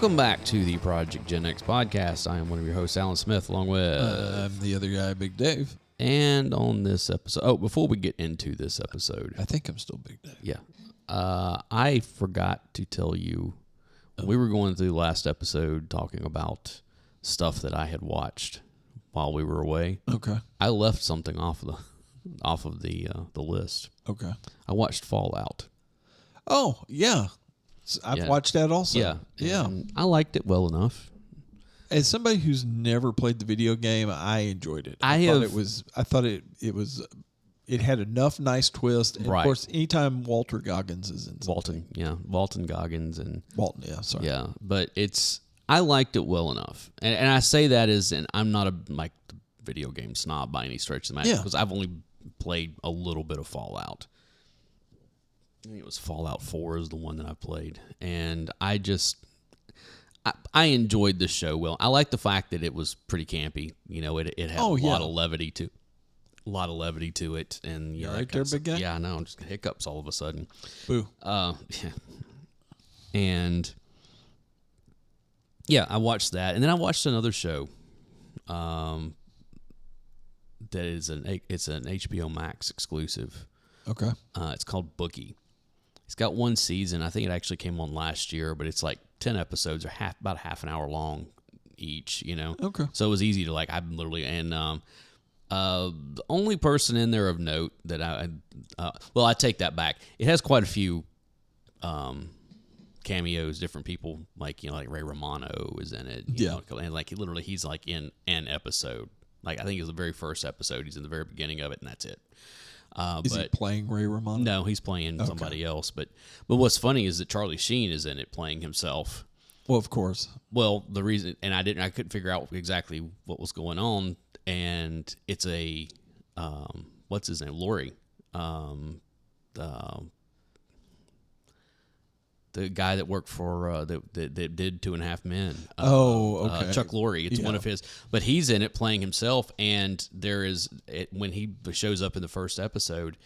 Welcome back to the Project Gen X podcast. I am one of your hosts, Alan Smith, along with... I'm the other guy, Big Dave. And on this episode... before we get into this episode... I think I'm still Big Dave. Yeah. I forgot to tell you... We were going through the last episode talking about stuff that I had watched while we were away. Okay. I left something off of the list. Okay. I watched Fallout. Oh, yeah. I've watched that also. Yeah. Yeah. I liked it well enough. As somebody who's never played the video game, I enjoyed it. I thought it had enough nice twist. And right. Of course, anytime Walter Goggins is in something. Walton Goggins and Walton, sorry. Yeah, but I liked it well enough. And I say that and I'm not a video game snob by any stretch of the matter because I've only played a little bit of Fallout. I think it was Fallout 4 is the one that I played. And I enjoyed the show well. I like the fact that it was pretty campy. You know, it had a lot of levity to it. And you right there, big guy? Yeah, I know. Just hiccups all of a sudden. Boo. Yeah. And yeah, I watched that. And then I watched another show that is it's an HBO Max exclusive. Okay. It's called Bookie. It's got one season. I think it actually came on last year, but it's like 10 episodes, or about half an hour long each, you know? Okay. So it was easy to I'm literally, and the only person in there of note that I take that back. It has quite a few cameos, different people, like Ray Romano is in it. You know, and he's like in an episode. Like I think it's the very first episode. He's in the very beginning of it, and that's it. Is he playing Ray Romano? No, he's playing somebody else. But what's funny is that Charlie Sheen is in it playing himself. Well, of course. Well, the reason, and I couldn't figure out exactly what was going on. And it's a, what's his name? Laurie. The guy that worked for, that did 2.5 Men. Okay. Chuck Lorre. It's one of his, but he's in it playing himself. And when he shows up in the first episode,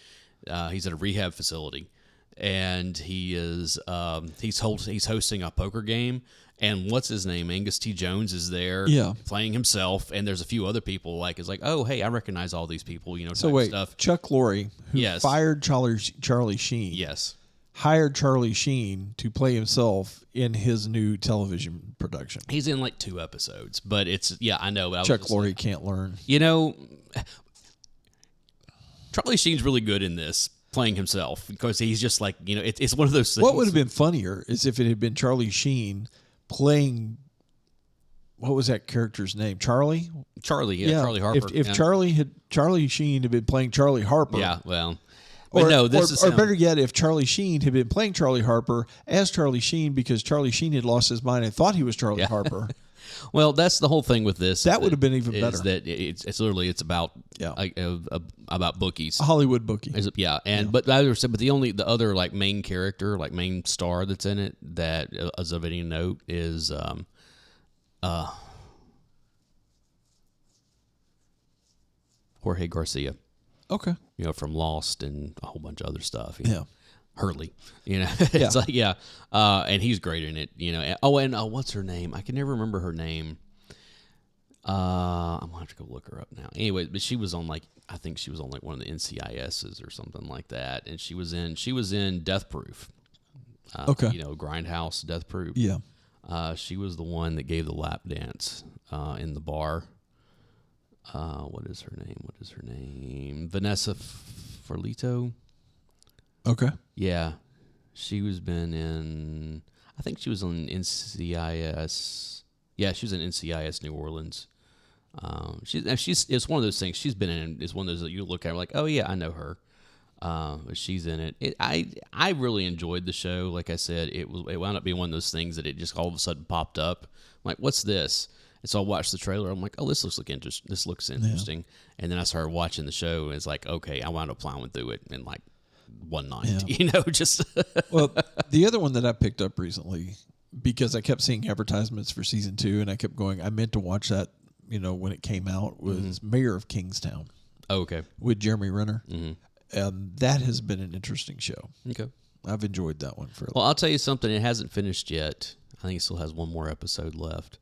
he's at a rehab facility, and he's hosting a poker game. And what's his name? Angus T. Jones is there playing himself, and there's a few other people. Oh, hey, I recognize all these people. So wait, stuff. Chuck Lorre, who fired Charlie Sheen, hired Charlie Sheen to play himself in his new television production. He's in 2 episodes, but I know. But Chuck Lorre can't learn. Charlie Sheen's really good in this, playing himself, because he's just it's one of those things. What would have been funnier is if it had been Charlie Sheen playing, what was that character's name? Charlie, Charlie Harper. If Charlie Sheen had been playing Charlie Harper. Yeah, well. Or better yet, if Charlie Sheen had been playing Charlie Harper as Charlie Sheen, because Charlie Sheen had lost his mind and thought he was Charlie Harper. Well, that's the whole thing with this. That would have been even better. That it's literally about about bookies, a Hollywood bookie. But the other main character, main star that's in it that is of any note is Jorge Garcia. Okay. From Lost and a whole bunch of other stuff. Hurley. It's and he's great in it. And what's her name? I can never remember her name. I'm gonna have to go look her up now. Anyway, but she was on I think she was on one of the NCISs or something like that, and she was in Death Proof. Okay. Grindhouse, Death Proof. Yeah. She was the one that gave the lap dance in the bar. What is her name? Vanessa Ferlito. Okay. Yeah. She was been in, I think she was on NCIS. Yeah, she was in NCIS New Orleans. It's one of those things she's been in. It's one of those that you look at like, oh yeah, I know her. But she's in it. I really enjoyed the show. Like I said, it wound up being one of those things that it just all of a sudden popped up. I'm like, what's this? And so I watched the trailer. I'm like, oh, this looks interesting. And then I started watching the show, and it's like, okay, I wound up plowing through it in one night. Just. Well, the other one that I picked up recently, because I kept seeing advertisements for season 2, and I kept going, I meant to watch that, when it came out, was Mayor of Kingstown. Oh, okay. With Jeremy Renner. Mm-hmm. That has been an interesting show. Okay. I've enjoyed that one. Well, I'll tell you something. It hasn't finished yet. I think he still has one more episode left.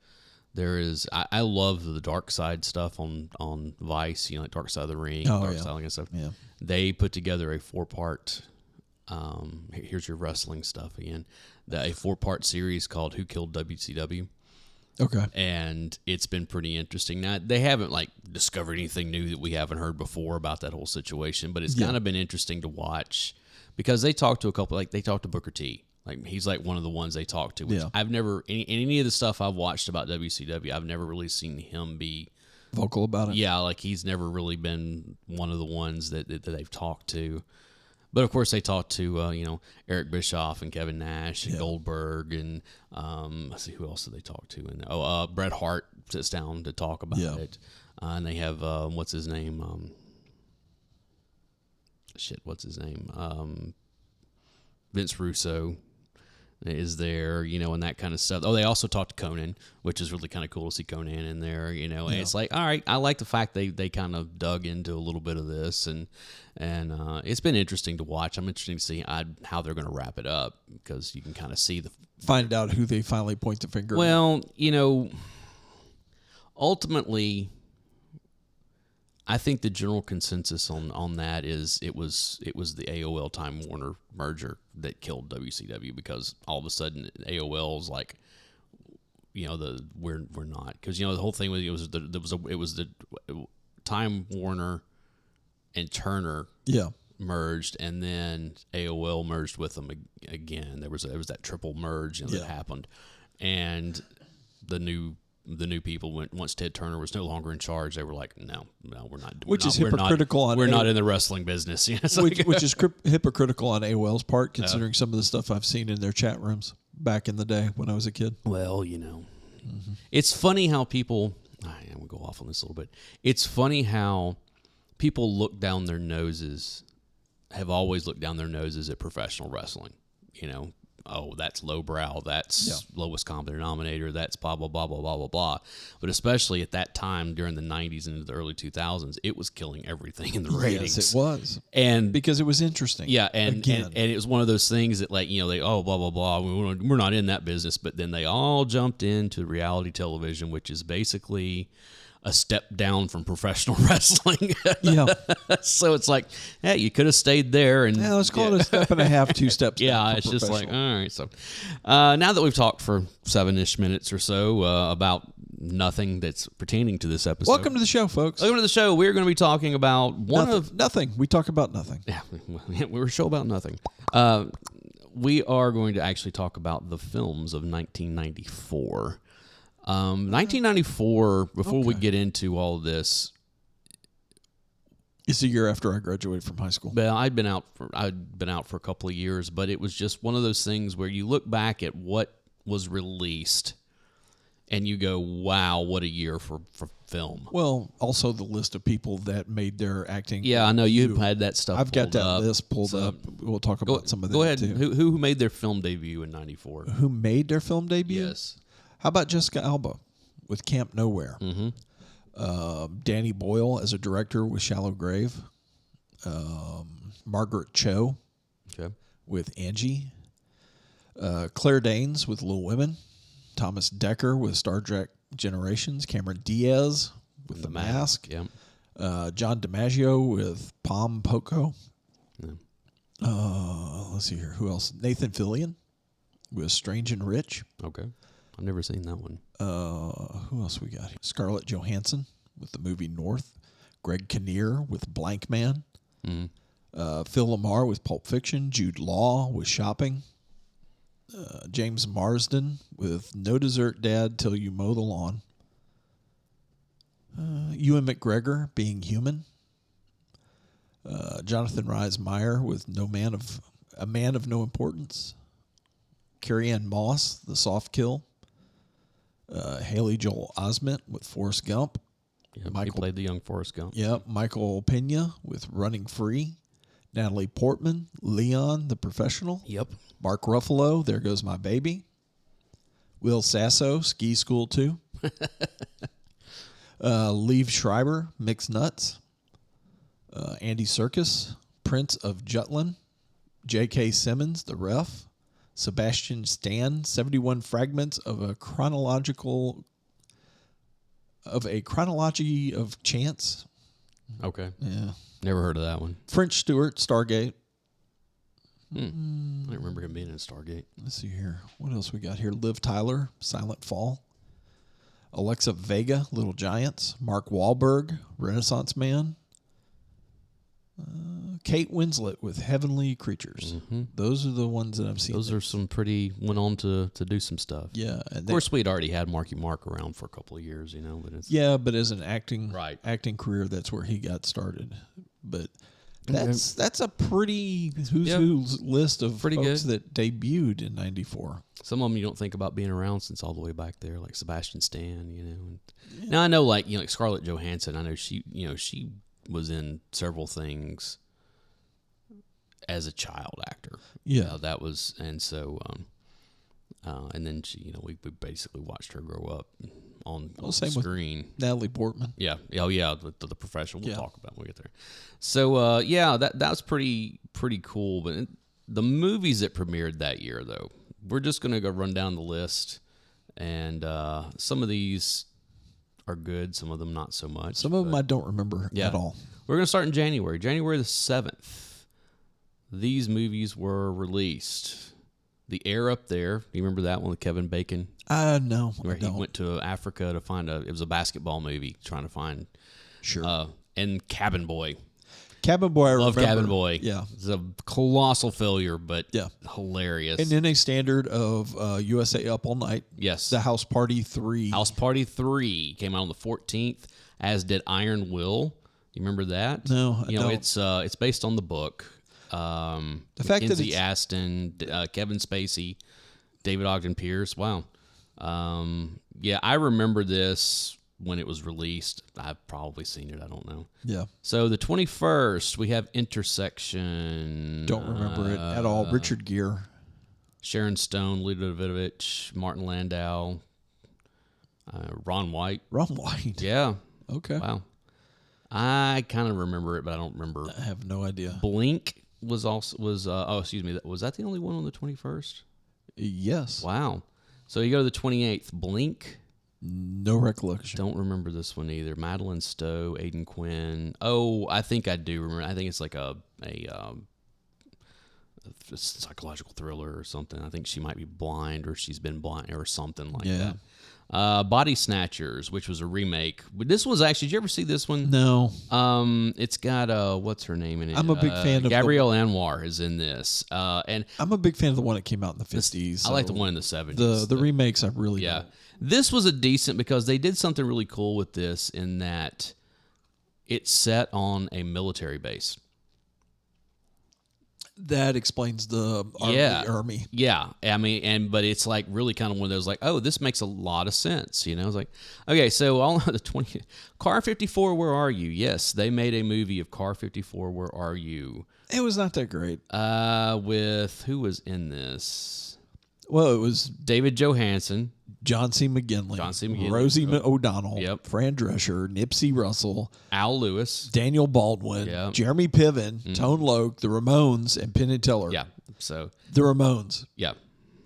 There is. I love the Dark Side stuff on Vice. Like Dark Side of the Ring, Dark Side, all that stuff. Yeah. They put together a 4-part. Here's your wrestling stuff again. A 4-part series called Who Killed WCW. Okay. And it's been pretty interesting. Now, they haven't discovered anything new that we haven't heard before about that whole situation, but it's kind of been interesting to watch because they talked to a couple, they talked to Booker T. He's one of the ones they talked to, which I've never, in any of the stuff I've watched about WCW, I've never really seen him be vocal about it. Yeah, he's never really been one of the ones that they've talked to. But of course, they talked to Eric Bischoff and Kevin Nash and Goldberg and let's see, who else did they talk to? And Bret Hart sits down to talk about it, and they have what's his name? What's his name? Vince Russo is there, and that kind of stuff. Oh, they also talked to Conan, which is really kind of cool to see Conan in there, and it's all right, I like the fact they kind of dug into a little bit of this, and it's been interesting to watch. I'm interested to see how they're going to wrap it up, because you can kind of see find out who they finally point the finger at. Well, ultimately, I think the general consensus on that is it was the AOL Time Warner merger that killed WCW, because all of a sudden AOL's we're not, because the whole thing was it was the Time Warner and Turner merged, and then AOL merged with them again. There was that triple merge that happened, and the new people went, once Ted Turner was no longer in charge, they were like, no, we're not. Which is hypocritical. We're not in the wrestling business. Which is hypocritical on AOL's part, considering some of the stuff I've seen in their chat rooms back in the day when I was a kid. Well, it's funny how people. I'm gonna go off on this a little bit. It's funny how people look down their noses. Have always looked down their noses at professional wrestling. Oh, that's lowbrow, that's lowest common denominator, that's blah, blah, blah, blah, blah, blah, blah. But especially at that time during the 90s and the early 2000s, it was killing everything in the ratings. Yes, it was. And because it was interesting. Yeah, and it was one of those things that they, blah, blah, blah, we're not in that business. But then they all jumped into reality television, which is basically a step down from professional wrestling. Yeah. So it's hey, you could have stayed there. And let's call it a step and a half, 2 steps. Yeah, it's just all right. So now that we've talked for 7-ish minutes or so about nothing that's pertaining to this episode. Welcome to the show, folks. Welcome to the show. We're going to be talking about nothing. We talk about nothing. Yeah, we're a show about nothing. We are going to actually talk about the films of 1994. 1994, before we get into all of this, it's a year after I graduated from high school. Well, I'd been out for a couple of years, but it was just one of those things where you look back at what was released and you go, wow, what a year for film. Well, also the list of people that made their acting. Yeah, I know you had that stuff. I've got that list pulled up. We'll talk about some of that. Go ahead. Too. Who made their film debut in 94? Who made their film debut? Yes. How about Jessica Alba with Camp Nowhere? Mm-hmm. Danny Boyle as a director with Shallow Grave. Margaret Cho with Angie. Claire Danes with Little Women. Thomas Dekker with Star Trek Generations. Cameron Diaz with The Mask. Yep. John DiMaggio with Pom Poko. Yeah. Let's see here. Who else? Nathan Fillion with Strange and Rich. Okay. I've never seen that one. Who else we got here? Scarlett Johansson with the movie North. Greg Kinnear with Blank Man. Mm-hmm. Phil Lamar with Pulp Fiction. Jude Law with Shopping. James Marsden with No Dessert Dad Till You Mow the Lawn. Ewan McGregor, Being Human. Jonathan Rhys Meyer with A Man of No Importance. Carrie-Anne Moss, The Soft Kill. Haley Joel Osment with Forrest Gump. Yeah, he played the young Forrest Gump. Yep. Michael Pena with Running Free. Natalie Portman, Leon, the Professional. Yep. Mark Ruffalo, There Goes My Baby. Will Sasso, Ski School 2. Liev Schreiber, Mixed Nuts. Andy Serkis, Prince of Jutland. J.K. Simmons, The Ref. Sebastian Stan, 71 fragments of a chronology of chance. Okay. Yeah. Never heard of that one. French Stewart, Stargate. I don't remember him being in Stargate. Let's see here. What else we got here? Liv Tyler, Silent Fall. Alexa Vega, Little Giants. Mark Wahlberg, Renaissance Man. Kate Winslet with Heavenly Creatures. Mm-hmm. Those are the ones that I've seen. Those are some pretty, went on to do some stuff. Yeah. And Of course, we'd already had Marky Mark around for a couple of years, you know. But it's, yeah, but as an acting career, that's where he got started. But that's a pretty who's list of pretty folks good. that debuted in '94. Some of them you don't think about being around since all the way back there, like Sebastian Stan, you know. And now I know, like, you know, like Scarlett Johansson. I know she was in several things as a child actor. Yeah, that was, and so, and then she, you know, we basically watched her grow up on same screen. With Natalie Portman. Yeah. Oh, yeah. The professional. We'll talk about when we get there. So, that was pretty cool. But the movies that premiered that year, though, we're just going to go run down the list. And some of these are good. Some of them not so much. Some of them I don't remember at all. We're going to start in January. January the 7th. These movies were released. The Air Up There. Do you remember that one with Kevin Bacon? No. Where he went to Africa to find it was a basketball movie, trying to find. Sure. And Cabin Boy. Cabin Boy, I Love remember. Cabin Boy. Yeah. It's a colossal failure, but hilarious. And then a standard of USA Up All Night. Yes. The House Party 3. House Party 3 came out on the 14th, as did Iron Will. You remember that? No, I don't. It's based on the book. The fact that Mackenzie Aston, Kevin Spacey, David Ogden Pierce. Wow. I remember this when it was released. I've probably seen it. I don't know. Yeah. So the 21st, we have Intersection. Don't remember it at all. Richard Gere. Sharon Stone, Luda Davidovich, Martin Landau, Ron White. Ron White. Yeah. Okay. Wow. I kind of remember it, but I don't remember. I have no idea. Blink was that the only one on the 21st? Yes. Wow. So you go to the 28th. Blink. No recollection. Don't remember this one either. Madeline Stowe, Aidan Quinn. Oh, I think I do remember. I think it's like a psychological thriller or something. I think she might be blind, or she's been blind, or something like that. Body Snatchers, which was a remake. But this was actually, did you ever see this one? No. It's got what's her name in it? I'm a big fan of Gabrielle Anwar is in this. And I'm a big fan of the one that came out in the 50s. I like the one in the 70s. The remakes I really don't. This was a decent, because they did something really cool with this in that it's set on a military base. That explains the army. Yeah. I mean, but it's like really kind of one of those like, oh, this makes a lot of sense. You know, it's like, okay, so all the Car 54, Where Are You? Yes, they made a movie of Car 54, Where Are You? It was not that great. With who was in this? Well, it was David Johansen, John C. McGinley, Rosie O'Donnell, Fran Drescher, Nipsey Russell, Al Lewis, Daniel Baldwin, Jeremy Piven, Tone Loc, the Ramones, and Penn and Teller. Yeah, so the Ramones. Yeah,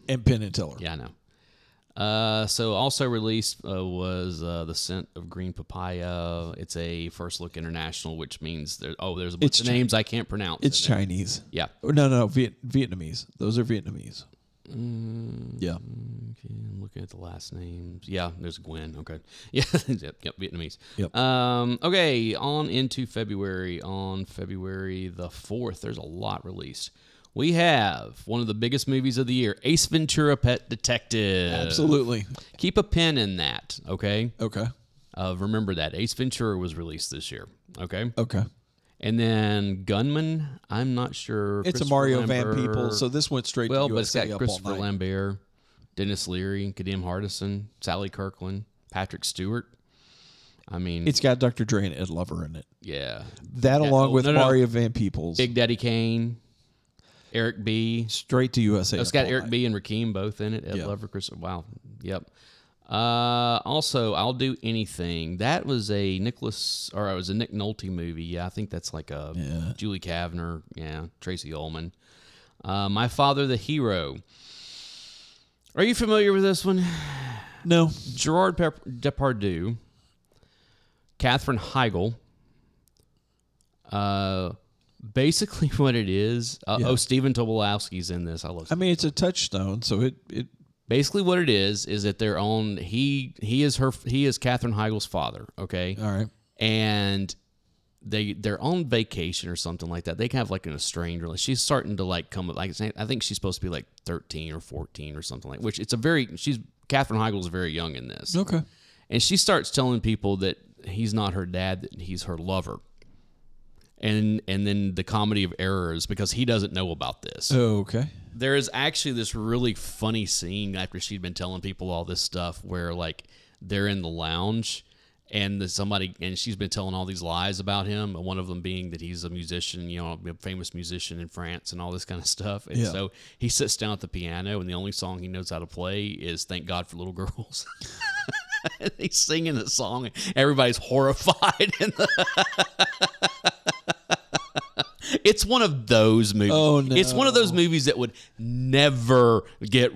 and Penn and Teller. Yeah, I know. So also released was The Scent of Green Papaya. It's a first look international, which means there's a bunch of names I can't pronounce. It's Chinese. Yeah. No, Vietnamese. Those are Vietnamase. Yeah. Okay, I'm looking at the last names. Yeah, there's Gwen. Okay. Yeah, yep, Vietnamese. Yep. Okay, on into February. On February the 4th, there's a lot released. We have one of the biggest movies of the year, Ace Ventura: Pet Detective. Absolutely. Keep a pin in that, okay? Okay. Remember that. Ace Ventura was released this year, okay? Okay. And then Gunman, I'm not sure. It's a Mario Van Peebles, so this went straight to USA. Well, but it's got Up Christopher All Night. Lambert, Dennis Leary, Kadeem Hardison, Sally Kirkland, Patrick Stewart. I mean, It's got Dr. Dre and Ed Lover in it. Yeah. That along with Mario Van Peebles. Big Daddy Kane, Eric B. Straight to USA. It's got Eric B. and Rakim both in it. Ed Lover, Chris. Wow. Yep. Also, I'll Do Anything. That was a Nick Nolte movie. Yeah, I think that's like a Julie Kavner. Yeah, Tracy Ullman. My Father the Hero. Are you familiar with this one? No. Gerard Depardieu, Katherine Heigl. Basically, what it is. Stephen Tobolowsky's in this. I mean, it's a touchstone, so it. Basically, what it is that they're on. He is Katherine Heigl's father. Okay. All right. And they're on vacation or something like that. They have like an estranged relationship. She's starting to like come like I think she's supposed to be like 13 or 14 or something like. Which Katherine Heigl's very young in this. Okay. And she starts telling people that he's not her dad, that he's her lover. And then the comedy of errors because he doesn't know about this. Oh, okay. There is actually this really funny scene after she'd been telling people all this stuff where like they're in the lounge and she's been telling all these lies about him. And one of them being that he's a musician, a famous musician in France and all this kind of stuff. And so he sits down at the piano and the only song he knows how to play is Thank God for Little Girls. And he's singing the song and everybody's horrified. It's one of those movies. Oh, no. It's one of those movies that would never get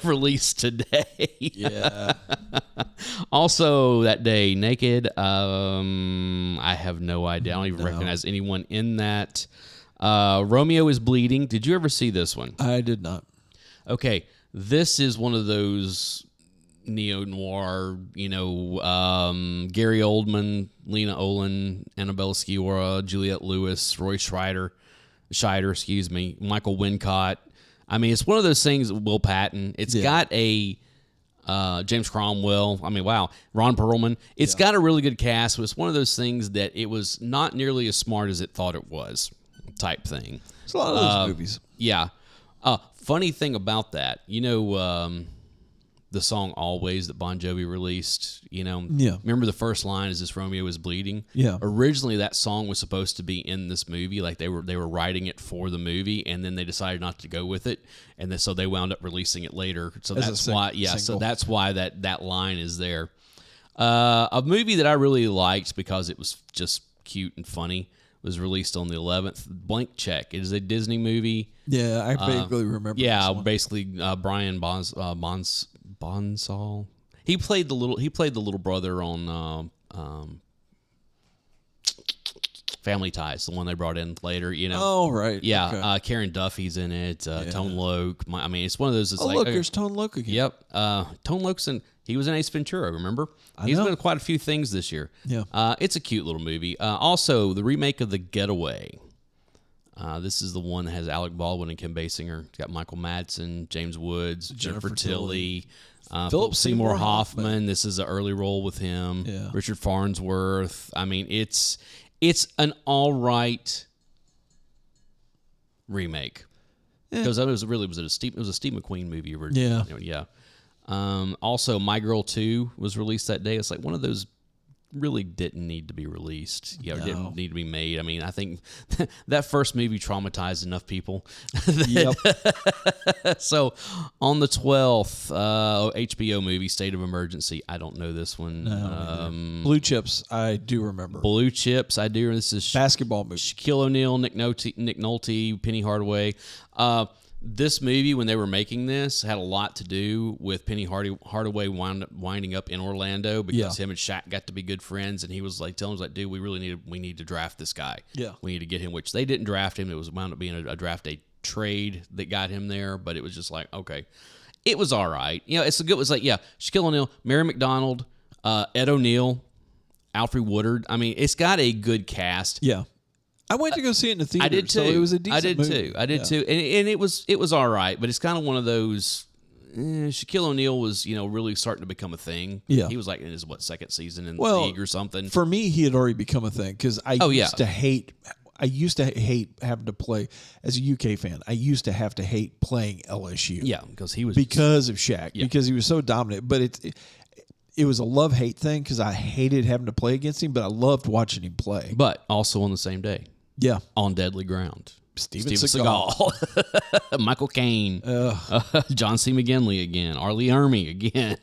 released today. Yeah. Also, that day, Naked. I have no idea. I don't even recognize anyone in that. Romeo is Bleeding. Did you ever see this one? I did not. Okay. This is one of those neo-noir, Gary Oldman, Lena Olin, Annabelle Sciorra, Juliette Lewis, Roy Scheider, Michael Wincott. I mean, it's one of those things, Will Patton. It's got a James Cromwell. I mean, wow. Ron Perlman. It's got a really good cast, but it's one of those things that it was not nearly as smart as it thought it was type thing. It's a lot of those movies. Yeah. Funny thing about that, the song Always that Bon Jovi released, remember the first line is this Romeo is bleeding? Yeah. Originally that song was supposed to be in this movie, like they were writing it for the movie and then they decided not to go with it and so they wound up releasing it later. So that's why so that's why that line is there. A movie that I really liked because it was just cute and funny was released on the 11th. Blank Check. It is a Disney movie. Yeah, I vaguely remember. Yeah, this one. basically Brian Bonsall. He played the little brother on Family Ties, the one they brought in later. Oh right. Yeah. Okay. Karen Duffy's in it. Tone Loc. It's one of those. It's look, there's Tone Loc again. Yep. Tone Loc's in. He was in Ace Ventura. Remember? He's been in quite a few things this year. Yeah. It's a cute little movie. Also, the remake of The Getaway. This is the one that has Alec Baldwin and Kim Basinger. It's got Michael Madsen, James Woods, Jennifer Tilly, Philip Seymour Hoffman. This is an early role with him. Yeah. Richard Farnsworth. I mean, it's an all right remake because it was a Steve McQueen movie originally. Yeah. Also, My Girl 2 was released that day. It's like one of those really didn't need to be released. Didn't need to be made. I mean, I think that first movie traumatized enough people. Yep. So on the 12th, HBO movie State of Emergency. I don't know this one. No, Blue Chips, I do remember. Blue Chips, I do. This is basketball movie. Shaquille O'Neal, Nick Nolte, Penny Hardaway. This movie, when they were making this, had a lot to do with Penny Hardaway winding up in Orlando because him and Shaq got to be good friends, and he was like telling us, dude, we need to draft this guy. Yeah, we need to get him. Which they didn't draft him. It was wound up being a draft day trade that got him there, but it was just like okay, it was all right. It's a good. It was like Shaquille O'Neal, Mary McDonald, Ed O'Neill, Alfre Woodard. I mean, it's got a good cast. Yeah. I went to go see it in the theater. I did too. So it was a decent movie. I did too. And it was all right, but it's kind of one of those. Shaquille O'Neal was really starting to become a thing. Yeah, he was like in his second season in the league or something. For me, he had already become a thing because I used to hate. I used to hate having to play as a UK fan. I used to have to hate playing LSU. Yeah, because he was of Shaq because he was so dominant. But it was a love-hate thing because I hated having to play against him, but I loved watching him play. But also on the same day. Yeah. On Deadly Ground. Steven Seagal. Michael Caine. John C. McGinley again. R. Lee Ermey again.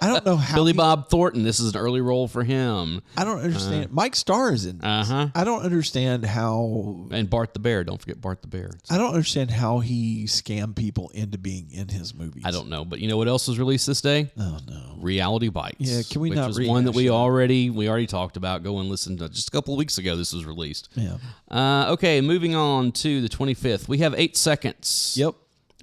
I don't know how Billy Bob Thornton. This is an early role for him. I don't understand. Mike Starr is in this. I don't understand how. And Bart the Bear. Don't forget Bart the Bear. I don't understand how he scammed people into being in his movies. I don't know. But you know what else was released this day? Oh, no. Reality Bites. Yeah, can we not Which was one that we already talked about. Go and listen to just a couple of weeks ago. This was released. Yeah. Okay, moving on to the 25th. We have 8 Seconds. Yep.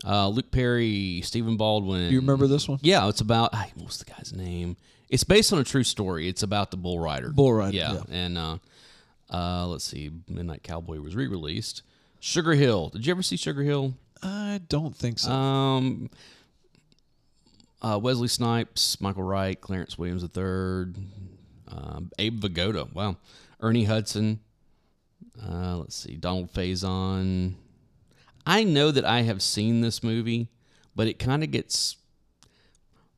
Luke Perry, Stephen Baldwin. Do you remember this one? Yeah, it's about what's the guy's name? It's based on a true story. It's about the bull rider. Yeah. And let's see, Midnight Cowboy was re-released. Sugar Hill. Did you ever see Sugar Hill? I don't think so. Wesley Snipes, Michael Wright, Clarence Williams III, Abe Vigoda. Wow. Ernie Hudson. Let's see, Donald Faison. I know that I have seen this movie, but it kind of gets...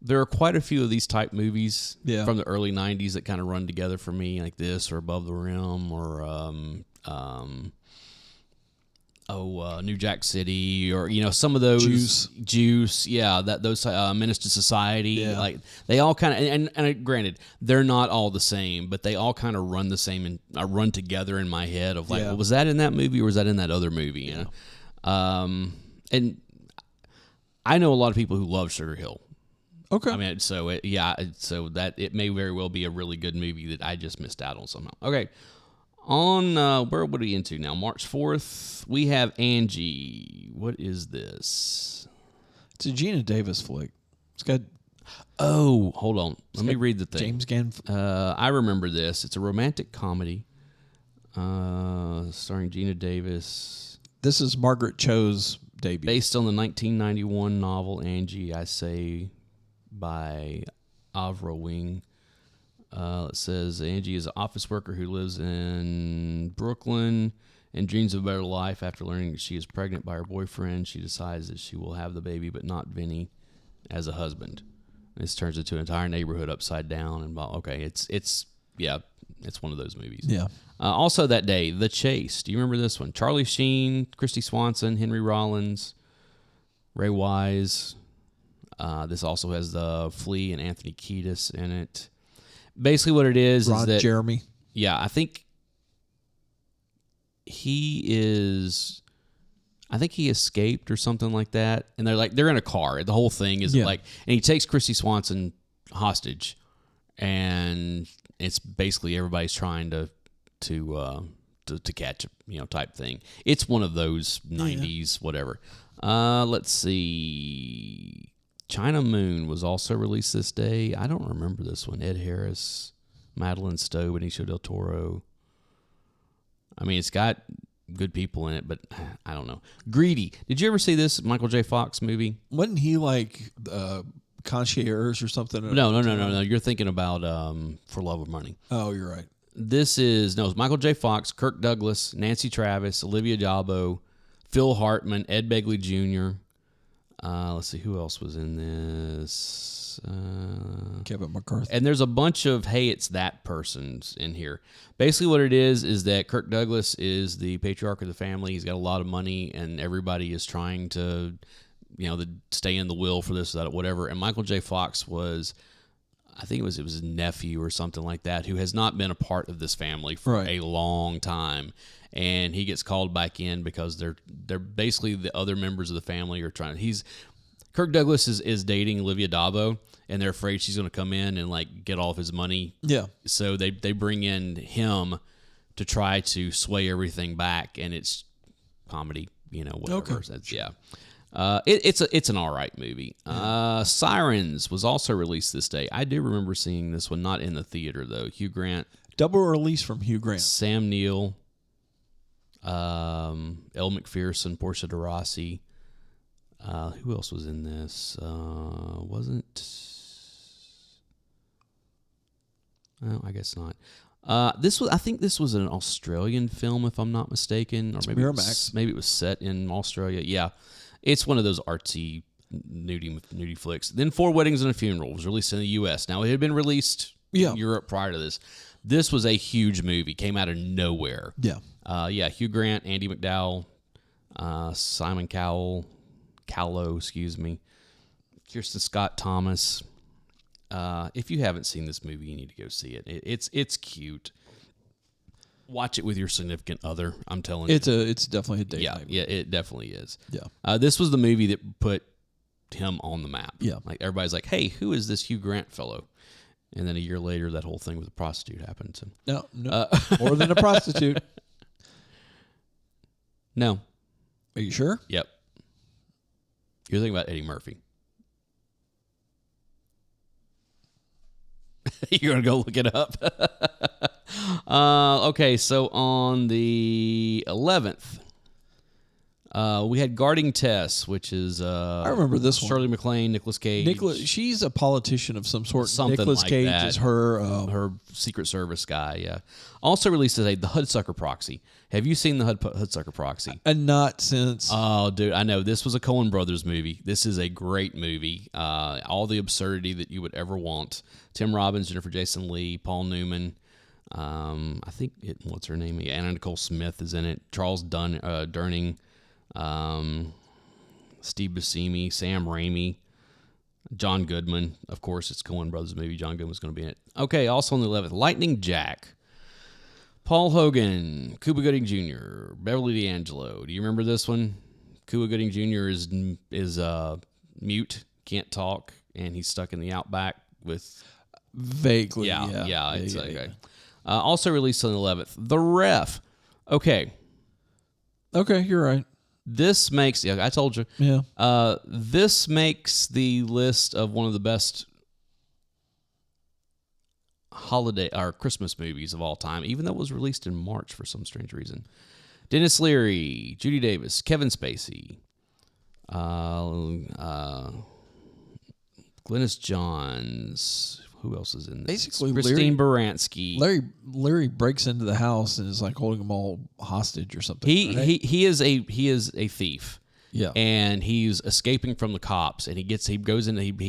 There are quite a few of these type movies from the early 90s that kind of run together for me, like this, or Above the Rim, or New Jack City, or some of those Juice, those Menace to Society, like they all kind of and granted they're not all the same, but they all kind of run the same and run together in my head of like, well, was that in that movie or was that in that other movie? You know, and I know a lot of people who love Sugar Hill. Okay, I mean, so that it may very well be a really good movie that I just missed out on somehow. Okay. On, where would we into now? March 4th, we have Angie. What is this? It's a Gina Davis flick. It's got... Oh, hold on. Let me read the thing. James Gandolfini. I remember this. It's a romantic comedy starring Gina Davis. This is Margaret Cho's debut. Based on the 1991 novel Angie, I Say, by Avra Wing. It says Angie is an office worker who lives in Brooklyn and dreams of a better life. After learning that she is pregnant by her boyfriend, she decides that she will have the baby, but not Vinny as a husband. And this turns into an entire neighborhood upside down. And okay, it's one of those movies. Yeah. Also that day, The Chase. Do you remember this one? Charlie Sheen, Christy Swanson, Henry Rollins, Ray Wise. This also has the Flea and Anthony Kiedis in it. Basically, what it is Ron that Jeremy. Yeah, I think he escaped or something like that, and they're in a car. The whole thing is and he takes Christy Swanson hostage, and it's basically everybody's trying to catch him, type thing. It's one of those 90s whatever. Let's see. China Moon was also released this day. I don't remember this one. Ed Harris, Madeline Stowe, Benicio del Toro. I mean, it's got good people in it, but I don't know. Greedy. Did you ever see this Michael J. Fox movie? Wasn't he like concierge or something? No. You're thinking about For Love of Money. Oh, you're right. It's Michael J. Fox, Kirk Douglas, Nancy Travis, Olivia Dabo, Phil Hartman, Ed Begley Jr., let's see, who else was in this? Kevin McCarthy. And there's a bunch of, hey, it's that person's in here. Basically what it is that Kirk Douglas is the patriarch of the family. He's got a lot of money, and everybody is trying to, stay in the will for this, that, whatever. And Michael J. Fox was, I think it was his nephew or something like that, who has not been a part of this family for a long time. And he gets called back in because they're basically the other members of the family are trying. Kirk Douglas is dating Olivia Dabo, and they're afraid she's going to come in and like get all of his money. Yeah. So they bring in him to try to sway everything back, and it's comedy, whatever. Okay. That's, it's an all right movie. Sirens was also released this day. I do remember seeing this one, not in the theater though. Hugh Grant, double release from Hugh Grant, Sam Neill. Elle McPherson, Portia de Rossi. Who else was in this? Wasn't? Well, I guess not. I think this was an Australian film, if I'm not mistaken, or maybe it was set in Australia. Yeah, it's one of those artsy nudie flicks. Then 4 Weddings and a Funeral was released in the U.S. Now it had been released in Europe prior to this. This was a huge movie. Came out of nowhere. Yeah. Hugh Grant, Andy McDowell, Simon Callow, excuse me, Kirsten Scott Thomas. If you haven't seen this movie, you need to go see it. It's cute. Watch it with your significant other. I'm telling you, It's definitely a date night. Yeah, it definitely is. Yeah. This was the movie that put him on the map. Yeah. Like everybody's like, hey, who is this Hugh Grant fellow? And then a year later, that whole thing with the prostitute happened. So. No, more than a prostitute. No. Are you sure? Yep. You're thinking about Eddie Murphy. You're going to go look it up. Okay, so on the 11th, we had Guarding Tess, which is I remember this one. Shirley MacLaine, Nicolas Cage. She's a politician of some sort. Something Nicolas like Cage that. is her her Secret Service guy, yeah. Also released today, The Hudsucker Proxy. Have you seen The Hudsucker Proxy? and not since Oh, dude, I know. This was a Coen Brothers movie. This is a great movie. All the absurdity that you would ever want. Tim Robbins, Jennifer Jason Leigh, Paul Newman. I think what's her name? Anna Nicole Smith is in it. Charles Durning, Steve Buscemi, Sam Raimi, John Goodman. Of course, it's Coen Brothers movie. John Goodman's going to be in it. Okay, also on the 11th, Lightning Jack. Paul Hogan, Cuba Gooding Jr., Beverly D'Angelo. Do you remember this one? Cuba Gooding Jr. is mute, can't talk, and he's stuck in the outback with... vaguely. Yeah. It's okay. Also released on the 11th, The Ref. Okay. Okay, you're right. This makes... Yeah, I told you. Yeah. This makes the list of one of the best holiday or Christmas movies of all time, even though it was released in March for some strange reason. Dennis Leary, Judy Davis, Kevin Spacey, Glynis Johns. Who else is in this? Basically, Christine Baranski. Larry breaks into the house and is like holding them all hostage or something. He is a thief. Yeah. And he's escaping from the cops, and he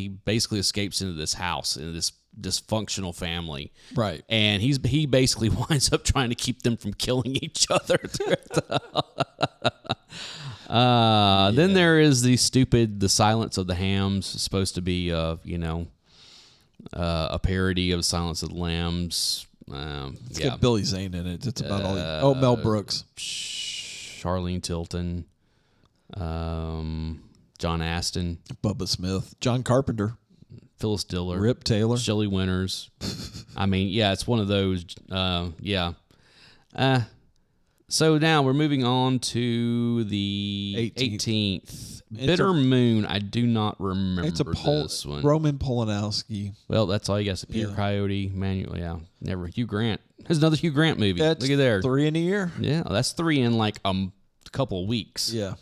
basically escapes into this house, in this dysfunctional family. Right. And he basically winds up trying to keep them from killing each other. Then there is the Silence of the Hams, supposed to be a parody of Silence of the Lambs. It's got Billy Zane in it. It's about all. Mel Brooks, Charlene Tilton, John Aston, Bubba Smith, John Carpenter, Phyllis Diller, Rip Taylor, Shelley Winters. I mean, yeah, it's one of those. Yeah. So now we're moving on to the 18th. Bitter Moon. I do not remember this one. Roman Polanski. Well, that's all you got. Peter Coyote, Manuel. Yeah, never. Hugh Grant. There's another Hugh Grant movie. That's Look at there. 3 in a year. Yeah, that's 3 in like a couple of weeks. Yeah.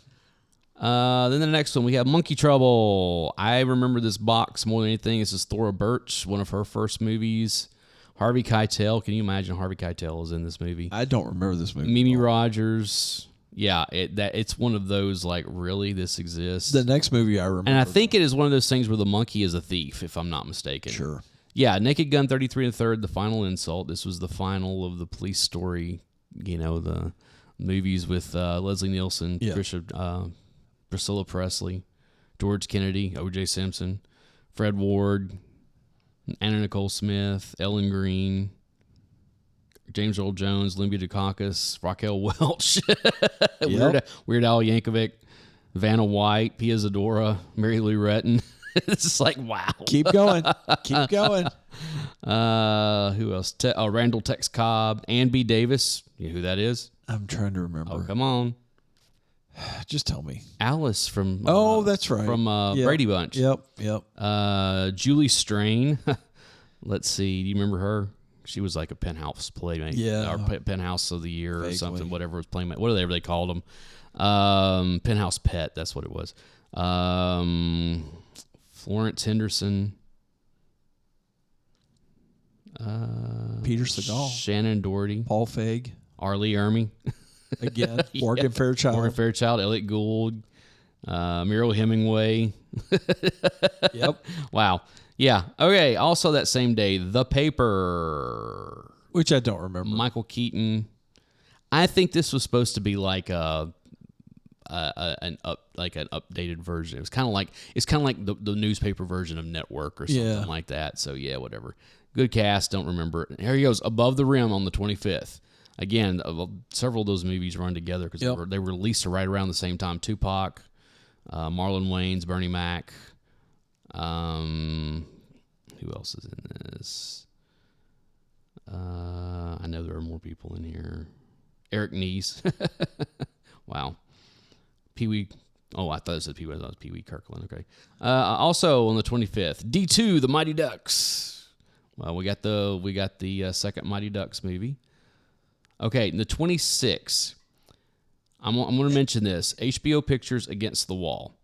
Then the next one, we have Monkey Trouble. I remember this box more than anything. This is Thora Birch, one of her first movies. Harvey Keitel. Can you imagine Harvey Keitel is in this movie? I don't remember this movie. Mimi Rogers. Yeah, it's one of those, like, really, this exists? The next movie I remember. And I think it is one of those things where the monkey is a thief, if I'm not mistaken. Sure. Yeah, Naked Gun 33 1/3, The Final Insult. This was the final of the police story, the movies with Leslie Nielsen, Priscilla Presley, George Kennedy, O.J. Simpson, Fred Ward, Anna Nicole Smith, Ellen Green, James Earl Jones, Lindsay Dukakis, Raquel Welch, Weird Al Yankovic, Vanna White, Pia Zadora, Mary Lou Retton. It's just like, wow. Keep going. Keep going. Who else? Randall Tex Cobb, Ann B. Davis. You know who that is? I'm trying to remember. Oh, come on. Just tell me. Alice from... that's right. From Brady Bunch. Yep. Julie Strain. Let's see. Do you remember her? She was like a Penthouse Playmate. Yeah. Or Penthouse of the Year or something, whatever was Playmate. Whatever they called them. Penthouse Pet, that's what it was. Florence Henderson. Peter Segal. Shannon Doherty. Paul Feig. Arlie Ermy. Again. Morgan Fairchild. Morgan Fairchild. Elliot Gould. Muriel Hemingway. Yep. Wow. Yeah. Okay. Also that same day, The Paper. Which I don't remember. Michael Keaton. I think this was supposed to be like an updated version. It's kind of like the newspaper version of Network or something like that. So yeah, whatever. Good cast. Don't remember it. Here he goes. Above the Rim on the 25th. Again, several of those movies run together because they were released right around the same time. Tupac, Marlon Wayans, Bernie Mac. Who else is in this? I know there are more people in here. Eric Neese. Wow. Pee-wee. Oh, I thought it said Pee-wee. I thought it was Pee-wee Kirkland. Okay. Also on the 25th, D2, The Mighty Ducks. Well, we got the second Mighty Ducks movie. Okay, the 26th. I'm going to mention this. HBO Pictures Against the Wall.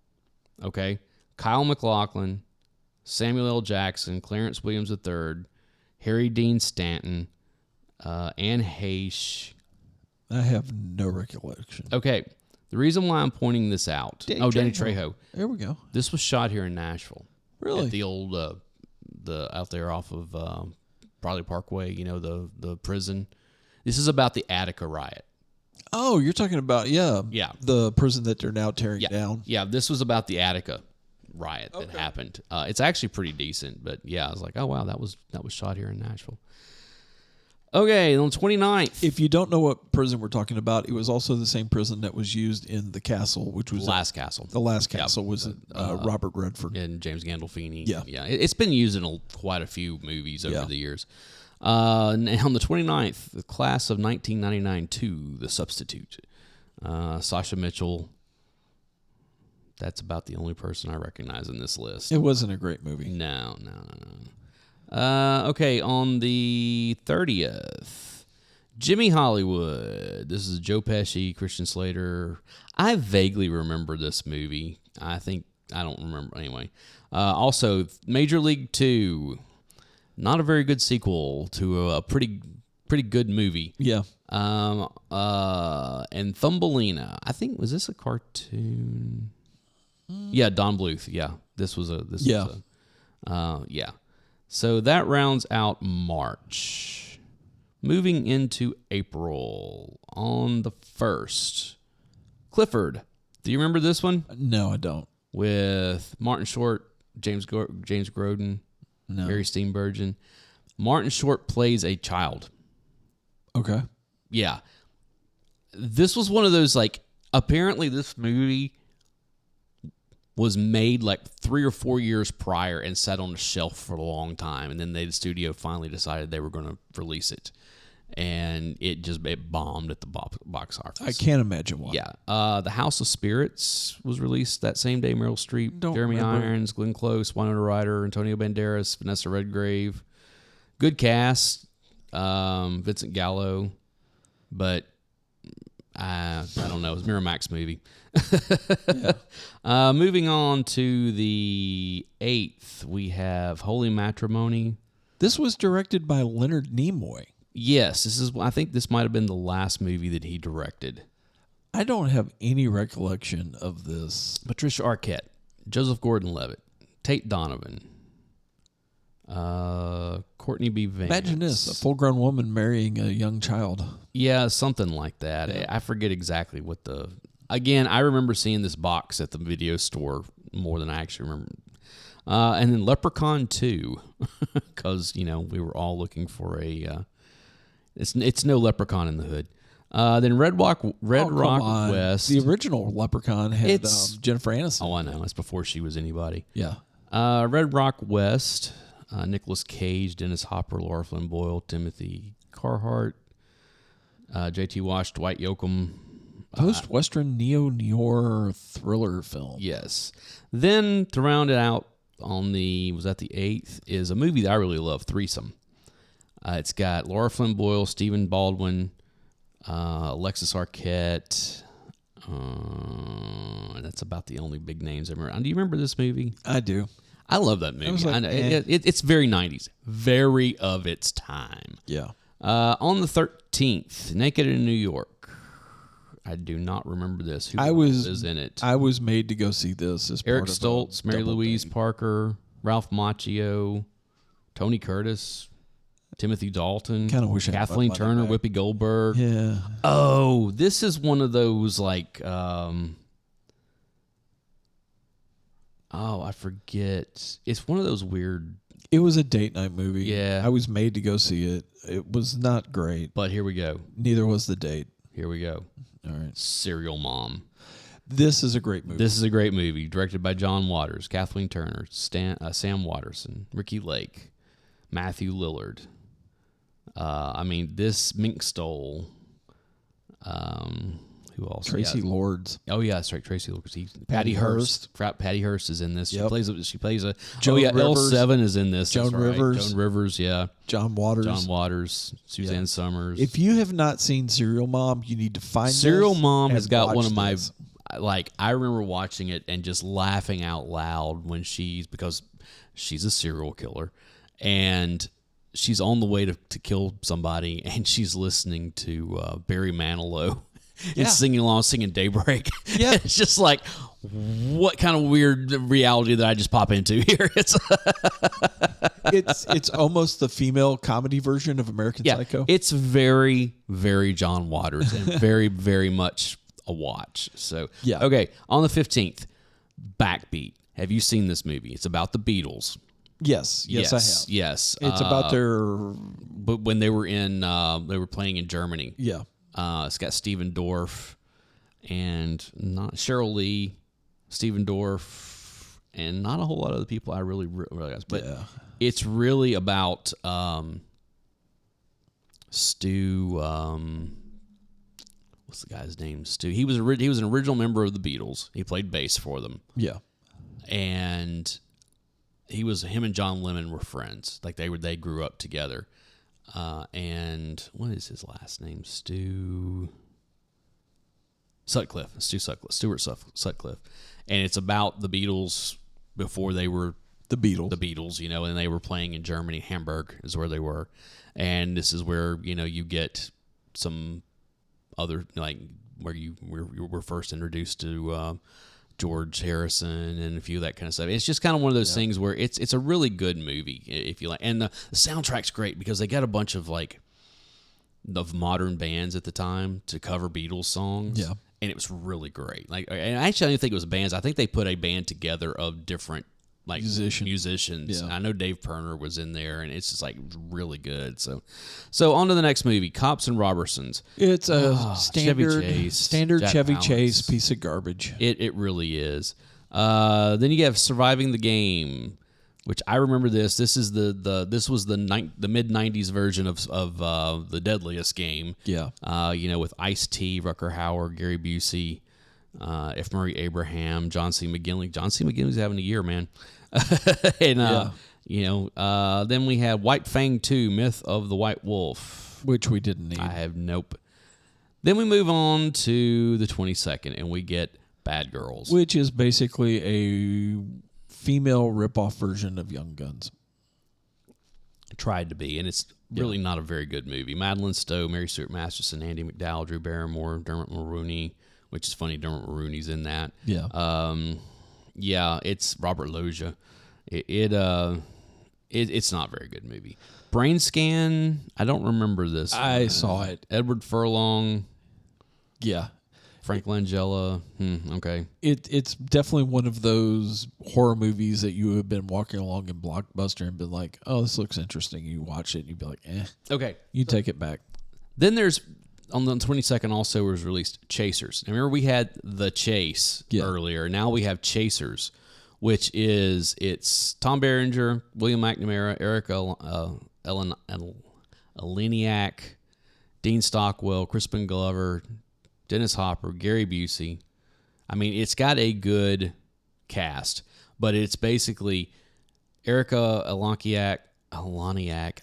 Okay. Kyle MacLachlan, Samuel L. Jackson, Clarence Williams III, Harry Dean Stanton, Anne Heche. I have no recollection. Okay. The reason why I'm pointing this out. Danny Trejo. There we go. This was shot here in Nashville. Really? At the old, out there off of Bradley Parkway, the prison. This is about the Attica riot. Oh, you're talking about, the prison that they're now tearing down. Yeah, this was about the Attica riot that happened. It's actually pretty decent, but yeah, I was like, oh, wow, that was shot here in Nashville. Okay, on the 29th. If you don't know what prison we're talking about, it was also the same prison that was used in The Castle, which was... Last Castle. The Last Castle was Robert Redford. And James Gandolfini. Yeah. Yeah, it's been used in quite a few movies over the years. And on the 29th, the class of 1999 2, The Substitute. Sasha Mitchell. That's about the only person I recognize in this list. It wasn't a great movie. No. Okay, on the 30th, Jimmy Hollywood. This is Joe Pesci, Christian Slater. I vaguely remember this movie. I don't remember anyway. Also, Major League 2. Not a very good sequel to a pretty good movie. Yeah. And Thumbelina. I think, was this a cartoon? Yeah, Don Bluth. Yeah, this was a. Yeah. So that rounds out March. Moving into April on the 1st, Clifford. Do you remember this one? No, I don't. With Martin Short, James Grodin, Harry Steenburgen. Martin Short plays a child. Okay. Yeah. This was one of those, apparently this movie was made 3 or 4 years prior and sat on the shelf for a long time. And then the studio finally decided they were going to release it. And it bombed at the box office. I can't imagine why. Yeah. The House of Spirits was released that same day. Meryl Streep, Jeremy Irons, Glenn Close, Winona Ryder, Antonio Banderas, Vanessa Redgrave. Good cast. Vincent Gallo. But I don't know. It was a Miramax movie. Moving on to the 8th, we have Holy Matrimony. This was directed by Leonard Nimoy. Yes, I think this might have been the last movie that he directed. I don't have any recollection of this. Patricia Arquette, Joseph Gordon-Levitt, Tate Donovan, Courtney B. Vance. Imagine this, a full-grown woman marrying a young child. Yeah, something like that. Yeah. I forget exactly what Again, I remember seeing this box at the video store more than I actually remember. And then Leprechaun 2, because, we were all looking for a... It's no Leprechaun in the Hood. Then Red Rock West. The original Leprechaun had Jennifer Aniston. Oh, I know. That's before she was anybody. Yeah. Red Rock West. Nicolas Cage, Dennis Hopper, Laura Flynn Boyle, Timothy Carhart, J.T. Wash, Dwight Yoakam. Post-Western neo-noir thriller film. Yes. Then to round it out on the 8th is a movie that I really love, Threesome. It's got Laura Flynn Boyle, Stephen Baldwin, Alexis Arquette. That's about the only big names I remember. Do you remember this movie? I do. I love that movie. I know. It's very 90s. Very of its time. Yeah. On the 13th, Naked in New York. I do not remember this. Who is in it? I was made to go see this as Eric part of Stoltz, Mary Louise Parker, Ralph Macchio, Tony Curtis, Timothy Dalton, Kind of wish I had Kathleen my Turner, money back. Whoopi Goldberg. Yeah. Oh, this is one of those like, I forget. It's one of those weird. It was a date night movie. Yeah. I was made to go see it. It was not great. But here we go. Neither was the date. Here we go. All right. Serial Mom. This is a great movie. This is a great movie, directed by John Waters, Kathleen Turner, Sam Watterson, Ricky Lake, Matthew Lillard. This Mink Stole. Who else? Tracy Lords. Oh yeah, that's right, Tracy Lords. Patty Hearst. Patty Hearst is in this. Yep. She plays a. Joan Rivers. L7 is in this. Joan that's right. Rivers. Joan Rivers. Yeah. John Waters. Suzanne Summers. If you have not seen Serial Mom, you need to find Serial this Mom and has got one of my watch this. I remember watching it and just laughing out loud because she's a serial killer and she's on the way to kill somebody and she's listening to Barry Manilow and singing Daybreak. Yeah. It's just like, what kind of weird reality did I just pop into here? It's almost the female comedy version of American Psycho. It's very, very John Waters and very, very much a watch. So, okay, on the 15th, Backbeat. Have you seen this movie? It's about the Beatles. Yes, I have. Yes. It's about their... But when they were they were playing in Germany. Yeah. It's got Stephen Dorff and not Cheryl Lee, Stephen Dorff, and not a whole lot of other people I really realize. But it's really about Stu. What's the guy's name? Stu. He was an original member of the Beatles. He played bass for them. Yeah. And him and John Lennon were friends. Like they grew up together. And what is his last name? Stu Sutcliffe. Stuart Sutcliffe. And it's about the Beatles before they were the Beatles. The Beatles, and they were playing in Germany. Hamburg is where they were. And this is where, you get some other, like, where you were first introduced to George Harrison and a few of that kind of stuff. It's just kind of one of those things where it's a really good movie if you like, and the soundtrack's great because they got a bunch of of modern bands at the time to cover Beatles songs. Yeah, and it was really great. Like, and actually, I don't think it was bands. I think they put a band together of different musicians. Yeah. I know Dave Pirner was in there, and it's just like really good. So on to the next movie, Cops and Robertsons. It's a standard Chevy Palance. Chase piece of garbage. It really is. Then you have Surviving the Game, which I remember this. This is this was the mid '90s version of the Deadliest Game. Yeah. With Ice-T, Rucker Hauer, Gary Busey, F. Murray Abraham, John C. McGinley. John C. McGinley's having a year, man. And then we had White Fang 2, Myth of the White Wolf, which we didn't need. I have nope. Then we move on to the 22nd, and we get Bad Girls, which is basically a female ripoff version of Young Guns. It tried to be, and it's really not a very good movie. Madeline Stowe, Mary Stuart Masterson, Andy McDowell, Drew Barrymore, Dermot Mulroney, which is funny. Dermot Mulroney's in that. Yeah. It's Robert Loggia. It's not a very good movie. Brain Scan, I don't remember this. I saw it. Edward Furlong. Yeah. Frank Langella. Okay. It's definitely one of those horror movies that you have been walking along in Blockbuster and been like, oh, this looks interesting. You watch it and you'd be like, eh. Okay. You take it back. Then there's, on the 22nd also was released Chasers. Now, remember we had The Chase earlier. Now we have Chasers, which it's Tom Berenger, William McNamara, Erica Eleniak, Dean Stockwell, Crispin Glover, Dennis Hopper, Gary Busey. I mean, it's got a good cast, but it's basically Erica Eleniak. I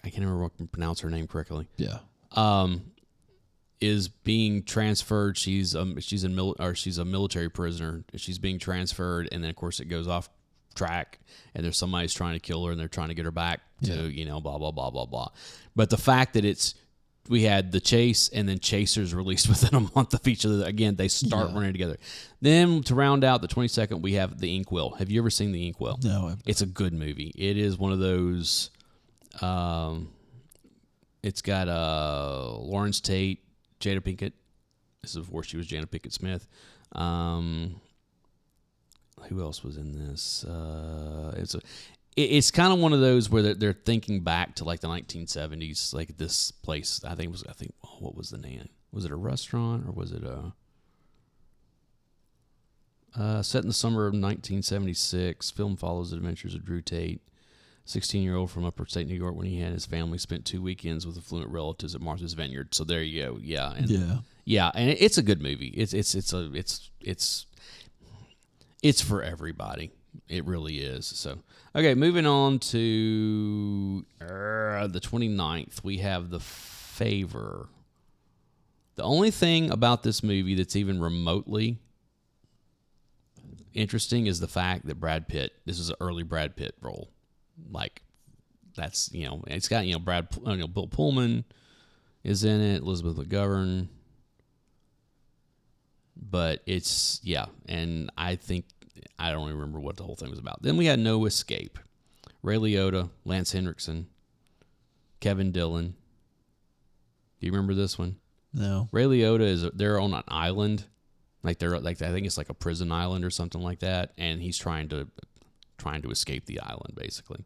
can't remember if I can pronounce her name correctly. Yeah. Is being transferred. She's a military prisoner. She's being transferred, and then of course it goes off track, and there's somebody's trying to kill her, and they're trying to get her back to blah blah blah blah blah. But the fact that we had The Chase and then Chasers released within a month of each other. Again, they start running together. Then to round out the 22nd, we have The Inkwell. Have you ever seen The Inkwell? No. It's a good movie. It is one of those It's got Lawrence Tate, Jada Pinkett. This is before she was Jada Pinkett Smith. Who else was in this? It's kind of one of those where they're thinking back to like the 1970s, like this place. What was the name? Was it a restaurant or was it set in the summer of 1976? Film follows the adventures of Drew Tate, 16-year-old from upstate New York, when he and his family spent 2 weekends with affluent relatives at Martha's Vineyard. So there you go. Yeah, and it's a good movie. It's for everybody. It really is. So, okay, moving on to the 29th, we have The Favor. The only thing about this movie that's even remotely interesting is the fact that Brad Pitt, this is an early Brad Pitt role. Like, that's, it's got, Bill Pullman is in it, Elizabeth McGovern. But it's, and I don't remember what the whole thing was about. Then we had No Escape. Ray Liotta, Lance Henriksen, Kevin Dillon. Do you remember this one? No. Ray Liotta they're on an island. I think it's like a prison island or something like that, and he's trying to escape the island, basically.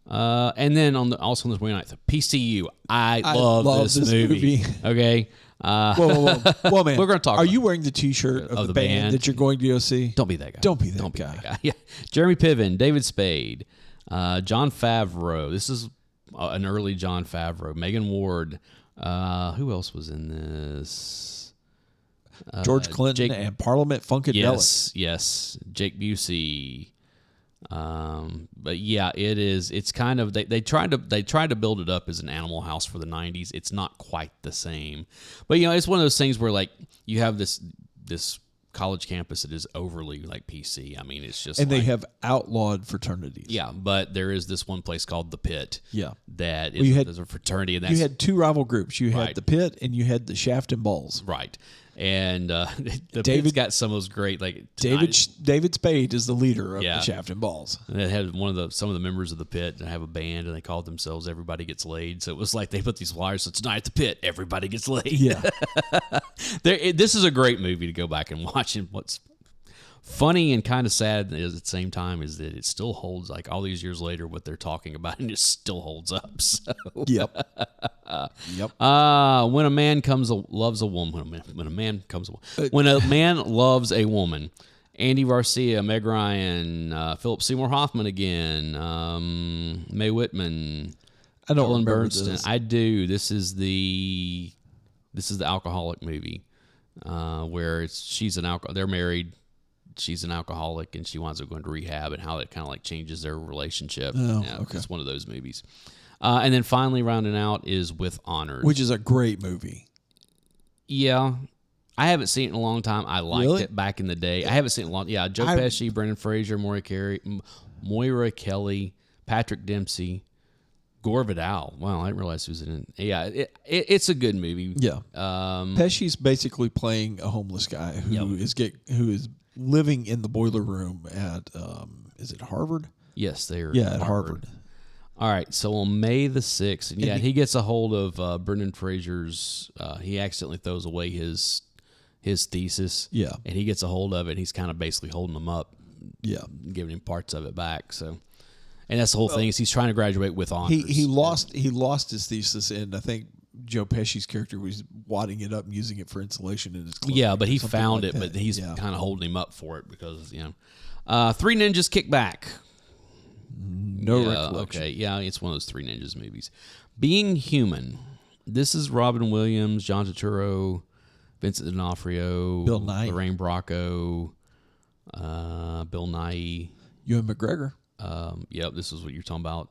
And then also on the 29th, PCU. I love this movie. Okay. Whoa, man. We're going to talk. Are you wearing the T-shirt of the band that you're going to go see? Don't be that guy. Don't be that guy. Yeah. Jeremy Piven, David Spade, Jon Favreau. This is an early Jon Favreau. Megan Ward. Who else was in this? George Clinton and Parliament Funkadelic. Yes. Jake Busey. But yeah, it's kind of they tried to build it up as an Animal House for the 90s. It's not quite the same, but it's one of those things where like you have this college campus that is overly like PC. I mean, it's just they have outlawed fraternities. Yeah, but there is this one place called the Pit. Yeah, that is a fraternity. And you had two rival groups. You had the Pit and you had the Shaft and Balls. Right. And David's got some of those great like David Spade is the leader of the Shaft and Balls. And they had some of the members of the Pit and have a band, and they called themselves Everybody Gets Laid. So it was like they put these flyers. So tonight at the Pit, everybody gets laid. Yeah, this is a great movie to go back and watch. And what's funny and kind of sad at the same time is that it still holds, like all these years later, what they're talking about, and it still holds up. So yep. When a man loves a woman, when a man loves a woman, Andy Garcia, Meg Ryan, Philip Seymour Hoffman again, Mae Whitman, I don't Ellen remember Burstyn. this. I do. This is the alcoholic movie where she's an alcoholic. They're married. She's an alcoholic, and she winds up going to rehab, and how that kind of like changes their relationship. Okay. It's one of those movies. And then finally rounding out is With Honors, which is a great movie. Yeah. I haven't seen it in a long time. I liked it back in the day. I haven't seen it in a long time. Yeah, Joe Pesci, Brendan Fraser, Moira Kelly, Patrick Dempsey, Gore Vidal. Wow, I didn't realize he was in it. Yeah, it's a good movie. Yeah. Pesci's basically playing a homeless guy who is living in the boiler room at is it Harvard? Yes, they're at Harvard. All right, so on May the 6th, and he gets a hold of Brendan Fraser's. He accidentally throws away his thesis. Yeah, and he gets a hold of it. And he's kind of basically holding him up. Yeah, giving him parts of it back. So, and that's the whole thing is he's trying to graduate with honors. He lost his thesis, and I think Joe Pesci's character was wadding it up and using it for insulation in his clothing. Yeah, but he found it, but he's kind of holding him up for it because Three Ninjas Kick Back. No recollection. Okay, yeah, it's one of those Three Ninjas movies. Being Human. This is Robin Williams, John Turturro, Vincent D'Onofrio, Bill Nighy, Lorraine Bracco, Bill Nighy, Ewan McGregor. Yep, this is what you're talking about.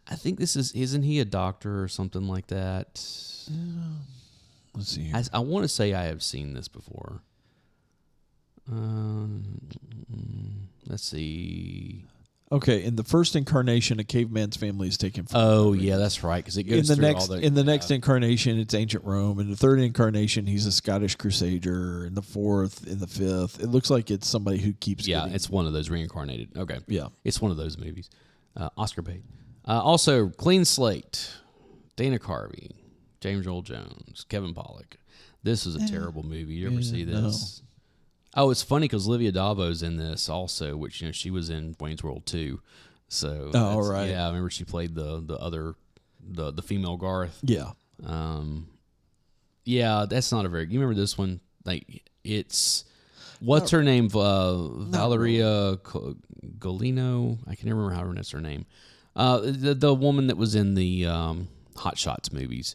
I think isn't he a doctor or something like that? Let's see here. I want to say I have seen this before. Let's see. Okay, in the first incarnation, a caveman's family is taken from. Oh, yeah, that's right. Because it goes in the next incarnation, it's ancient Rome. In the third incarnation, he's a Scottish crusader. In the fourth, in the fifth, it looks like it's somebody who keeps. Yeah, it's one of those reincarnated. Okay, yeah, it's one of those movies. Oscar bait. Also, Clean Slate. Dana Carvey, James Earl Jones, Kevin Pollak. This is a terrible movie. You ever see this? No. Oh, it's funny because Olivia Davo's in this also, which she was in Wayne's World 2. So right. Yeah, I remember she played the other the female Garth. Yeah. Yeah, that's not a very. You remember this one? Like it's what's her name? Valeria Golino. I can never remember how to pronounce her name. The woman that was in the Hot Shots movies.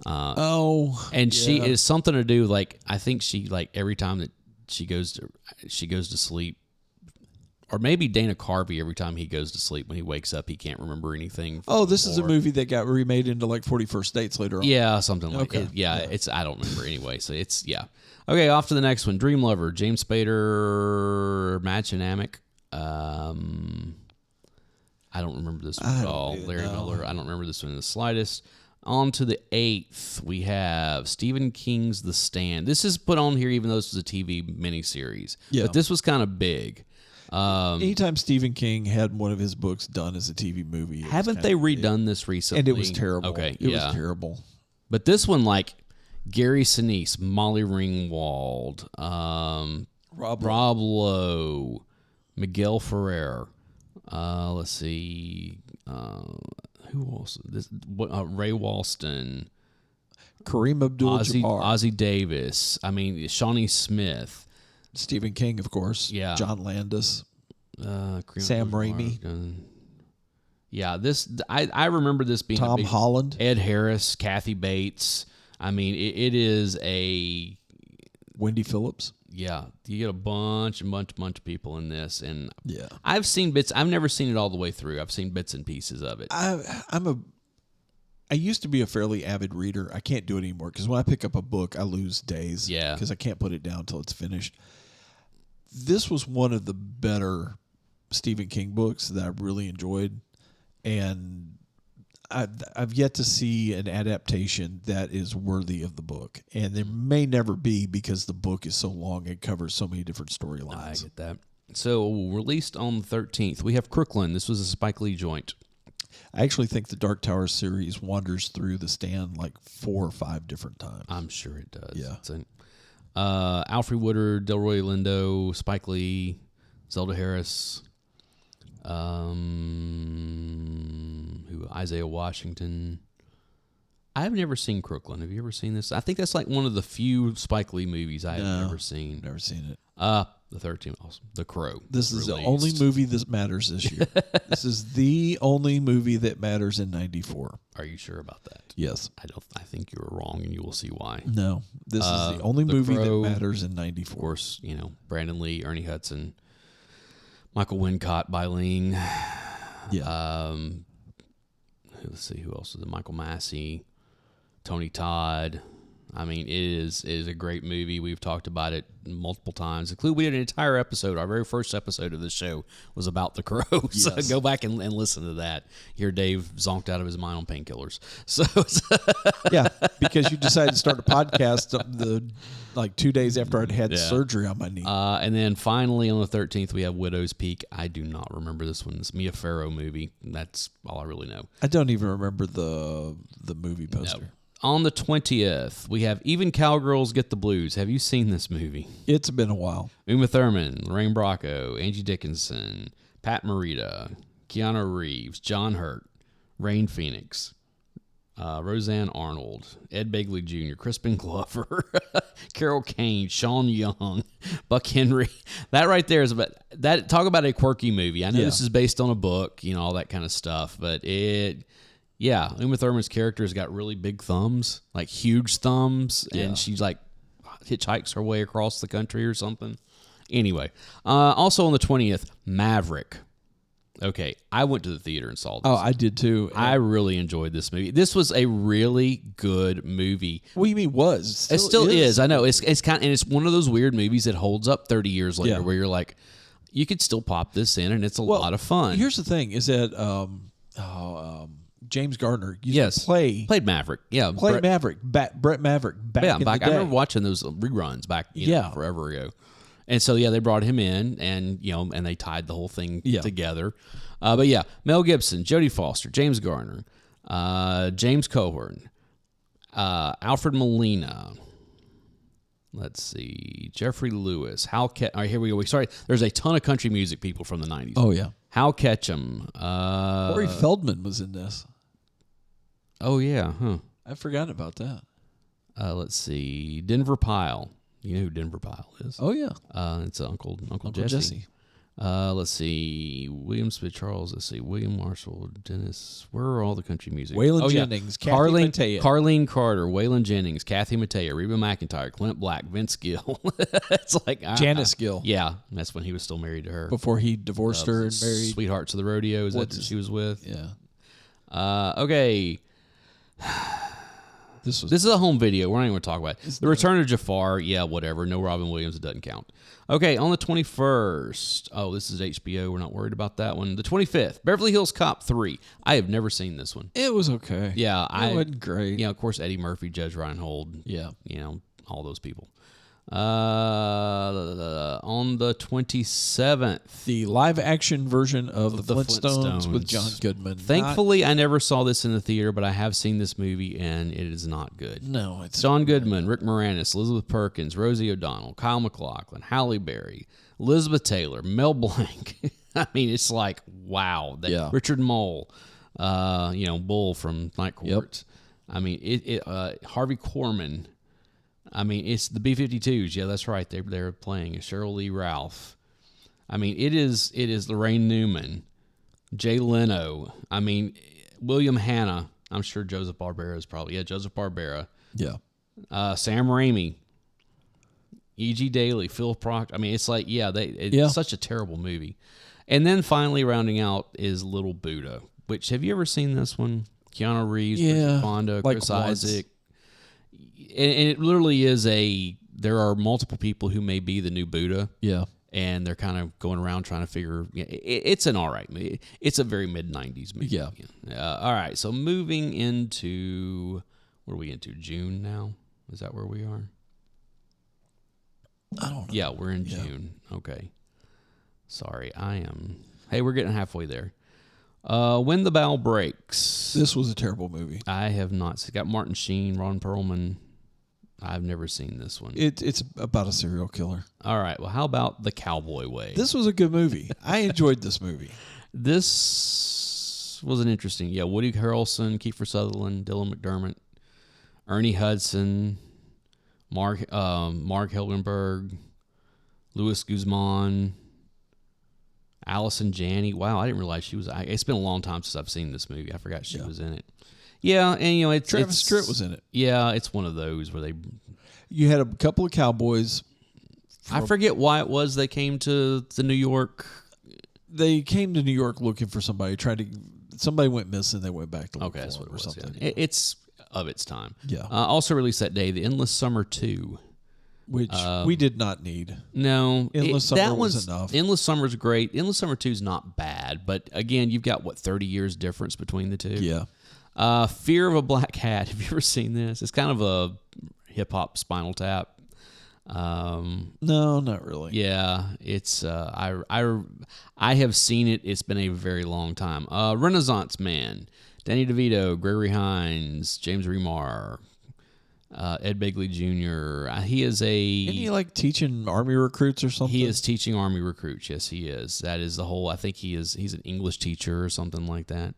And she is something to do. Like I think she every time that she goes to sleep. Or maybe Dana Carvey, every time he goes to sleep, when he wakes up, he can't remember anything. This is a movie that got remade into like 41st Dates later on. Yeah, something like it. Yeah, it's I don't remember anyway. So it's Okay, off to the next one. Dream Lover, James Spader, Match Amick. I don't remember this one at all. Larry Miller. I don't remember this one in the slightest. On to the 8th, we have Stephen King's The Stand. This is put on here even though this was a TV miniseries. Yeah. But this was kind of big. Anytime Stephen King had one of his books done as a TV movie. Haven't they redone this recently? And it was terrible. Okay, it was terrible. But this one, like Gary Sinise, Molly Ringwald, Rob Lowe, Miguel Ferrer. Let's see. Who else? Ray Walston. Kareem Abdul-Jabbar. Ozzie Davis. Shawnee Smith. Stephen King, of course. Yeah. John Landis. Sam Raimi. Yeah, I remember this being Tom Holland. Ed Harris, Kathy Bates. It is a Wendy Phillips. Yeah, you get a bunch of people in this, and I've seen bits. I've never seen it all the way through. I've seen bits and pieces of it. I used to be a fairly avid reader. I can't do it anymore because when I pick up a book, I lose days. Yeah, because I can't put it down until it's finished. This was one of the better Stephen King books that I really enjoyed, and I've yet to see an adaptation that is worthy of the book, and there may never be because the book is so long and covers so many different storylines. I get that. So released on the 13th, we have Crooklyn. This was a Spike Lee joint. I actually think the Dark Tower series wanders through The Stand like 4 or 5 different times. I'm sure it does. Yeah. Alfred Woodard, Delroy Lindo, Spike Lee, Zelda Harris, Isaiah Washington. I've never seen Crooklyn. Have you ever seen this? I think that's like one of the few Spike Lee movies I have never seen. Never seen it. The 13th, awesome. The Crow. This is the only movie that matters this year. This is the only movie that matters in 94. Are you sure about that? Yes. I think you were wrong, and you will see why. No, this is the only movie that matters in 94. Of course, Brandon Lee, Ernie Hudson, Michael Wincott, Bylene. Yeah. Let's see who else is it. Michael Massey, Tony Todd. It is a great movie. We've talked about it multiple times. We did an entire episode. Our very first episode of the show was about The Crow. So go back and listen to that. Hear Dave zonked out of his mind on painkillers. So yeah, because you decided to start a podcast 2 days after I'd had surgery on my knee. And then finally on the 13th we have Widow's Peak. I do not remember this one. It's Mia Farrow movie. That's all I really know. I don't even remember the movie poster. No. On the 20th, we have Even Cowgirls Get the Blues. Have you seen this movie? It's been a while. Uma Thurman, Lorraine Bracco, Angie Dickinson, Pat Morita, Keanu Reeves, John Hurt, Rain Phoenix, Roseanne Arnold, Ed Begley Jr., Crispin Glover, Carol Kane, Sean Young, Buck Henry. That right there is talk about a quirky movie. I know this is based on a book, all that kind of stuff, but Uma Thurman's character has got really big thumbs, like huge thumbs, and she's like hitchhikes her way across the country or something. Anyway, also on the 20th, Maverick. Okay, I went to the theater and saw this. Oh, I did too. I really enjoyed this movie. This was a really good movie. What do you mean was? It still is. I know. It's kind of, and it's one of those weird movies that holds up 30 years later where you're like, you could still pop this in and it's a lot of fun. Here's the thing is that James Gardner played Maverick. Yeah. Brett Maverick back in the day. I remember watching those reruns back forever ago. And so, they brought him in and, and they tied the whole thing together. But Mel Gibson, Jodie Foster, James Garner, James Coburn, Alfred Molina. Let's see, Jeffrey Lewis, all right, here we go. Sorry, there's a ton of country music people from the 90s. Oh, yeah. Hal Ketchum. Corey Feldman was in this. Oh, yeah, huh. I forgot about that. Let's see, Denver Pyle. You know who Denver Pyle is? Oh, yeah. It's Uncle Jesse. Let's see, William Smith Charles. Let's see, William Marshall, Dennis. Where are all the country music? Waylon Jennings, Kathy Mattea. Carlene Carter, Waylon Jennings, Kathy Mattea, Reba McEntire, Clint Black, Vince Gill. It's like Janice Gill. Yeah, that's when he was still married to her. Before he divorced her and married. Sweethearts of the Rodeo. Is that she was with? Yeah. Okay. This is a home video. We're not even going to talk about it. The Return of Jafar. Yeah, whatever. No Robin Williams. It doesn't count. Okay, on the 21st. Oh, this is HBO. We're not worried about that one. The 25th. Beverly Hills Cop 3. I have never seen this one. It was okay. Yeah. It wasn't great. Yeah, of course, Eddie Murphy, Judge Reinhold. Yeah. You know, all those people. On the 27th. The live-action version of the Flintstones with John Goodman. Thankfully, I never saw this in the theater, but I have seen this movie, and it is not good. No, it's John Goodman, Rick Moranis, Elizabeth Perkins, Rosie O'Donnell, Kyle MacLachlan, Halle Berry, Elizabeth Taylor, Mel Blanc. I mean, it's like, wow. Richard Mole, Bull from Night Court. Yep. I mean, Harvey Korman. I mean, it's the B-52s. Yeah, that's right. They're playing. Cheryl Lee Ralph. I mean, it is Lorraine Newman, Jay Leno. I mean, William Hanna. I'm sure Joseph Barbera is probably. Yeah, Joseph Barbera. Yeah. Sam Raimi, E.G. Daily, Phil Proctor. I mean, it's like, it's such a terrible movie. And then finally rounding out is Little Buddha, which, have you ever seen this one? Keanu Reeves, Bridget Fonda, Chris Isaac. And it literally is there are multiple people who may be the new Buddha. Yeah. And they're kind of going around trying to figure, it's an all right movie. It's a very mid-90s movie. Yeah. All right. So moving into, what are we into? June now? Is that where we are? I don't know. Yeah, we're in June. Okay. Sorry, hey, we're getting halfway there. When the Bow Breaks. This was a terrible movie. I have not. It's got Martin Sheen, Ron Perlman. I've never seen this one. It's about a serial killer. All right. Well, how about The Cowboy Way? This was a good movie. I enjoyed this movie. This was an interesting. Yeah, Woody Harrelson, Kiefer Sutherland, Dylan McDermott, Ernie Hudson, Mark Hildenberg, Louis Guzman, Allison Janney. Wow, I didn't realize she was. It's been a long time since I've seen this movie. I forgot she was in it. Yeah, and Travis Tritt was in it. Yeah, it's one of those where you had a couple of cowboys. I forget why it was they came to New York. They came to New York looking for somebody. Somebody went missing. They went back to look for that's what it was, something. Yeah. It's of its time. Yeah. Also released that day, The Endless Summer 2. Which we did not need. No. Endless Summer was enough. Endless Summer's great. Endless Summer 2 is not bad. But again, you've got, 30 years difference between the two? Yeah. Fear of a Black Hat. Have you ever seen this? It's kind of a hip-hop Spinal Tap. No, not really. Yeah, it's I have seen it. It's been a very long time. Renaissance Man, Danny DeVito, Gregory Hines, James Remar, Ed Begley Jr. He is Isn't he like teaching Army recruits or something? He is teaching Army recruits. Yes, he is. That is the whole. I think he's an English teacher or something like that.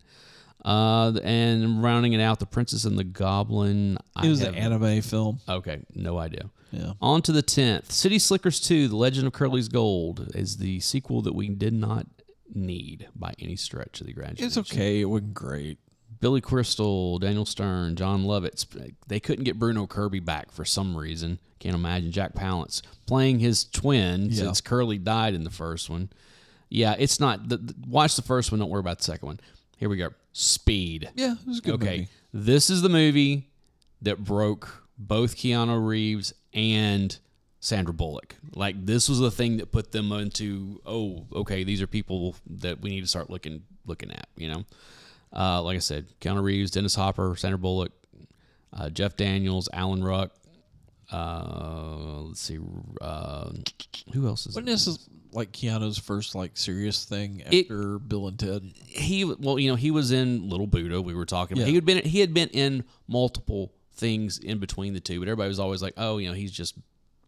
And rounding it out, The Princess and the Goblin. It was an anime film. Okay, no idea. Yeah. On to the 10th. City Slickers 2, The Legend of Curly's Gold is the sequel that we did not need by any stretch of the imagination. It's okay. It wasn't great. Billy Crystal, Daniel Stern, John Lovitz. They couldn't get Bruno Kirby back for some reason. Can't imagine. Jack Palance playing his twin since Curly died in the first one. Yeah, it's not. Watch the first one. Don't worry about the second one. Here we go. Speed. Yeah, it was a good movie. This is the movie that broke both Keanu Reeves and Sandra Bullock. Like, this was the thing that put them into, these are people that we need to start looking at, Like I said, Keanu Reeves, Dennis Hopper, Sandra Bullock, Jeff Daniels, Alan Ruck, Let's see. Who else is? Wasn't this like Keanu's first like serious thing after Bill and Ted? He was in Little Buddha. We were talking about. Yeah. He had been in multiple things in between the two, but everybody was always like, oh, he's just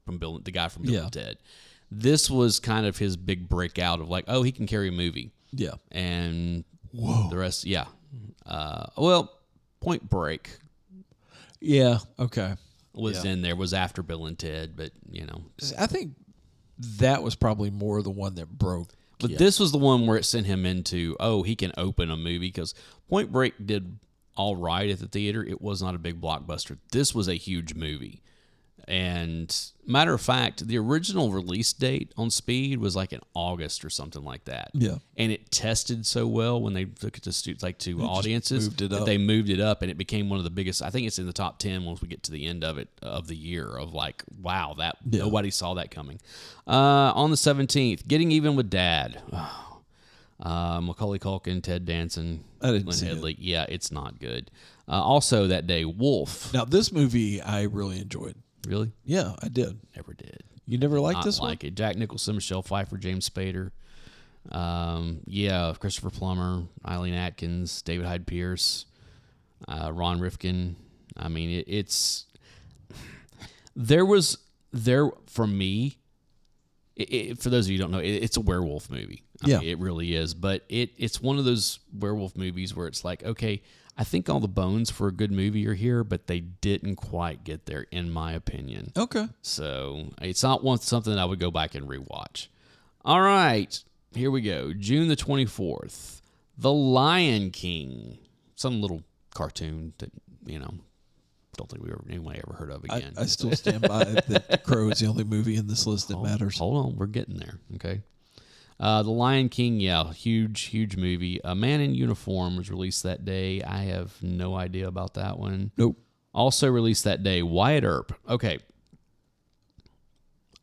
the guy from Bill and Ted. This was kind of his big breakout of like, oh, he can carry a movie. Yeah. And Whoa. the rest, yeah. Well, Point Break. Yeah. Okay. Was in there, was after Bill and Ted, but I think that was probably more the one that broke. But this was the one where it sent him into, oh, he can open a movie, because Point Break did all right at the theater. It was not a big blockbuster. This was a huge movie. And matter of fact, the original release date on Speed was like in August or something like that. Yeah. And it tested so well when they took it to audiences that they moved it up, and it became one of the biggest. I think it's in the top 10 once we get to the end of it, of the year, of like, wow, nobody saw that coming. On the 17th, Getting Even with Dad. Macaulay Culkin, Ted Danson, I didn't Lynn see Headley. Yeah, it's not good. Also that day, Wolf. Now this movie I really enjoyed. Really? Yeah, I did. Never did. You never liked this one? Like it. Jack Nicholson, Michelle Pfeiffer, James Spader. Christopher Plummer, Eileen Atkins, David Hyde Pierce, Ron Rifkin. I mean, it's for me. For those of you who don't know, it's a werewolf movie. I mean, it really is. But it's one of those werewolf movies where it's like, okay, I think all the bones for a good movie are here, but they didn't quite get there, in my opinion. Okay. So it's not something that I would go back and rewatch. All right, here we go. June the 24th, The Lion King. Some little cartoon that, don't think anyone ever heard of again. I still stand by it that Crow is the only movie in this list that matters. Hold on, we're getting there. Okay. The Lion King, huge movie. A Man in Uniform was released that day. I have no idea about that one. Nope. Also released that day, Wyatt Earp. Okay.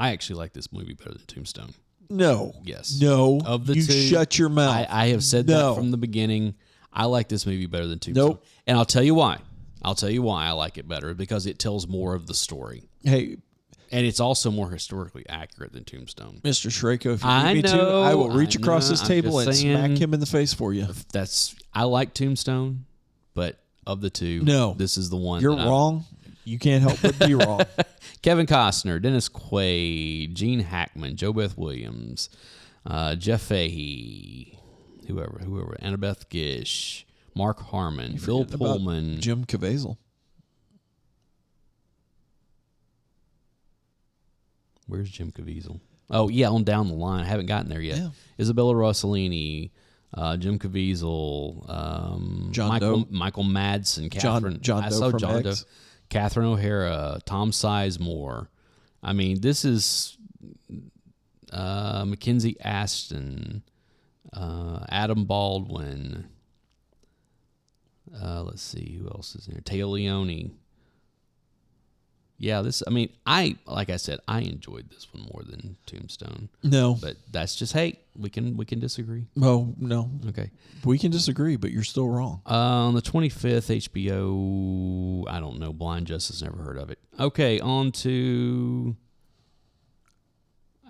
I actually like this movie better than Tombstone. No. Yes. No. Of the you two, shut your mouth. I have said that from the beginning. I like this movie better than Tombstone. Nope. And I'll tell you why. I like it better, because it tells more of the story. Hey. And it's also more historically accurate than Tombstone. Mr. Shreko, if you need me to, I will reach across this table and smack him in the face for you. I like Tombstone, but of the two, this is the one. You're wrong. You can't help but be wrong. Kevin Costner, Dennis Quaid, Gene Hackman, Jo Beth Williams, Jeff Fahey, whoever, Annabeth Gish, Mark Harmon, Bill Pullman, Jim Caviezel. Where's Jim Caviezel? Oh, yeah, on down the line. I haven't gotten there yet. Yeah. Isabella Rossellini, Jim Caviezel, Michael Madsen, Catherine. John Doe from John Doe, X. O'Hara, Tom Sizemore. I mean, this is Mackenzie Aston, Adam Baldwin. Let's see, who else is in there? Taya Leone. Yeah, like I said, I enjoyed this one more than Tombstone. No. But that's just, we can disagree. Oh, no. Okay. We can disagree, but you're still wrong. On the 25th, HBO, I don't know, Blind Justice, never heard of it. Okay, on to,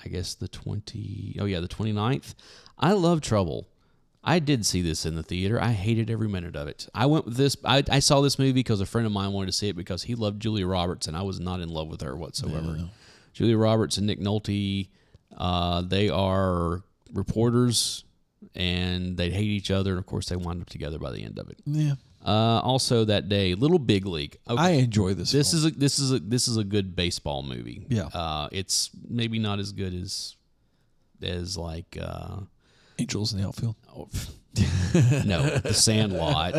I guess the 29th. I Love Trouble. I did see this in the theater. I hated every minute of it. I went with this. I saw this movie because a friend of mine wanted to see it because he loved Julia Roberts, and I was not in love with her whatsoever. Yeah. Julia Roberts and Nick Nolte, they are reporters, and they hate each other, and of course they wind up together by the end of it. Yeah. Also that day, Little Big League. Okay. I enjoy this. This is a good baseball movie. Yeah. It's maybe not as good as like. Angels in the Outfield. Oh, no, The Sandlot.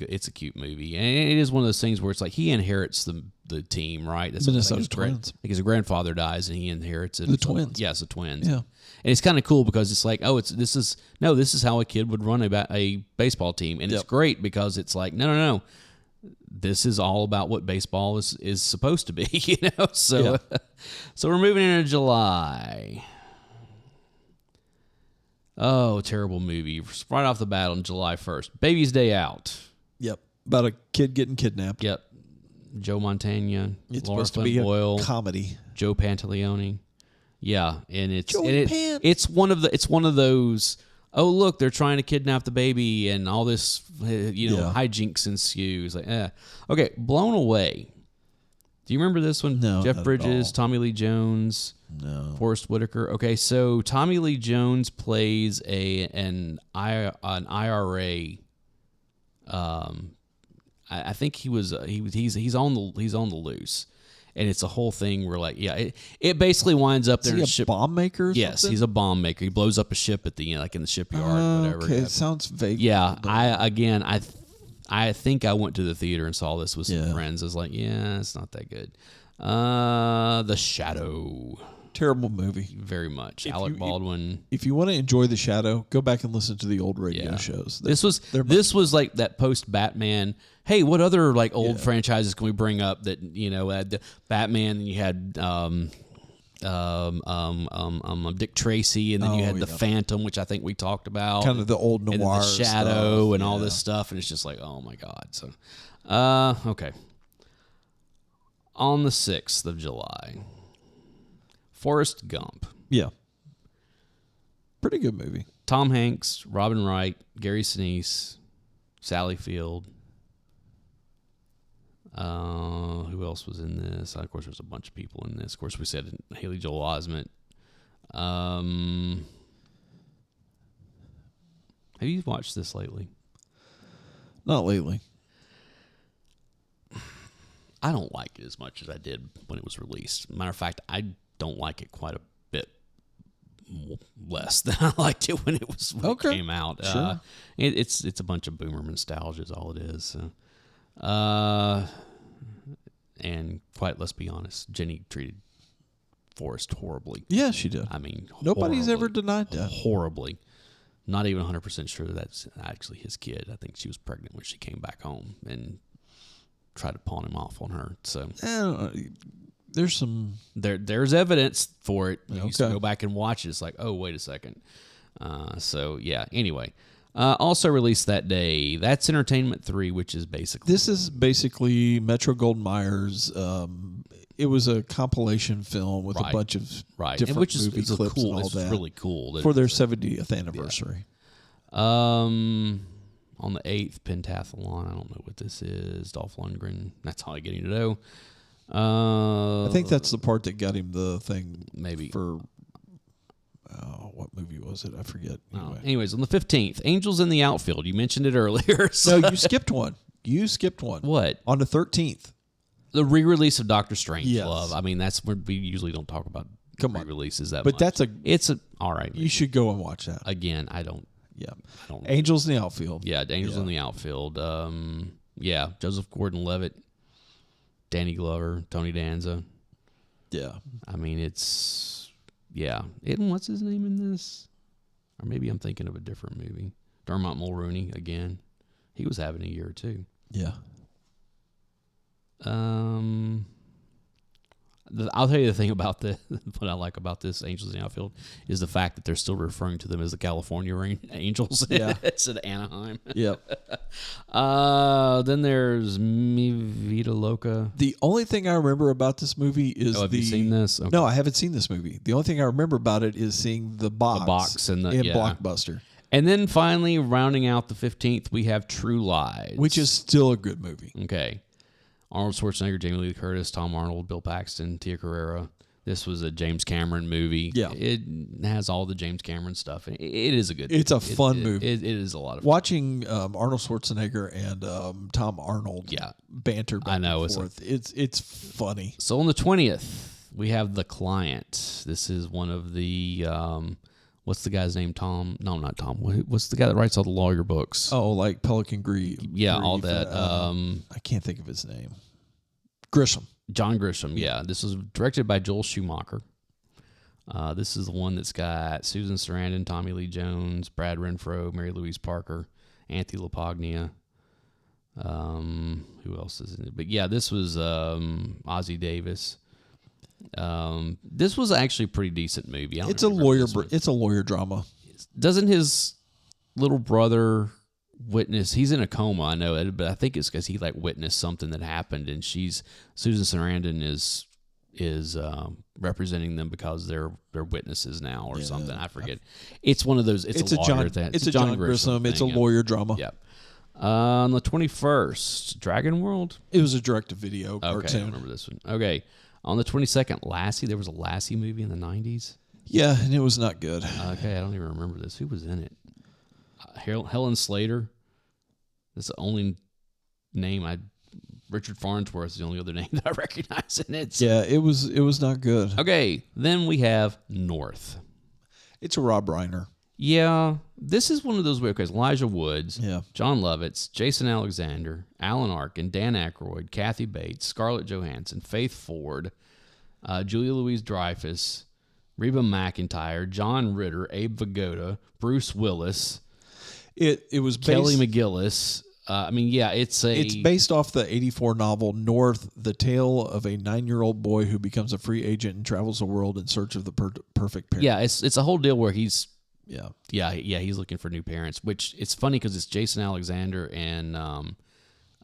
It's a cute movie, and it is one of those things where it's like he inherits the team, right? That's Minnesota Twins. Because his grandfather dies, and he inherits it. The Twins. Yes, the Twins. Yeah, and it's kind of cool because it's like, this is how a kid would run a baseball team, and it's great because it's like, no. This is all about what baseball is supposed to be, So, so we're moving into July. Oh, terrible movie! Right off the bat on July 1st, Baby's Day Out. Yep, about a kid getting kidnapped. Yep, Joe Montana, It's Laura supposed to Flynn be Boyle, a comedy. Joe Pantaleone. Yeah, and Joey Pants. it's one of those. Oh, look, they're trying to kidnap the baby, and all this hijinks ensues. Like, okay, Blown Away. Do you remember this one? No, Jeff not at Bridges, all. Tommy Lee Jones, No. Forrest Whitaker. Okay, so Tommy Lee Jones plays an IRA. I think he's on the loose, and it's a whole thing where it basically winds up there. Is he a bomb maker? Or yes, something? he's a bomb maker. He blows up a ship at the end, like in the shipyard, whatever. Okay, Yeah. it sounds vague. Yeah, I think I went to the theater and saw this with some friends. I was like, yeah, it's not that good. The Shadow. Terrible movie. Very much. Alec Baldwin. If you want to enjoy The Shadow, go back and listen to the old radio shows. This was like that post Batman. Hey, what other like old franchises can we bring up that had the Batman? And you had Dick Tracy, and then you had the Phantom, which I think we talked about. Kind of the old noir, and then the Shadow, stuff. and all this stuff, and it's just like, oh my god. So, okay. On the 6th of July, Forrest Gump. Yeah. Pretty good movie. Tom Hanks, Robin Wright, Gary Sinise, Sally Field. Who else was in this? Of course, there's a bunch of people in this. Of course, we said Haley Joel Osment. Have you watched this lately? Not lately. I don't like it as much as I did when it was released. Matter of fact, I don't like it quite a bit less than I liked it when it came out. Sure. It's a bunch of boomer nostalgia is all it is. So. And let's be honest, Jenny treated Forrest horribly. Yeah, she did. I mean, nobody's horribly, ever denied that. Horribly. Not even 100% sure that's actually his kid. I think she was pregnant when she came back home and tried to pawn him off on her. So there's some there's evidence for it. You used to Okay. go back and watch it. It's like, oh, wait a second. So yeah. Anyway, also released that day. That's Entertainment 3, which is basically This is basically Metro Goldwyn Mayer's. It was a compilation film with a bunch of different which is movie it's clips cool. and all It's that really cool that for their it's 70th anniversary. on the 8th, Pentathlon. I don't know what this is. Dolph Lundgren. That's all I get to know. I think that's the part that got him the thing. Maybe for what movie was it? I forget. Anyway. Anyways, on the 15th, Angels in the Outfield. You mentioned it earlier. So. No, you skipped one. What? On the 13th. The re-release of Doctor Strangelove. Yes. I mean, that's where we usually don't talk about re-releases that much. But it's all right. You should go and watch that. Again, I don't. Yeah. I don't. Angels in the Outfield. Yeah, Angels in the Outfield. Yeah, Joseph Gordon-Levitt, Danny Glover, Tony Danza. Yeah. I mean, it's and what's his name in this? Or maybe I'm thinking of a different movie. Dermot Mulroney again. He was having a year too. Yeah. I'll tell you the thing about what I like about this Angels in the Outfield is the fact that they're still referring to them as the California Angels. Yeah. It's at Anaheim. Yep. Then there's Mi Vida Loca. The only thing I remember about this movie is have you seen this? Okay. No, I haven't seen this movie. The only thing I remember about it is seeing the box in Blockbuster. And then finally, rounding out the 15th, we have True Lies. Which is still a good movie. Okay. Arnold Schwarzenegger, Jamie Lee Curtis, Tom Arnold, Bill Paxton, Tia Carrera. This was a James Cameron movie. Yeah. It has all the James Cameron stuff. It is a good It's a fun movie. It is a lot of fun. Watching Arnold Schwarzenegger and Tom Arnold banter back and forth. It's funny. So on the 20th, we have The Client. This is one of the... what's the guy's name? Tom? No, not Tom. What's the guy that writes all the lawyer books? Oh, like Pelican Grieve. Yeah, all that. I can't think of his name. Grisham. John Grisham, yeah. This was directed by Joel Schumacher. This is the one that's got Susan Sarandon, Tommy Lee Jones, Brad Renfro, Mary Louise Parker, Anthony LaPaglia. Who else is in it? But yeah, this was Ozzie Davis. This was actually a pretty decent movie. It's a lawyer drama. Doesn't his little brother He's in a coma, I know it, but I think it's because he like witnessed something that happened, and Susan Sarandon is representing them because they're witnesses now or something. I forget. It's one of those. It's a lawyer thing. It's a John Grissom. thing, It's a lawyer drama. Yep. On the 21st, Dragon World. It was a direct-to-video cartoon. Okay, I remember this one. Okay, on the 22nd, Lassie. There was a Lassie movie in the 90s. Yeah, and it was not good. Okay, I don't even remember this. Who was in it? Helen Slater. That's the only name Richard Farnsworth is the only other name that I recognize in it. Yeah, it was not good. Okay, then we have North. It's a Rob Reiner. Yeah, this is one of those weird guys. Elijah Woods, Yeah. John Lovitz, Jason Alexander, Alan Arkin, Dan Aykroyd, Kathy Bates, Scarlett Johansson, Faith Ford, Julia Louis-Dreyfus, Reba McEntire, John Ritter, Abe Vigoda, Bruce Willis. It was Kelly McGillis. It's based off the 1984 novel North, the tale of a 9-year-old boy who becomes a free agent and travels the world in search of the perfect parent. Yeah, it's a whole deal where he's he's looking for new parents. Which it's funny because it's Jason Alexander and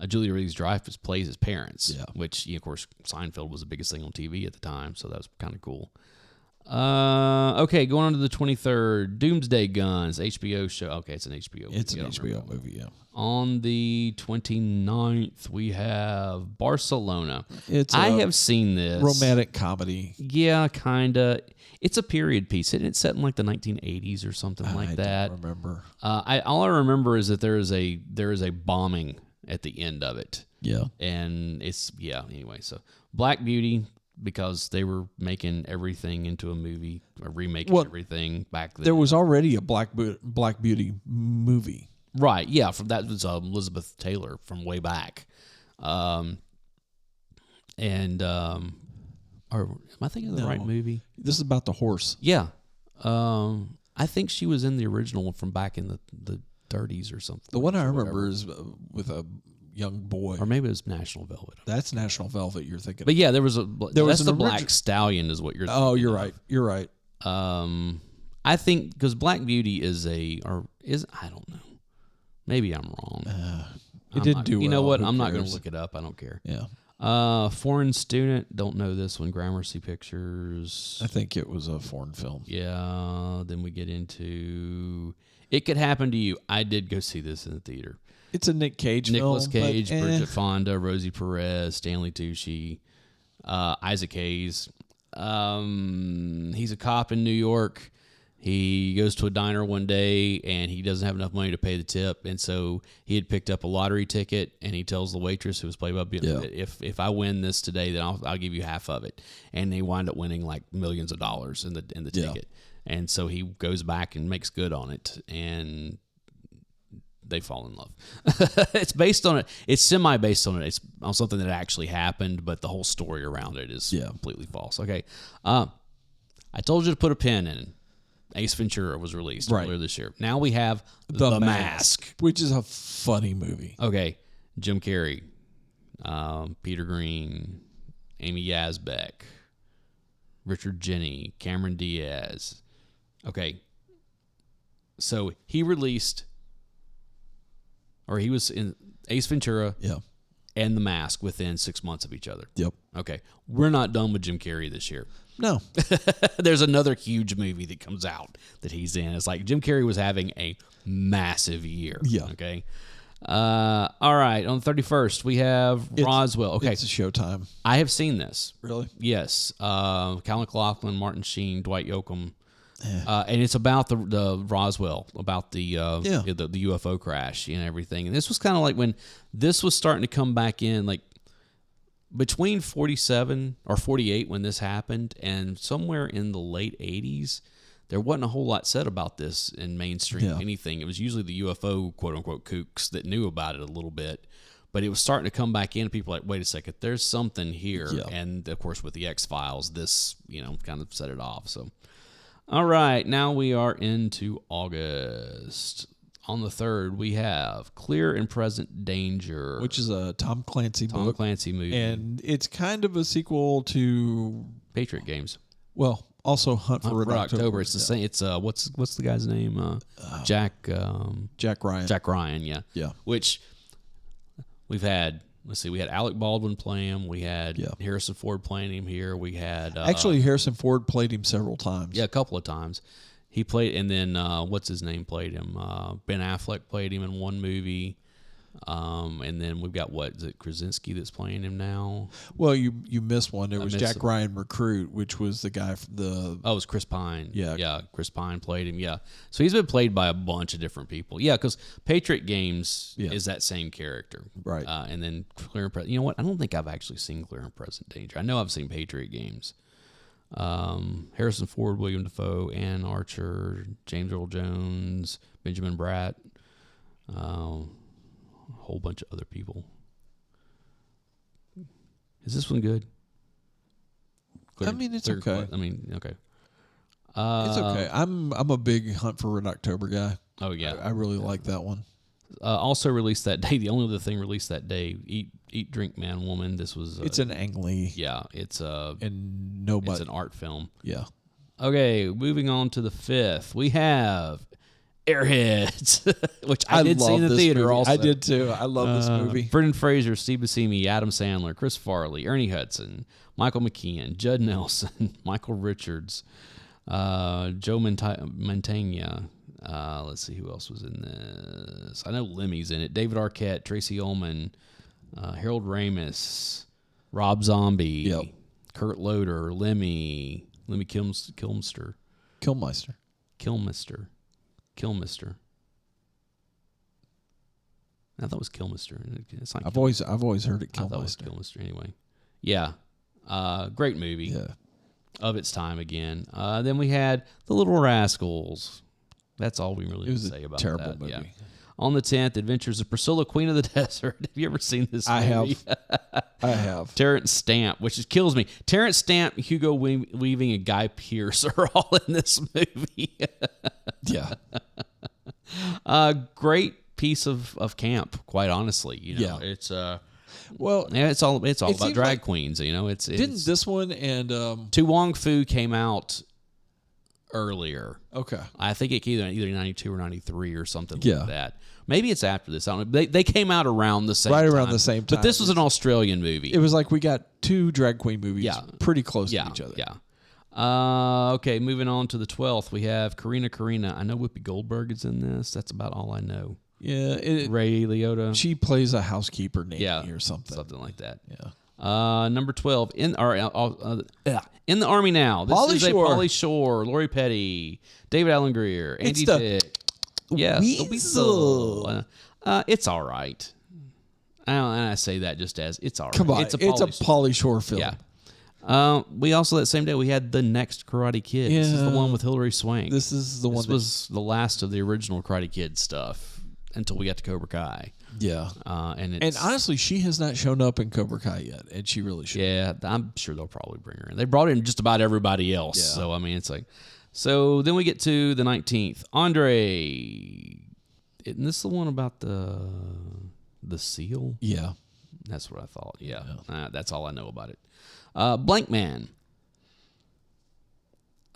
Julia Louis-Dreyfus plays his parents. Yeah. Which of course Seinfeld was the biggest thing on TV at the time, so that was kind of cool. Okay, going on to the 23rd, Doomsday Guns, HBO show. Okay, it's an HBO movie. It's an HBO movie, yeah. On the 29th, we have Barcelona. I have seen this. Romantic comedy. Yeah, kind of. It's a period piece. It's set in like the 1980s or something like that. I don't remember. All I remember is that there is a bombing at the end of it. Yeah. And anyway, so Black Beauty, because they were making everything into a movie, or remaking everything back then. There was already a Black Beauty movie. Right, yeah, from that was Elizabeth Taylor from way back. Or am I thinking of the right movie? This is about the horse. Yeah. I think she was in the original one from back in the 30s or something. The one I remember is with a young boy. Or maybe it was National Velvet. That's National Velvet you're thinking But yeah, there was the Black origin- Stallion is what you're thinking. Oh, you're right. You're right. I think because Black Beauty I don't know. Maybe I'm wrong. It didn't do well. You know what? Who I'm not going to cares? look it up. I don't care. Yeah. Foreign Student. Don't know this one. Gramercy Pictures. I think it was a foreign film. Yeah. Then we get into It Could Happen to You. I did go see this in the theater. It's a Nick Cage Nicolas film. Cage, Bridget Fonda, Rosie Perez, Stanley Tucci, Isaac Hayes. He's a cop in New York. He goes to a diner one day and he doesn't have enough money to pay the tip, and so he had picked up a lottery ticket, and he tells the waitress, who was played by if I win this today, then I'll give you half of it. And they wind up winning like millions of dollars in the ticket, and so he goes back and makes good on it, and they fall in love. It's based on it. It's semi-based on it. It's on something that actually happened, but the whole story around it is completely false. Okay, I told you to put a pin in. Ace Ventura was released earlier this year. Now we have The Mask, which is a funny movie. Okay, Jim Carrey, Peter Green, Amy Yazbek, Richard Jeni, Cameron Diaz. Okay, so he was in Ace Ventura and The Mask within 6 months of each other. Yep. Okay, we're not done with Jim Carrey this year. No. There's another huge movie that comes out that he's in. It's like Jim Carrey was having a massive year. Yeah. Okay. All right. On the 31st, we have Roswell. Okay. It's a Showtime. I have seen this. Really? Yes. Cal MacLachlan, Martin Sheen, Dwight Yoakam. And it's about the Roswell, about the UFO crash and everything. And this was kind of like when this was starting to come back in, like between 47 or 48 when this happened, and somewhere in the late 80s, there wasn't a whole lot said about this in mainstream anything. It was usually the UFO quote unquote kooks that knew about it a little bit. But it was starting to come back in. People were like, wait a second, there's something here. Yeah. And of course, with the X-Files, this kind of set it off. So. All right, now we are into August. On the 3rd, we have Clear and Present Danger, which is a Tom Clancy movie. And it's kind of a sequel to Patriot Games. Well, Also, Hunt for Red October. It's the same. It's what's the guy's name? Jack Ryan. Jack Ryan. Yeah. Yeah. Which we've had. Let's see. We had Alec Baldwin play him. We had Harrison Ford playing him here. We had actually Harrison Ford played him several times. Yeah, a couple of times. He played, and then what's his name played him? Ben Affleck played him in one movie. And then we've got is it Krasinski that's playing him now? Well, you missed one. There was Jack Ryan Recruit, which was the guy from the. Oh, it was Chris Pine. Yeah, Chris Pine played him. Yeah, so he's been played by a bunch of different people. Yeah, because Patriot Games is that same character, right? And then Clear and Present. You know what? I don't think I've actually seen Clear and Present Danger. I know I've seen Patriot Games. Harrison Ford, William Dafoe, Ann Archer, James Earl Jones, Benjamin Bratt. A whole bunch of other people. Is this one good? I mean, it's okay. I mean, okay. It's okay. I'm a big Hunt for Red October guy. Oh yeah, I really like that one. Also released that day. The only other thing released that day, Eat, Drink, Man, Woman. This was. It's an Ang Lee. Yeah, it's it's an art film. Yeah. Okay, moving on to the 5th, we have Airheads, which I did see in the theater. Movie. Also, I did too. I love this movie. Brendan Fraser, Steve Buscemi, Adam Sandler, Chris Farley, Ernie Hudson, Michael McKean, Judd Nelson, Michael Richards, Joe Mantegna. Let's see who else was in this. I know Lemmy's in it. David Arquette, Tracy Ullman, Harold Ramis, Rob Zombie, Kurt Loder, Lemmy Kilmister. I thought it was Kilmister. It's like I've always heard it Kilmister. I thought it was Kilmister anyway. Yeah, great movie. Yeah, of its time again. Then we had The Little Rascals. That's all we really need to say about that. Terrible movie. Yeah. On the 10th, Adventures of Priscilla, Queen of the Desert. Have you ever seen this movie? I have. Terrence Stamp, which kills me. Terrence Stamp, Hugo Weaving, and Guy Pearce are all in this movie. Yeah. Great piece of camp, quite honestly. It's it's all about drag queens. Didn't this one and To Wong Fu came out earlier. Okay. I think it either 92 or 93 or something like that. Maybe it's after this. I don't know. They came out around the same time. Right around the same time. But this was an Australian movie. It was like we got two drag queen movies pretty close to each other. Yeah. Okay, moving on to the 12th, we have Karina. I know Whoopi Goldberg is in this. That's about all I know. Yeah. Ray Liotta. She plays a housekeeper nanny or something. Something like that. Yeah. Number 12, in the Army Now. This is Pauly Shore, Lori Petty, David Allen Greer, Andy Dick. Yeah, the Weasel. It's all right. And I say that just as it's all right. Come on, it's a Pauly Shore film. Yeah. We also that same day we had The Next Karate Kid. This is the one with Hilary Swank. This is the one. This was the last of the original Karate Kid stuff until we got to Cobra Kai. Yeah. And honestly, she has not shown up in Cobra Kai yet, and she really should. Yeah, I'm sure they'll probably bring her in. They brought in just about everybody else. Yeah. So, I mean, it's like... So, then we get to the 19th. Andre. Isn't this the one about the seal? Yeah. That's what I thought. Yeah. That's all I know about it. Blank Man.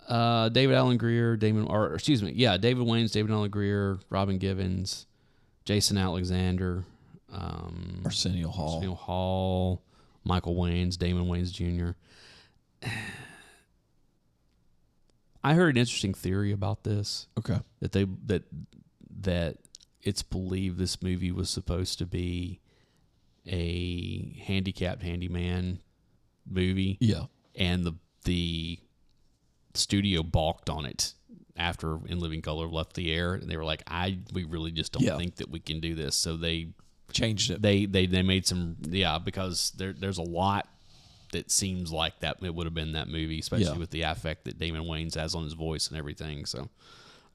David Allen Greer, David Wayans, David Allen Greer, Robin Givens, Jason Alexander, Arsenio Hall, Michael Wayans, Damon Wayans Jr. I heard an interesting theory about this. Okay. That it's believed this movie was supposed to be a handicapped handyman movie. Yeah. And the studio balked on it after In Living Color left the air, and they were like, we really just don't think that we can do this. So they changed it. They made some because there's a lot that seems like that it would have been that movie, especially with the affect that Damon Wayans has on his voice and everything. So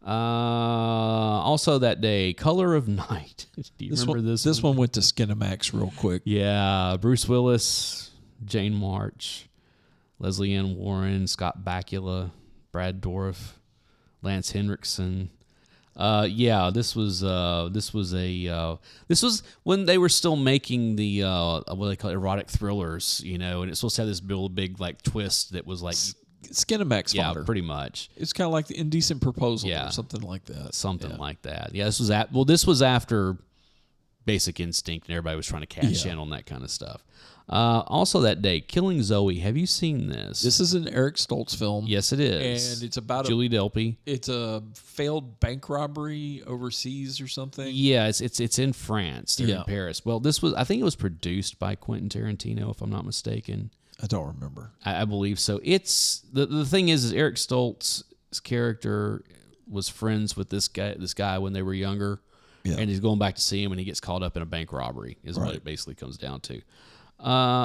also that day, Color of Night. Do you remember this? This one went to Skinamax real quick. Yeah, Bruce Willis, Jane March, Leslie Ann Warren, Scott Bakula, Brad Dourif, Lance Henriksen. This was when they were still making the what they call erotic thrillers, and it's supposed to have this big like twist that was like Skinamax Yeah, fodder. pretty much. It's kind of like the Indecent Proposal Yeah. or something like that. Something Yeah. like that. Yeah, this was after Basic Instinct, and everybody was trying to cash in on that kind of stuff. Also that day, Killing Zoe. Have you seen this? This is an Eric Stoltz film. Yes, it is. And it's about Julie Delpy. It's a failed bank robbery overseas or something. Yeah, it's in France. They're Yeah. in Paris. Well, I think it was produced by Quentin Tarantino, if I'm not mistaken. I don't remember. I believe so. It's the thing is Eric Stoltz's character was friends with this guy when they were younger. Yeah. And he's going back to see him, and he gets caught up in a bank robbery. Is what it basically comes down to.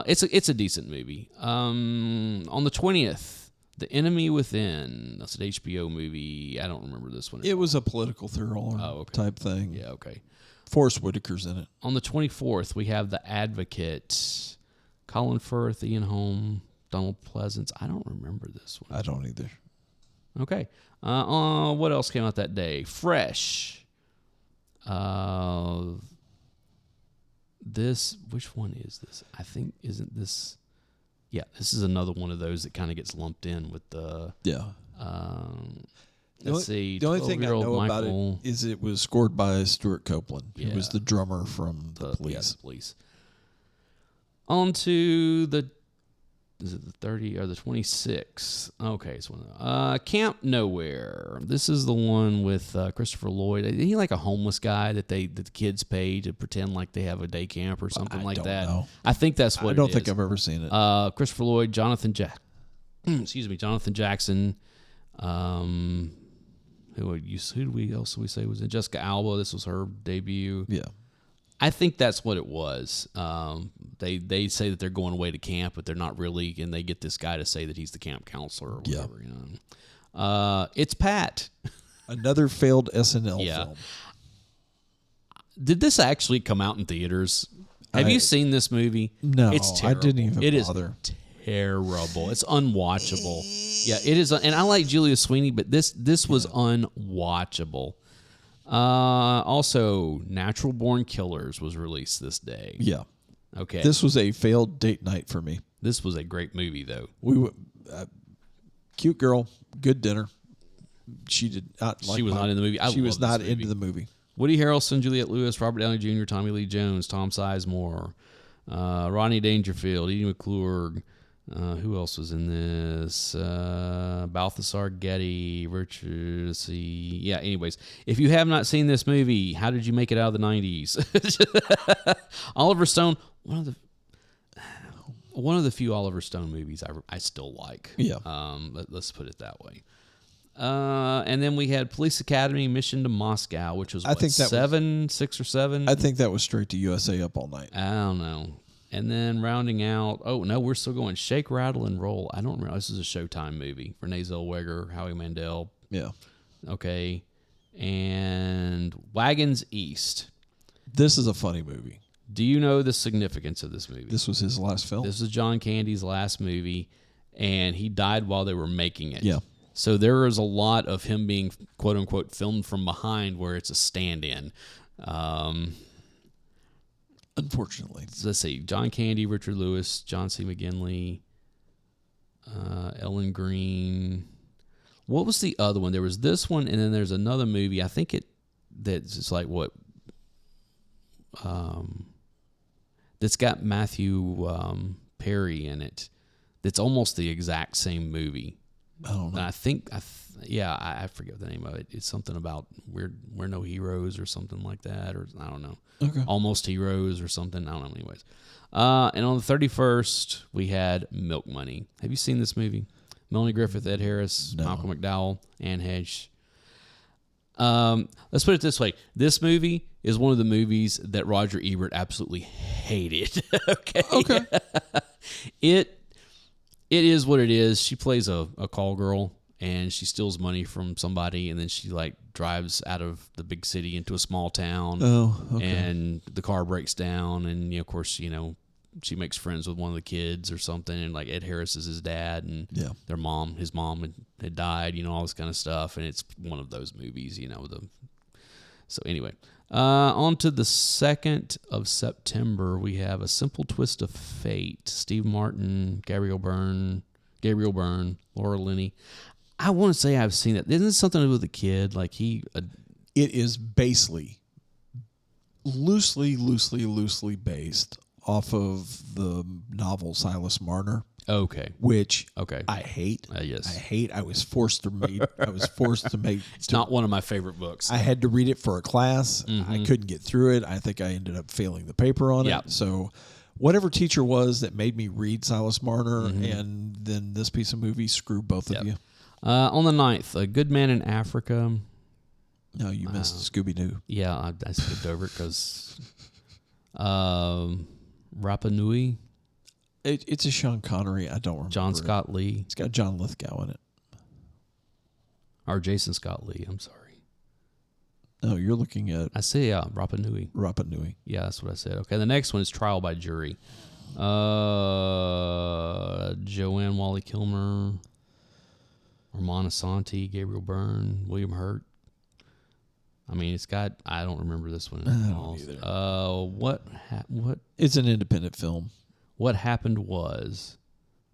It's a decent movie. On the 20th, The Enemy Within. That's an HBO movie. I don't remember this one. It was a political thriller type thing. Yeah, okay. Forrest Whitaker's in it. On the 24th, we have The Advocate. Colin Firth, Ian Holm, Donald Pleasance. I don't remember this one. I don't either. Okay. What else came out that day? Fresh. Which one is this? I think, isn't this? Yeah, this is another one of those that kind of gets lumped in with the. Yeah. Let's see. The only thing I know about Michael, it is it was scored by Stuart Copeland, who was Yeah. the drummer from the Police. Yeah, the Police. On to the. Is it the 30 or the 26th? Okay, it's one of Camp Nowhere. This is the one with Christopher Lloyd. Isn't he like a homeless guy that the kids pay to pretend like they have a day camp or something like that? Know. I think that's what I don't think I've ever seen it. Christopher Lloyd, Jonathan Jackson. Who else we say was in? Jessica Alba. This was her debut. Yeah. I think that's what it was. They say that they're going away to camp, but they're not really, and they get this guy to say that he's the camp counselor or whatever. You know, it's Pat. Another failed SNL film. Did this actually come out in theaters? Have you seen this movie? No, it's I terrible. didn't even bother. It is terrible. It's unwatchable. Yeah, it is. And I like Julia Sweeney, but this was unwatchable. Also, Natural Born Killers was released this day. Yeah. Okay. This was a failed date night for me. This was a great movie, though. We cute girl, good dinner. She did not. She was not in the movie. She was not into the movie. Woody Harrelson, Juliette Lewis, Robert Downey Jr., Tommy Lee Jones, Tom Sizemore, Rodney Dangerfield, Edie McClure. Who else was in this? Balthasar Getty, Richard. Let's see. Yeah. Anyways, if you have not seen this movie, how did you make it out of the 90s? Oliver Stone, one of the few Oliver Stone movies I still like. Yeah. Let's put it that way. And then we had Police Academy Mission to Moscow, which was 6 or 7. I think that was straight to USA Up All Night. I don't know. And then rounding out, we're still going Shake, Rattle, and Roll. I don't remember. This is a Showtime movie. Renee Zellweger, Howie Mandel. Yeah. Okay. And Wagons East. This is a funny movie. Do you know the significance of this movie? This was his last film. This was John Candy's last movie, and he died while they were making it. Yeah. So there is a lot of him being, quote unquote, filmed from behind where it's a stand-in. Unfortunately. Let's see. John Candy, Richard Lewis, John C. McGinley, Ellen Green. What was the other one? There was this one, and then there's another movie. I think that's like what? That's got Matthew Perry in it. That's almost the exact same movie. I don't know. And I think, I forget the name of it. It's something about we're no heroes or something like that, or I don't know. Okay. Almost Heroes or something. I don't know. Anyways, and on the 31st we had Milk Money. Have you seen this movie? Melanie Griffith, Ed Harris, No. Malcolm McDowell, Anne Heche. Let's put it this way: this movie is one of the movies that Roger Ebert absolutely hated. Okay. It is what it is. She plays a call girl, and she steals money from somebody, and then she drives out of the big city into a small town. Oh, okay. And the car breaks down, and of course, she makes friends with one of the kids or something, and Ed Harris is his dad, and his mom had died, all this kind of stuff, and it's one of those movies, So anyway, on to the 2nd of September, we have A Simple Twist of Fate. Steve Martin, Gabrielle Byrne, Gabriel Byrne, Laura Linney. I want to say I've seen it. Isn't it something to do with a kid? Like It is basically loosely based off of the novel Silas Marner. Okay. Which Okay. I hate. Yes. I hate. I was forced to make. It's not one of my favorite books. I had to read it for a class. I couldn't get through it. I think I ended up failing the paper on it. So whatever teacher was that made me read Silas Marner and then this piece of movie, screw both of you. On the 9th, A Good Man in Africa. No, you missed Scooby-Doo. Yeah, I skipped over it because Rapa Nui. It's a Sean Connery. I don't remember. John Scott Lee. It's got John Lithgow in it. Or Jason Scott Lee, I'm sorry. No, you're looking at I say Rapa Nui. Rapa Nui. Yeah, that's what I said. Okay, the next one is Trial by Jury. Joanne Wally Kilmer, Romana Santi, Gabriel Byrne, William Hurt. I mean, it's got. I don't remember this one at all. What? It's an independent film. What happened was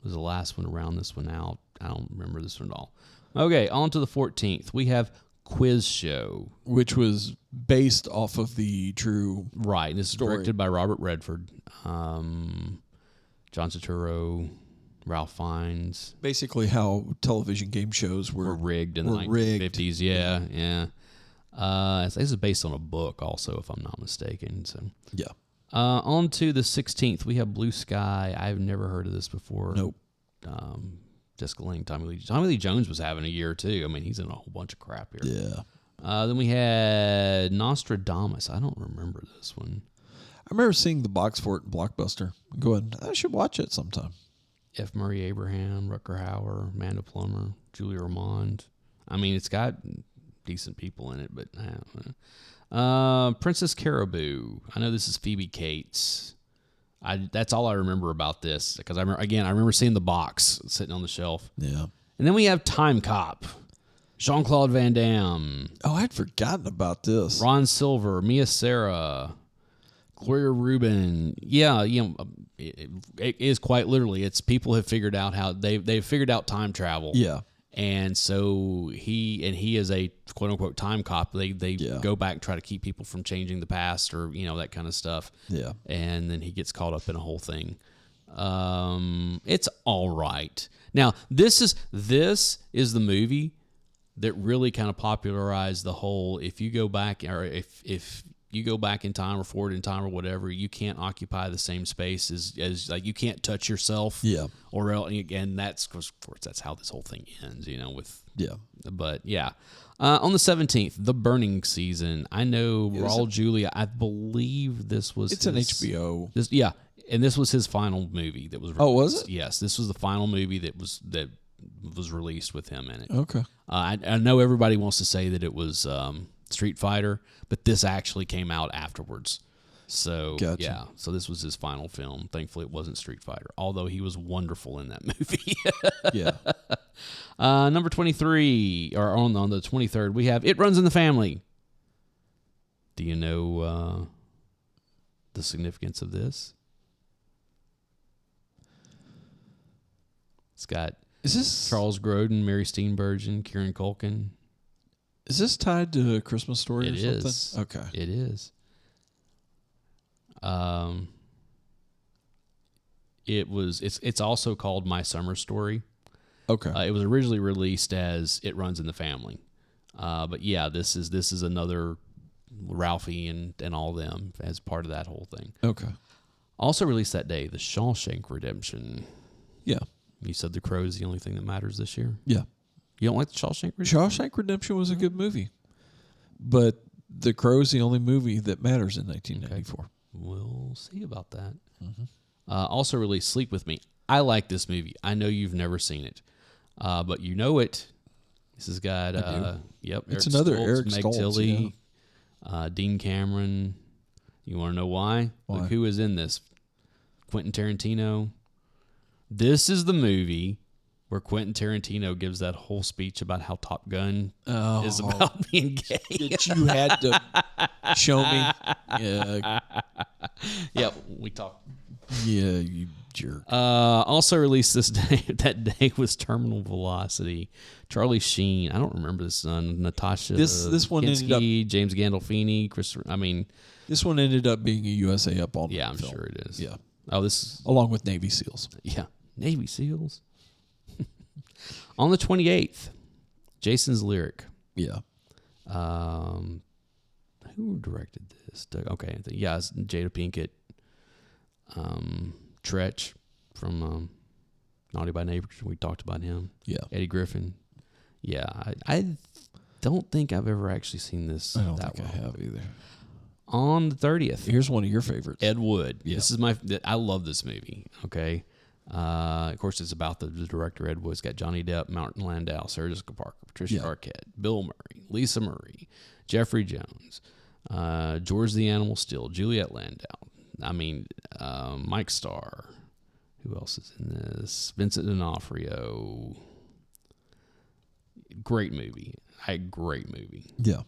the last one to round this one out. I don't remember this one at all. Okay, on to the 14th. We have Quiz Show, which was based off of the true right. This story. is directed by Robert Redford, John Turturro, Ralph Fiennes. Basically, how television game shows were rigged in the 1950s. Yeah. This is based on a book, also, if I'm not mistaken. So yeah. On to the 16th, we have Blue Sky. I've never heard of this before. Nope. Jessica Lange, Tommy Lee Jones was having a year too. I mean, he's in a whole bunch of crap here. Yeah. Then we had Nostradamus. I don't remember this one. I remember seeing the box for it in Blockbuster. Going, I should watch it sometime. F. Murray Abraham, Rutger Hauer, Amanda Plummer, Julia Ormond. I mean, it's got decent people in it, but I don't know. Princess Caribou. I know this is Phoebe Cates. That's all I remember about this because I remember seeing the box sitting on the shelf. Yeah. And then we have Time Cop. Jean-Claude Van Damme. Oh, I'd forgotten about this. Ron Silver, Mia Sara, Gloria Rubin. Yeah, it is quite literally. It's people have figured out how they've figured out time travel. Yeah. And so he is a quote unquote time cop. They go back and try to keep people from changing the past or that kind of stuff. Yeah. And then he gets caught up in a whole thing. It's all right. Now this is the movie that really kind of popularized the whole. If you go back or if you go back in time or forward in time or whatever, you can't occupy the same space as like you can't touch yourself. Yeah. Or and that's because of course that's how this whole thing ends. With But yeah. On the 17th, The Burning Season. I know Raul Julia. I believe this was. It's an HBO. And this was his final movie that was released. Oh, was it? Yes, this was the final movie that was released with him in it. Okay. I know everybody wants to say that it was Street Fighter, but this actually came out afterwards. So gotcha. Yeah, so this was his final film. Thankfully, it wasn't Street Fighter, although he was wonderful in that movie. Yeah. Number 23, or on the 23rd, we have It Runs in the Family. Do you know the significance of this? It's got Charles Grodin, Mary Steenburgen, Kieran Culkin. Is this tied to A Christmas Story or something? It is. Okay. It is. It's also called My Summer Story. Okay. It was originally released as It Runs in the Family. But yeah, this is another Ralphie and all them as part of that whole thing. Okay. Also released that day, The Shawshank Redemption. Yeah. You said The Crow is the only thing that matters this year? Yeah. You don't like The Shawshank Redemption? Shawshank Redemption was a good movie. But The Crow is the only movie that matters in 1994. Okay. We'll see about that. Mm-hmm. Also released Sleep With Me. I like this movie. I know you've never seen it. But you know it. This has got, it's another Eric Meg Stoltz, Tilly, Dean Cameron. You want to know why? Look who is in this. Quentin Tarantino. This is the movie where Quentin Tarantino gives that whole speech about how Top Gun is about being gay. That you had to show me. Yeah. Yeah, we talked. Yeah, you Jerk. Also released this day. That day was Terminal Velocity. Charlie Sheen. I don't remember this son. Natasha. This one ended Kinski, James Gandolfini. Christopher. I mean, this one ended up being a USA Up All Night yeah, I'm film. sure it is. Yeah. Oh, this. Along with Navy SEALs. Yeah, Navy SEALs. On the 28th, Jason's Lyric. Yeah. Who directed this? Okay, yeah, it's Jada Pinkett. Tretch from Naughty by Neighbors. We talked about him. Yeah. Eddie Griffin. Yeah, I don't think I've ever actually seen this. I don't think I have either. On the 30th, Here's one of your favorites. Ed Wood. Yeah. This is I love this movie. Okay. Of course, it's about the director Ed Wood. It's got Johnny Depp, Martin Landau, Sarah Jessica Parker, Patricia Arquette, Bill Murray, Lisa Murray, Jeffrey Jones, George the Animal Steel, Juliette Landau. I mean, Mike Starr. Who else is in this? Vincent D'Onofrio. Great movie. Great movie. Yeah.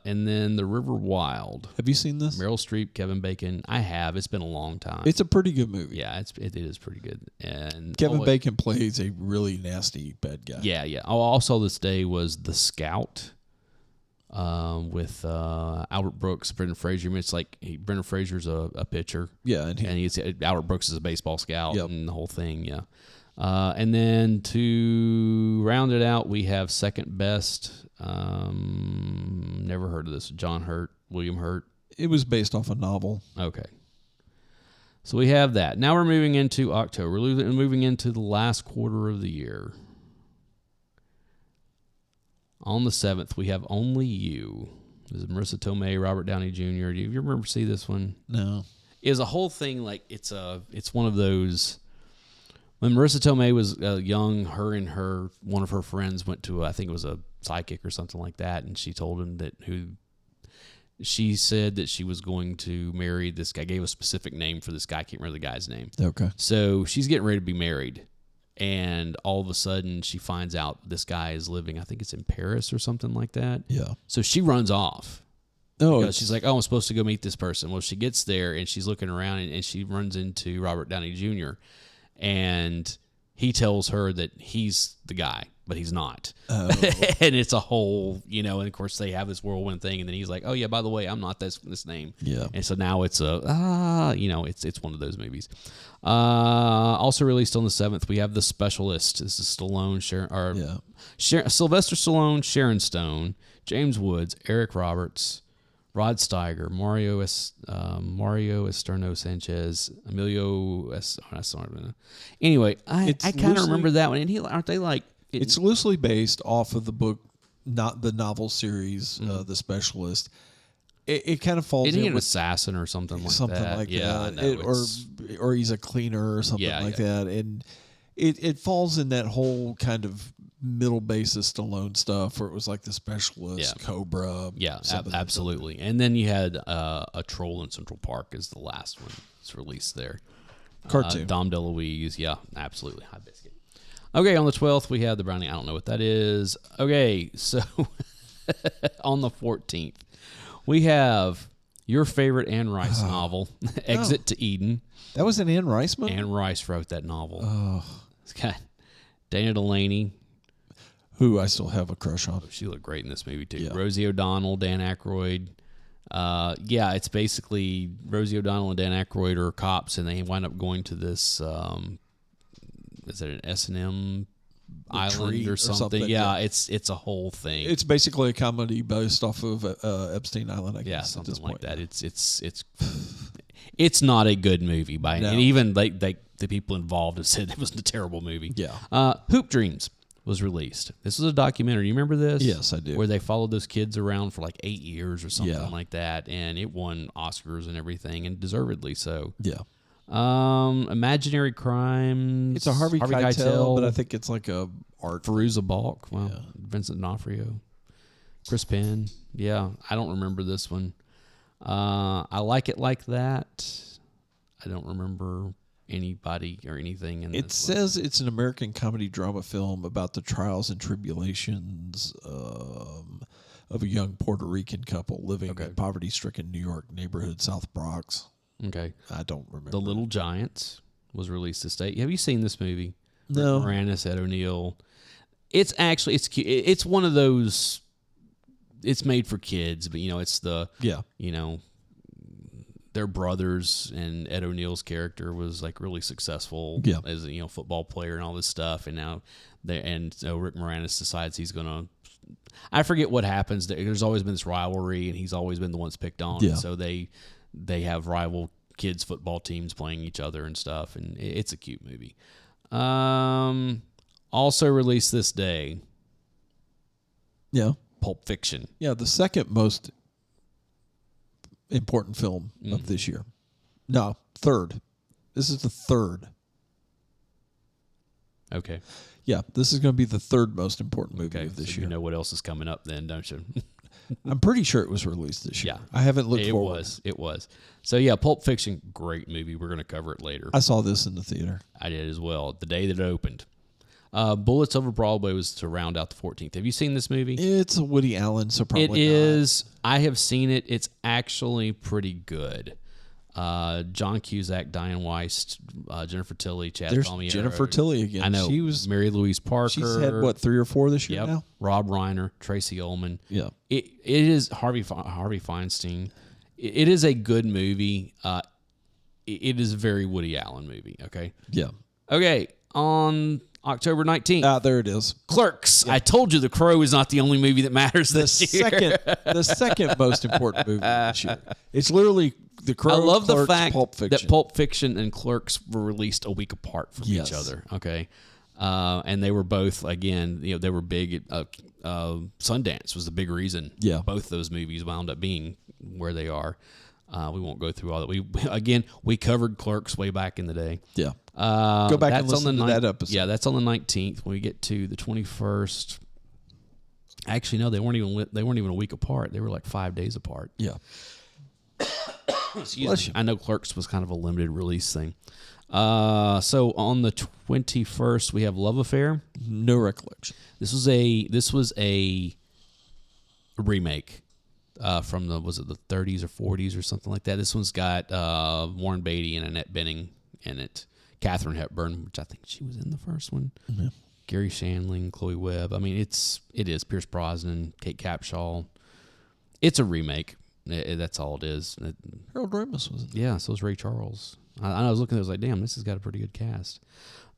And then The River Wild. Have you seen this? Meryl Streep, Kevin Bacon. I have. It's been a long time. It's a pretty good movie. Yeah, it is pretty good. And Kevin Bacon plays a really nasty bad guy. Yeah, yeah. Oh, also this day was The Scout. With Albert Brooks, Brendan Fraser. I mean, it's like Brendan Fraser's a pitcher. Yeah, and he's Albert Brooks is a baseball scout, and the whole thing. Yeah, and then to round it out, we have Second Best. Never heard of this. John Hurt, William Hurt. It was based off a novel. Okay. So we have that. Now we're moving into October. We're moving into the last quarter of the year. On the 7th, we have Only You. This is Marissa Tomei, Robert Downey Jr. Do you remember see this one? No. It's a whole thing like it's one of those. When Marissa Tomei was young, her and one of her friends went to I think it was a psychic or something like that, and she told him she said that she was going to marry this guy. Gave a specific name for this guy. I can't remember the guy's name. Okay. So she's getting ready to be married. And all of a sudden, she finds out this guy is living, I think it's in Paris or something like that. Yeah. So she runs off. Oh, Because she's like, I'm supposed to go meet this person. Well, she gets there, and she's looking around, and she runs into Robert Downey Jr., and he tells her that he's the guy, but he's not. Oh. And it's a whole, and of course, they have this whirlwind thing, and then he's like, oh, yeah, by the way, I'm not this name. Yeah. And so now it's it's one of those movies. Also released on the 7th, we have The Specialist. This is Stallone, Sylvester Stallone, Sharon Stone, James Woods, Eric Roberts, Rod Steiger, Mario Esterno Sanchez, Emilio Anyway, I kind of remember that one. And aren't they like... It's loosely based off of the book, not the novel series, The Specialist. It kind of falls Isn't he in an with assassin or something like that? something like that. Or he's a cleaner or something like that. And it falls in that whole kind of middle basis Stallone stuff where it was like The Specialist, Cobra. Yeah, absolutely. And then you had A Troll in Central Park is the last one. It's released there. Cartoon. Dom DeLuise. Yeah, absolutely. High Biscuit. Okay, on the 12th, we have The Brownie. I don't know what that is. Okay, so on the 14th, we have your favorite Anne Rice novel, Exit to Eden. That was an Anne Rice movie? Anne Rice wrote that novel. Oh. It's got Dana Delaney. Who I still have a crush on. She looked great in this movie, too. Yeah. Rosie O'Donnell, Dan Aykroyd. It's basically Rosie O'Donnell and Dan Aykroyd are cops, and they wind up going to this, is it an S&M island or something? Yeah, it's a whole thing. It's basically a comedy based off of Epstein Island, I guess. Yeah, something like that. It's not a good movie and even the people involved have said it was a terrible movie. Yeah. Hoop Dreams was released. This was a documentary. You remember this? Yes, I do. Where they followed those kids around for like 8 years or something like that, and it won Oscars and everything, and deservedly so. Yeah. Imaginary Crimes. It's a Harvey Keitel, but I think it's like a art. Firuza Balk. Wow. Yeah. Vincent D'Onofrio. Chris Penn. Yeah, I don't remember this one. I Like It Like That. I don't remember anybody or anything in it says it's an American comedy drama film about the trials and tribulations of a young Puerto Rican couple living in poverty-stricken New York neighborhood, South Bronx. Okay. I don't remember. The Little Giants was released this day. Have you seen this movie? No. Rick Moranis, Ed O'Neill. It's cute. It's one of those. It's made for kids, but it's the they're brothers, and Ed O'Neill's character was like really successful as a football player and all this stuff, and now Rick Moranis decides he's gonna. I forget what happens. There's always been this rivalry, and he's always been the one that's picked on. Yeah. So they have rival kids football teams playing each other and stuff, and it's a cute movie. Also released this day. Yeah. Pulp Fiction. Yeah, the second most important film of this year. No, third. This is the third. Okay. Yeah, this is going to be the third most important movie of this year. You know what else is coming up then, don't you? I'm pretty sure it was released this year. Yeah. I haven't looked forward. It was. So, yeah, Pulp Fiction, great movie. We're going to cover it later. I saw this in the theater. I did as well, the day that it opened. Bullets Over Broadway was to round out the 14th. Have you seen this movie? It's a Woody Allen, so probably not. It is. I have seen it. It's actually pretty good. John Cusack, Diane Weiss, Jennifer Tilly, Chad There's Palmioto. Jennifer Tilly again. I know. She was Mary Louise Parker. She's had 3 or 4 this year now. Rob Reiner, Tracy Ullman. Yeah. It is Harvey Feinstein. It is a good movie. It is a very Woody Allen movie. Okay. Yeah. Okay. On October 19th. There it is. Clerks. Yeah. I told you The Crow is not the only movie that matters this year. The second most important movie this year. It's literally The Crow. I love Clerks, the fact Pulp Fiction. that Pulp Fiction and Clerks were released a week apart from each other. Okay. And they were both, again, they were big. Sundance was the big reason. Yeah. Both those movies wound up being where they are. We won't go through all that. We covered Clerks way back in the day. Yeah. Go back and listen to that episode. Yeah, that's on the 19th. When we get to the 21st, actually, no, they weren't even a week apart. They were like 5 days apart. Yeah. Excuse me. I know Clerks was kind of a limited release thing. So on the 21st, we have Love Affair. No recollection. This was a remake. From the 30s or 40s or something like that. This one's got Warren Beatty and Annette Bening in it. Katharine Hepburn, which I think she was in the first one. Mm-hmm. Gary Shandling, Chloe Webb. I mean, it is Pierce Brosnan, Kate Capshaw. It's a remake. That's all it is. Harold Ramis was in it. Yeah, so is Ray Charles. I was looking at it, I was like, damn, this has got a pretty good cast.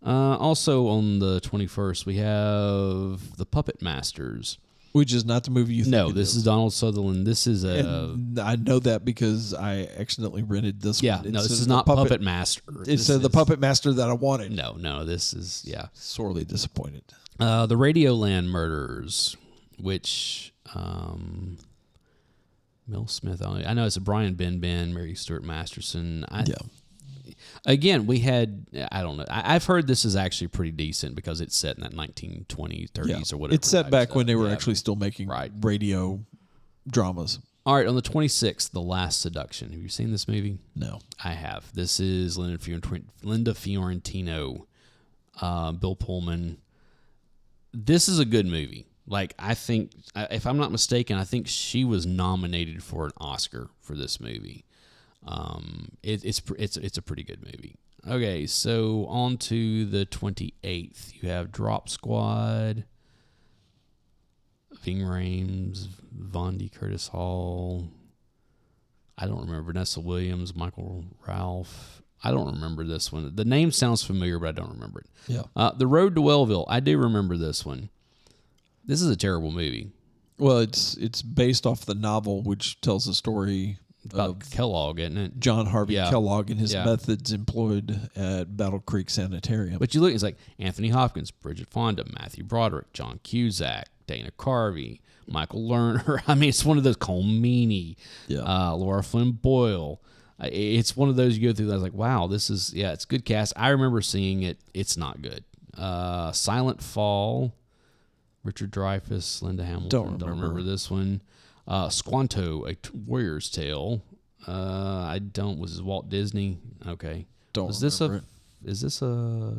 Also on the 21st, we have The Puppet Masters. Which is not the movie you think No, this is Donald Sutherland. This is I know that because I accidentally rented this one. Yeah, no, this is not Puppet Master. It said The Puppet Master that I wanted. No, this is, yeah. Sorely disappointed. The Radioland Murders, which Mel Smith, I know it's a Brian Ben, Mary Stuart Masterson. Again, we had, I don't know. I've heard this is actually pretty decent because it's set in that 1920s, 30s or whatever. It's set back when they were actually still making radio dramas. All right, on the 26th, The Last Seduction. Have you seen this movie? No. I have. This is Linda Fiorentino, Bill Pullman. This is a good movie. Like, I think, if I'm not mistaken, I think she was nominated for an Oscar for this movie. It's a pretty good movie. Okay, so on to the 28th. You have Drop Squad, Ving Rhames, Von D. Curtis Hall. I don't remember. Vanessa Williams, Michael Ralph. I don't remember this one. The name sounds familiar, but I don't remember it. Yeah. The Road to Wellville. I do remember this one. This is a terrible movie. Well, it's based off the novel, which tells the story about Kellogg, isn't it? John Harvey Kellogg and his methods employed at Battle Creek Sanitarium. But you look, it's like Anthony Hopkins, Bridget Fonda, Matthew Broderick, John Cusack, Dana Carvey, Michael Lerner. I mean, it's one of those, Cole Meany, Laura Flynn Boyle. It's one of those you go through. I was like, wow, this is, it's a good cast. I remember seeing it. It's not good. Silent Fall, Richard Dreyfuss, Linda Hamilton. Don't remember this one. Squanto, A Warrior's Tale. Was this Walt Disney? Okay. Don't remember it. Is this a...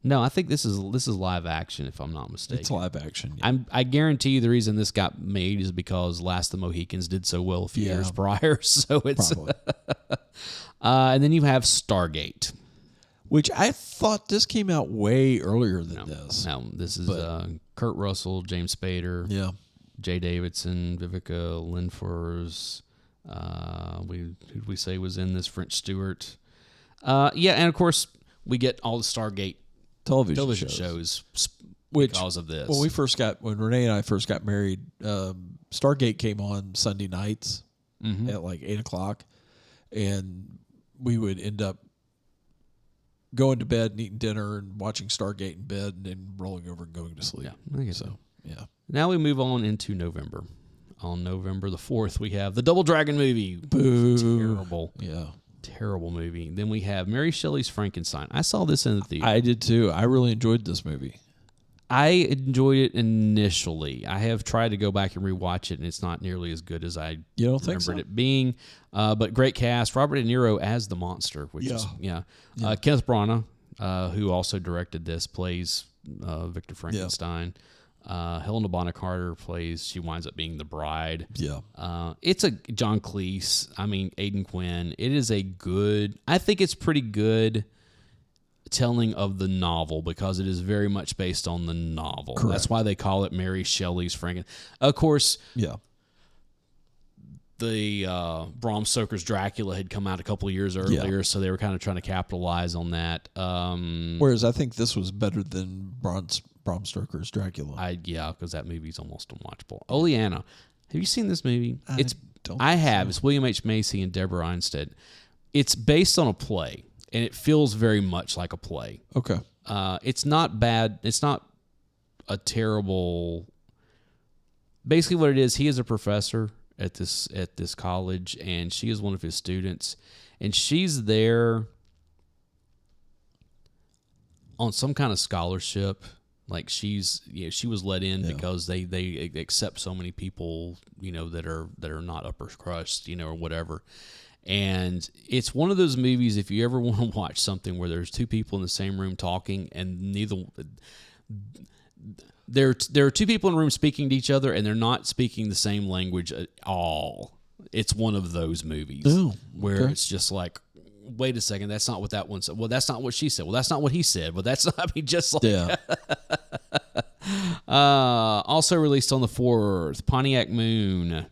No, I think this is live action, if I'm not mistaken. It's live action. Yeah. I guarantee you the reason this got made is because Last of the Mohicans did so well a few years prior. So it's Probably. and then you have Stargate. Which I thought this came out way earlier than this. No, this is Kurt Russell, James Spader, Yeah. Jay Davidson, Vivica Lindfors. Who'd we say was in this? French Stewart. And of course we get all the Stargate television shows because of this. When Renee and I first got married, Stargate came on Sunday nights at like 8:00, and we would end up going to bed and eating dinner and watching Stargate in bed and then rolling over and going to sleep. Yeah, I guess so. Yeah. Now we move on into November. On November the 4th, we have the Double Dragon movie. Boo. Terrible. Yeah. Terrible movie. Then we have Mary Shelley's Frankenstein. I saw this in the theater. I did too. I really enjoyed this movie. I enjoyed it initially. I have tried to go back and rewatch it, and it's not nearly as good as I remembered it being. But great cast. Robert De Niro as the monster, which is Kenneth Branagh, who also directed this, plays Victor Frankenstein. Helena Bonham Carter plays. She winds up being the bride. Yeah. It's a John Cleese. I mean, Aidan Quinn. It is a good. I think it's pretty good telling of the novel because it is very much based on the novel. Correct. That's why they call it Mary Shelley's Frankenstein. Of course, the Bram Stoker's Dracula had come out a couple of years earlier, so they were kind of trying to capitalize on that. Whereas I think this was better than Bram Stoker's Dracula. Because that movie's almost unwatchable. Oleana, have you seen this movie? I have. It's William H. Macy and Deborah Einstead. It's based on a play, and it feels very much like a play. Okay. It's not bad. It's not a terrible. Basically, what it is, he is a professor at this college, and she is one of his students, and she's there on some kind of scholarship. Like she was let in because they accept so many people, that are not upper crust, or whatever. And it's one of those movies, if you ever want to watch something where there's two people in the same room talking and there are two people in the room speaking to each other and they're not speaking the same language at all. It's one of those movies where it's just like, wait a second, that's not what that one said. Well, that's not what she said. Well, that's not what he said. Well, that's not, just like also released on the 4th, Pontiac Moon.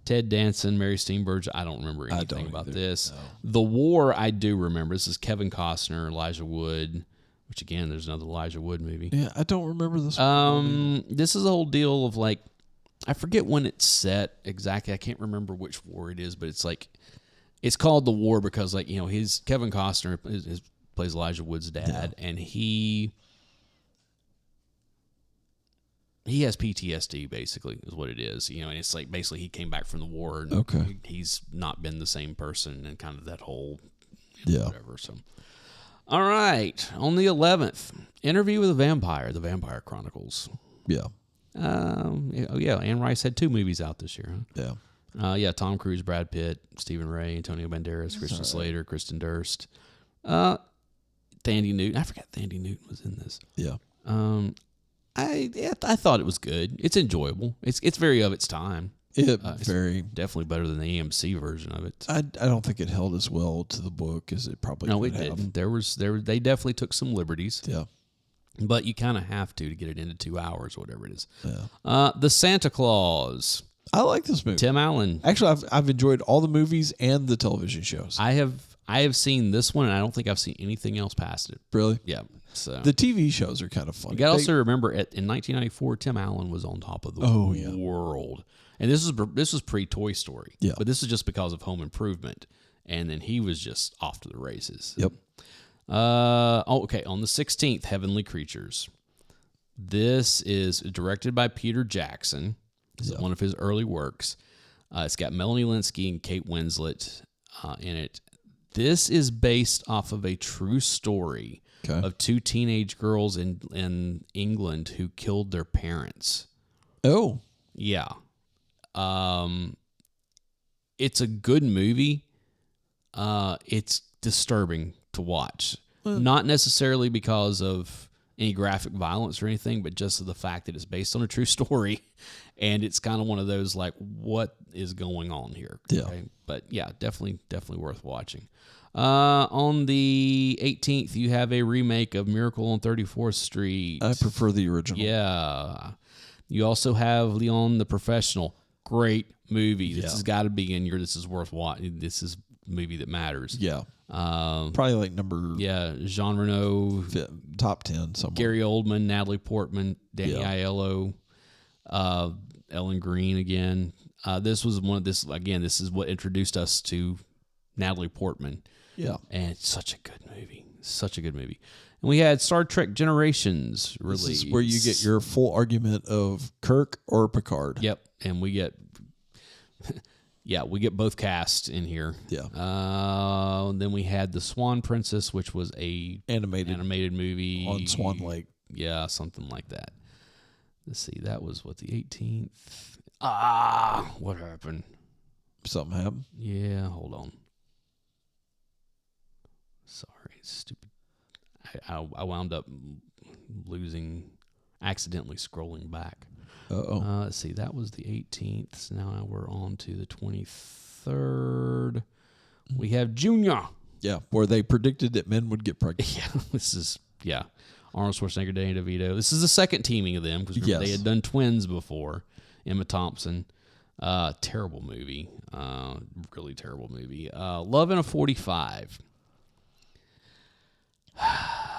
Ted Danson, Mary Steenburgen. I don't remember anything about this. No. The War, I do remember. This is Kevin Costner, Elijah Wood, which again, there's another Elijah Wood movie. Yeah, I don't remember this one. This is a whole deal of like, I forget when it's set exactly. I can't remember which war it is, but it's like, it's called The War because his Kevin Costner plays Elijah Wood's dad, and he has PTSD, basically, is what it is. And it's like basically he came back from the war and he's not been the same person and kind of that whole whatever. So, all right. On the 11th, Interview with a Vampire, The Vampire Chronicles. Yeah. Anne Rice had 2 movies out this year. Huh? Yeah. Tom Cruise, Brad Pitt, Stephen Ray, Antonio Banderas, Christian Slater, Kristen Durst. Thandie Newton. I forgot Thandie Newton was in this. Yeah. I thought it was good. It's enjoyable. It's very of its time. It's very definitely better than the AMC version of it. I don't think it held as well to the book as it probably could have. Didn't. They definitely took some liberties. Yeah. But you kind of have to get it into 2 hours, whatever it is. Yeah. The Santa Claus. I like this movie. Tim Allen. Actually, I've enjoyed all the movies and the television shows. I have seen this one, and I don't think I've seen anything else past it. Really? Yeah. So the TV shows are kind of funny. You got to also remember, in 1994, Tim Allen was on top of the world, and this was pre-Toy Story. Yeah. But this is just because of Home Improvement, and then he was just off to the races. Yep. On the 16th, Heavenly Creatures. This is directed by Peter Jackson. This is one of his early works. It's got Melanie Linsky and Kate Winslet in it. This is based off of a true story of 2 teenage girls in England who killed their parents. Oh. Yeah. It's a good movie. It's disturbing to watch. Not necessarily because of any graphic violence or anything, but just the fact that it's based on a true story, and it's kind of one of those like, what is going on here? Yeah. Okay? But yeah, definitely worth watching. On the 18th, you have a remake of Miracle on 34th Street. I prefer the original. Yeah. You also have Leon the Professional. Great movie. This has got to be in your. This is worth watching. This is a movie that matters. Yeah. Probably like number Jean Reno, top 10 somewhere. Gary Oldman, Natalie Portman, Danny Aiello, Ellen Green again. This was one of this again. This is what introduced us to Natalie Portman. Yeah, and it's such a good movie. Such a good movie. And we had Star Trek Generations released. This is where you get your full argument of Kirk or Picard. Yep, and we get. We get both cast in here. Yeah. Then we had The Swan Princess, which was a animated movie on Swan Lake. Yeah, something like that. Let's see. That was the 18th. What happened? Something happened. Yeah, hold on. Sorry, stupid. I wound up accidentally scrolling back. Let's see. That was the 18th. So now we're on to the 23rd. We have Junior. Yeah, where they predicted that men would get pregnant. Yeah, this is Arnold Schwarzenegger, Danny DeVito. This is the second teaming of them because they had done twins before. Emma Thompson. Terrible movie. Really terrible movie. Love in a 45.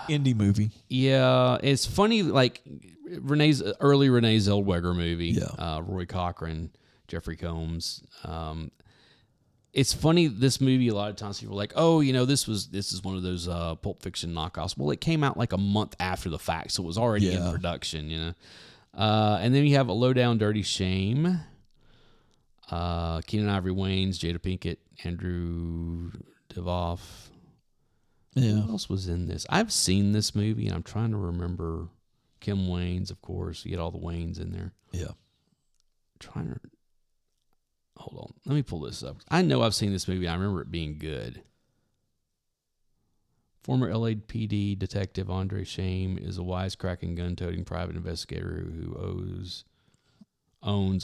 Indie movie. Yeah, it's funny. Like early Renee Zellweger movie. Yeah. Roy Cochran, Jeffrey Combs. It's funny. This movie, a lot of times people are like, oh, this is one of those Pulp Fiction knockoffs. Well, it came out like a month after the fact, so it was already in production. And then you have A Low Down Dirty Shame. Keenan Ivory Wayans, Jada Pinkett, Andrew Divoff. Yeah. Who else was in this? I've seen this movie, and I'm trying to remember. Kim Waynes, of course. You get all the Waynes in there. Yeah. Hold on. Let me pull this up. I know I've seen this movie. I remember it being good. Former LAPD detective Andre Shame is a wisecracking, gun-toting private investigator who owns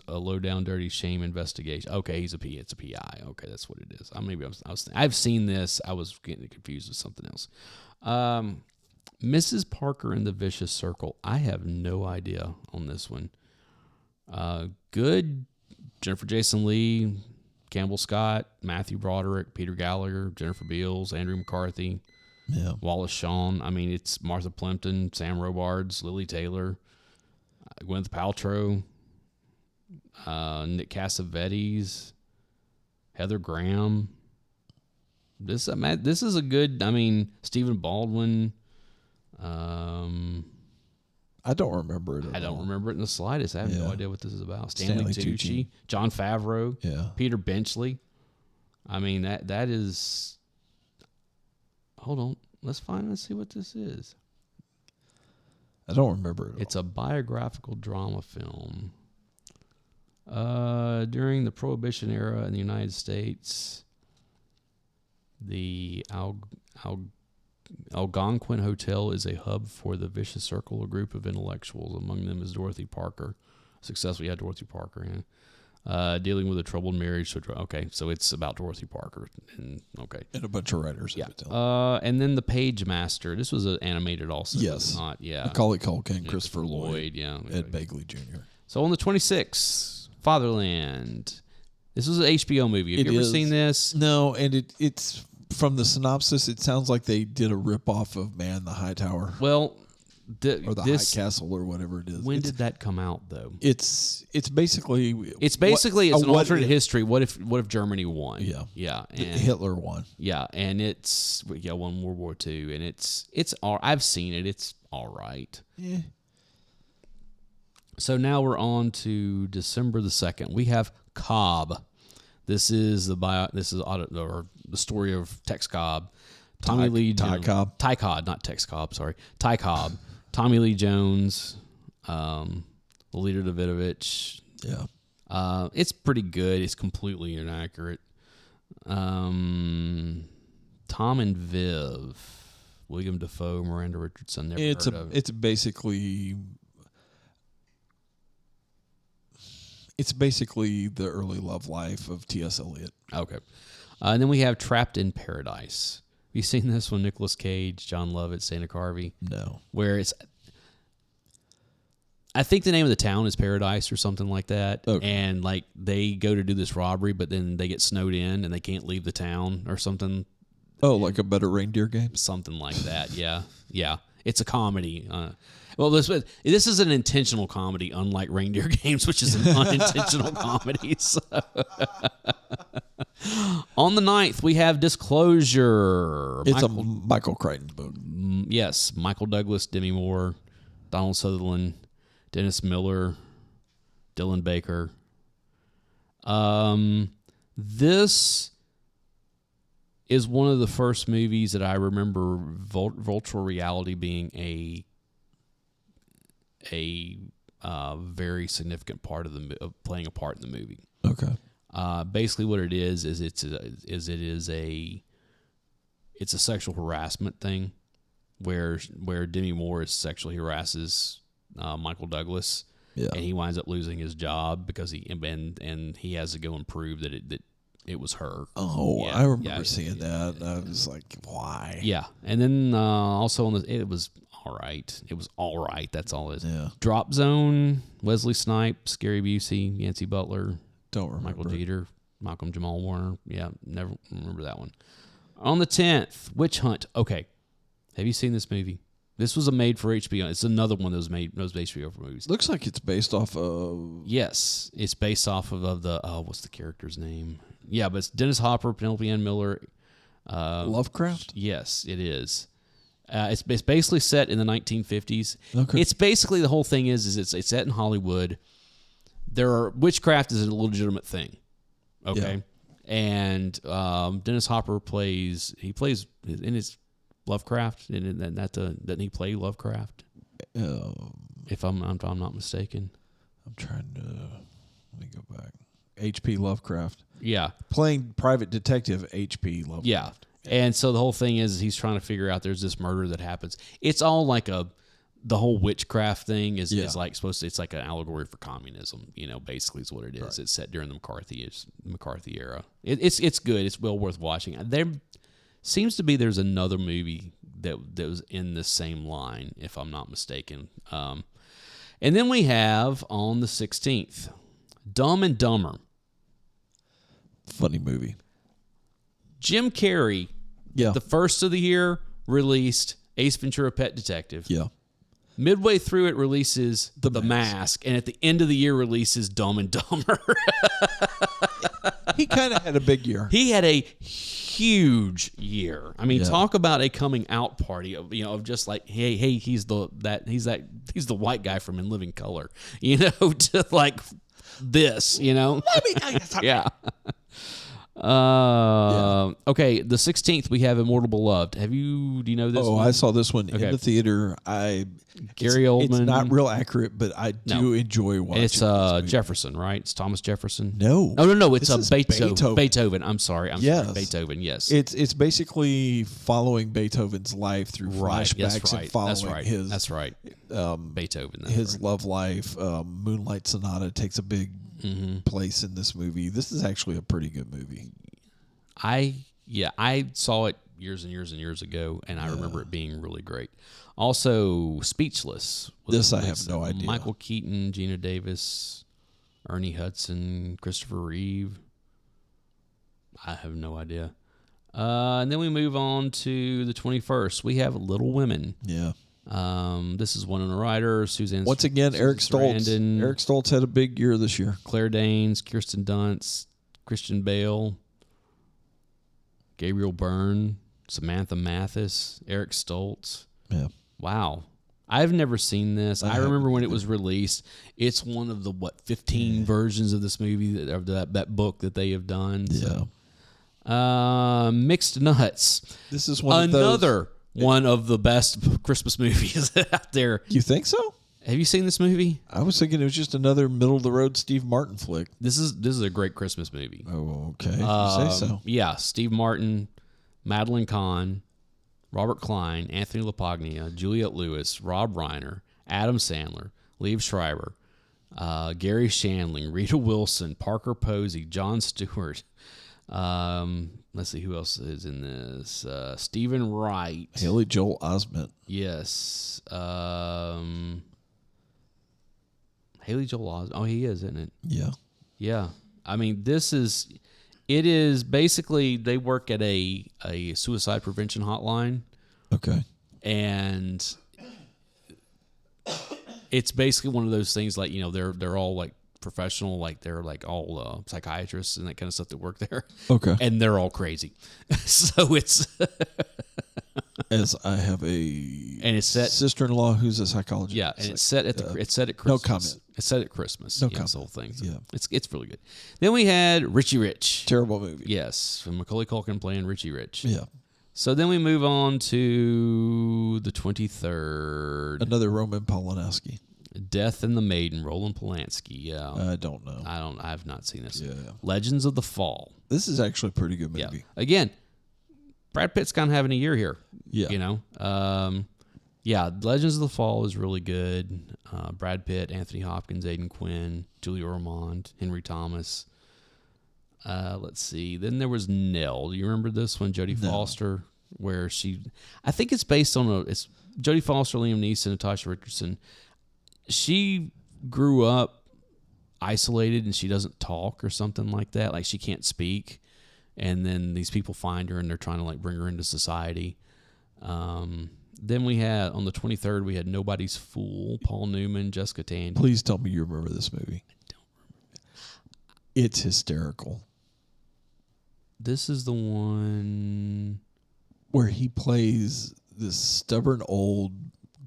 a low-down, dirty shame investigation. Okay, it's a PI. Okay, that's what it is. I've seen this. I was getting confused with something else. Mrs. Parker and the Vicious Circle. I have no idea on this one. Good. Jennifer Jason Leigh, Campbell Scott, Matthew Broderick, Peter Gallagher, Jennifer Beals, Andrew McCarthy, Wallace Shawn. I mean, it's Martha Plimpton, Sam Robards, Lily Taylor, Gwyneth Paltrow, Nick Cassavetes, Heather Graham. This is a good. I mean, Stephen Baldwin. I don't remember it. I don't remember it in the slightest. I have no idea what this is about. Stanley Tucci, Jon Favreau, Peter Benchley. I mean that is. Hold on, let's see what this is. I don't remember it. It's a biographical drama film. During the Prohibition era in the United States, the Algonquin Hotel is a hub for the Vicious Circle, a group of intellectuals. Among them is Dorothy Parker. Dorothy Parker. Dealing with a troubled marriage. Okay, so it's about Dorothy Parker. And a bunch of writers. Yeah. And then The Page Master. This was animated also. Yes. Yeah. Macaulay Culkin, Christopher Lloyd. Yeah. Ed Begley Jr. So on the 26th, Fatherland. This was an HBO movie. Have you ever seen this? No, and it's from the synopsis, it sounds like they did a ripoff of Man the High Tower. Well, or the High Castle or whatever it is. When did that come out though? It's basically an alternate history. What if Germany won? Yeah. And Hitler won. Yeah, and won World War II, and it's I've seen it. It's all right. Yeah. So now we're on to December the 2nd. We have Cobb. This is the story of Tex Cobb. Tommy Lee Jones. Ty Cobb, not Tex Cobb, sorry. Ty Cobb. Tommy Lee Jones, Lolita Davidovich. Yeah. It's pretty good. It's completely inaccurate. Tom and Viv. William Dafoe, Miranda Richardson. Never It's heard of it. it's basically the early love life of T.S. Eliot. Okay. And then we have Trapped in Paradise. Have you seen this one? Nicolas Cage, John Lovett, Santa Carvey. No. Where it's, I think the name of the town is Paradise or something like that. Okay. And like they go to do this robbery, but then they get snowed in and they can't leave the town or something. Oh, like a Better Reindeer Game? Something like that. Yeah. Yeah. It's a comedy. Well, this is an intentional comedy, unlike Reindeer Games, which is an unintentional comedy. So. On the 9th, we have Disclosure. It's a Michael Crichton book. Yes, Michael Douglas, Demi Moore, Donald Sutherland, Dennis Miller, Dylan Baker. This is one of the first movies that I remember virtual reality being a very significant part of playing a part in the movie. Okay. Basically, what it is it's a sexual harassment thing, where Demi Moore sexually harasses Michael Douglas, Yeah. and he winds up losing his job because he has to go and prove that it was her. Oh, Yeah, I remember yeah, seeing that. And I was like, why? Yeah, and then also it was all right. It was all right. That's all it is. Yeah. Drop Zone, Wesley Snipes, Gary Busey, Yancey Butler, Don't remember. Michael Jeter, Malcolm Jamal Warner. Yeah, never remember that one. On the 10th, Witch Hunt. Okay, have you seen this movie? This was a made for HBO. It's another one of those HBO movies. Looks like it's based off of... Yes, it's based off of the what's the character's name? Yeah, but it's Dennis Hopper, Penelope Ann Miller. Lovecraft? Yes, it is. It's basically set in the 1950s. Okay. It's basically, the whole thing is it's set in Hollywood. Witchcraft is a legitimate thing. Okay. Yeah. And Dennis Hopper plays in his Lovecraft, and doesn't he play Lovecraft? If I'm not mistaken. I'm trying to... Let me go back. H.P. Lovecraft. Yeah. Playing private detective H.P. Lovecraft. Yeah. And so the whole thing is he's trying to figure out, there's this murder that happens. It's all like the whole witchcraft thing is like supposed to, it's like an allegory for communism, basically is what it is. Right. It's set during the McCarthy era. It's good. It's well worth watching. There seems to be there's another movie that was in the same line, if I'm not mistaken. And then we have on the 16th, Dumb and Dumber. Funny movie. Jim Carrey, the first of the year, released Ace Ventura: Pet Detective. Yeah. Midway through it releases The Mask, and at the end of the year releases Dumb and Dumber. He kind of had a big year. He had a huge year. I mean, talk about a coming out party of just like, hey, he's the white guy from In Living Color, to like this, Let me tell you something. Yeah. Okay, the 16th we have Immortal Beloved. Do you know this? Oh, one? I saw this one in the theater. Gary Oldman. It's not real accurate, but I do enjoy watching. It's Jefferson, right? It's Thomas Jefferson. No, it's Beethoven. Beethoven. I'm sorry. Sorry. Beethoven. Yes. It's basically following Beethoven's life through flashbacks and following his. That's right. Beethoven. His love life. Moonlight Sonata takes a big place in this movie. This is actually a pretty good movie. I saw it years and years and years ago, and I remember it being really great. Also, Speechless. This I have no idea. Michael Keaton, Gina Davis, Ernie Hudson, Christopher Reeve. I have no idea. And then we move on to the 21st. We have Little Women. Yeah. This is Winona Ryder, Suzanne. Once again, Eric Stoltz. Eric Stoltz had a big year this year. Claire Danes, Kirsten Dunst, Christian Bale, Gabriel Byrne, Samantha Mathis, Eric Stoltz. Yeah. Wow. I've never seen this. I remember when it was released. It's one of the 15 versions of this movie that book that they have done. So. Yeah. Mixed Nuts. This is one of the best Christmas movies out there. You think so? Have you seen this movie? I was thinking it was just another middle of the road Steve Martin flick. This is a great Christmas movie. Oh, okay. If you say so. Yeah, Steve Martin, Madeline Kahn, Robert Klein, Anthony LaPaglia, Juliette Lewis, Rob Reiner, Adam Sandler, Liev Schreiber, Gary Shandling, Rita Wilson, Parker Posey, Jon Stewart. Let's see who else is in this. Stephen Wright, Haley Joel Osment. yes. Haley Joel Osment. Oh, he is, isn't it? Yeah. Yeah. I mean, it is basically they work at a suicide prevention hotline, Okay. and it's basically one of those things like, they're all like professional, like they're like all psychiatrists and that kind of stuff that work there. Okay. And they're all crazy. So it's As I have a set sister-in-law who's a psychologist. yeah, and it's set at Christmas. No comment. It's set at Christmas. No This comment. whole thing. Yeah. It's really good. Then we had Richie Rich. Terrible movie. Yes, from Macaulay Culkin playing Richie Rich. Yeah. So then we move on to the 23rd. Another Roman Polanski. Death and the Maiden, Roland Polanski. Yeah. I don't know. I have not seen this. Yeah. Legends of the Fall. This is actually a pretty good movie. Yeah. Again, Brad Pitt's kind of having a year here. Yeah. Yeah, Legends of the Fall is really good. Brad Pitt, Anthony Hopkins, Aidan Quinn, Julia Ormond, Henry Thomas. Let's see. Then there was Nell. Do you remember this one? Jodie Foster, where I think it's based on it's Jodie Foster, Liam Neeson, Natasha Richardson. She grew up isolated and she doesn't talk or something like that. Like she can't speak. And then these people find her and they're trying to like bring her into society. Then we had, on the 23rd, we had Nobody's Fool, Paul Newman, Jessica Tandy. Please tell me you remember this movie. I don't remember. It's hysterical. This is the one where he plays this stubborn old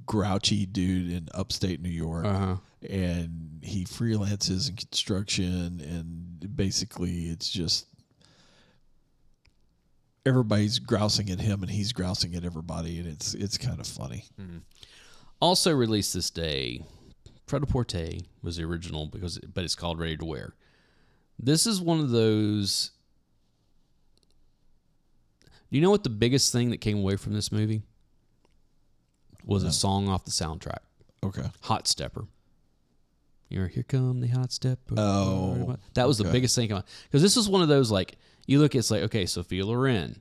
grouchy dude in upstate New York. And he freelances in construction, and basically it's just everybody's grousing at him and he's grousing at everybody, and it's kind of funny. Mm-hmm. Also released this day, Pret-a-Porter was the original, but it's called Ready to Wear. This is one of those. Do you know what the biggest thing that came away from this movie was? A song off the soundtrack. Okay. Hot Stepper. Here come the Hot Stepper. Oh, that was the biggest thing. Because this is one of those, like, you look, it's like, okay, Sophia Loren,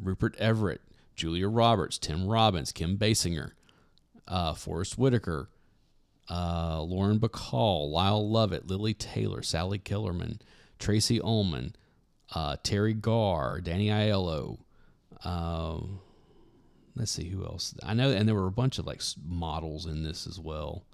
Rupert Everett, Julia Roberts, Tim Robbins, Kim Basinger, Forrest Whitaker, Lauren Bacall, Lyle Lovett, Lily Taylor, Sally Kellerman, Tracy Ullman, Terry Garr, Danny Aiello. Let's see who else. I know, and there were a bunch of like models in this as well.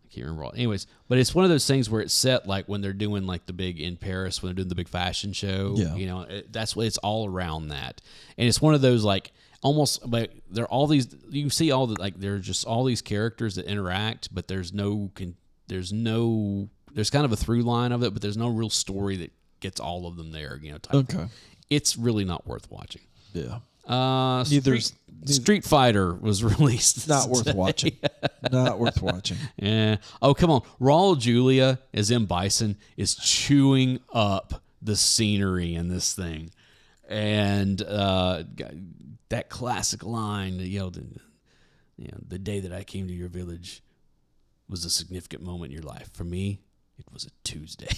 I can't remember all. Anyways, but it's one of those things where it's set like when they're doing like the big in Paris, when they're doing the big fashion show. Yeah. That's what it's all around that. And it's one of those like almost like there are all these, you can see all the, like there's just all these characters that interact, but there's kind of a through line of it, but there's no real story that gets all of them there. Okay. It's really not worth watching. Yeah. Street Fighter was released. Not worth watching. Not worth watching. Yeah. Oh, come on. Raul Julia as M. Bison is chewing up the scenery in this thing. And that classic line, the day that I came to your village was a significant moment in your life. For me, it was a Tuesday.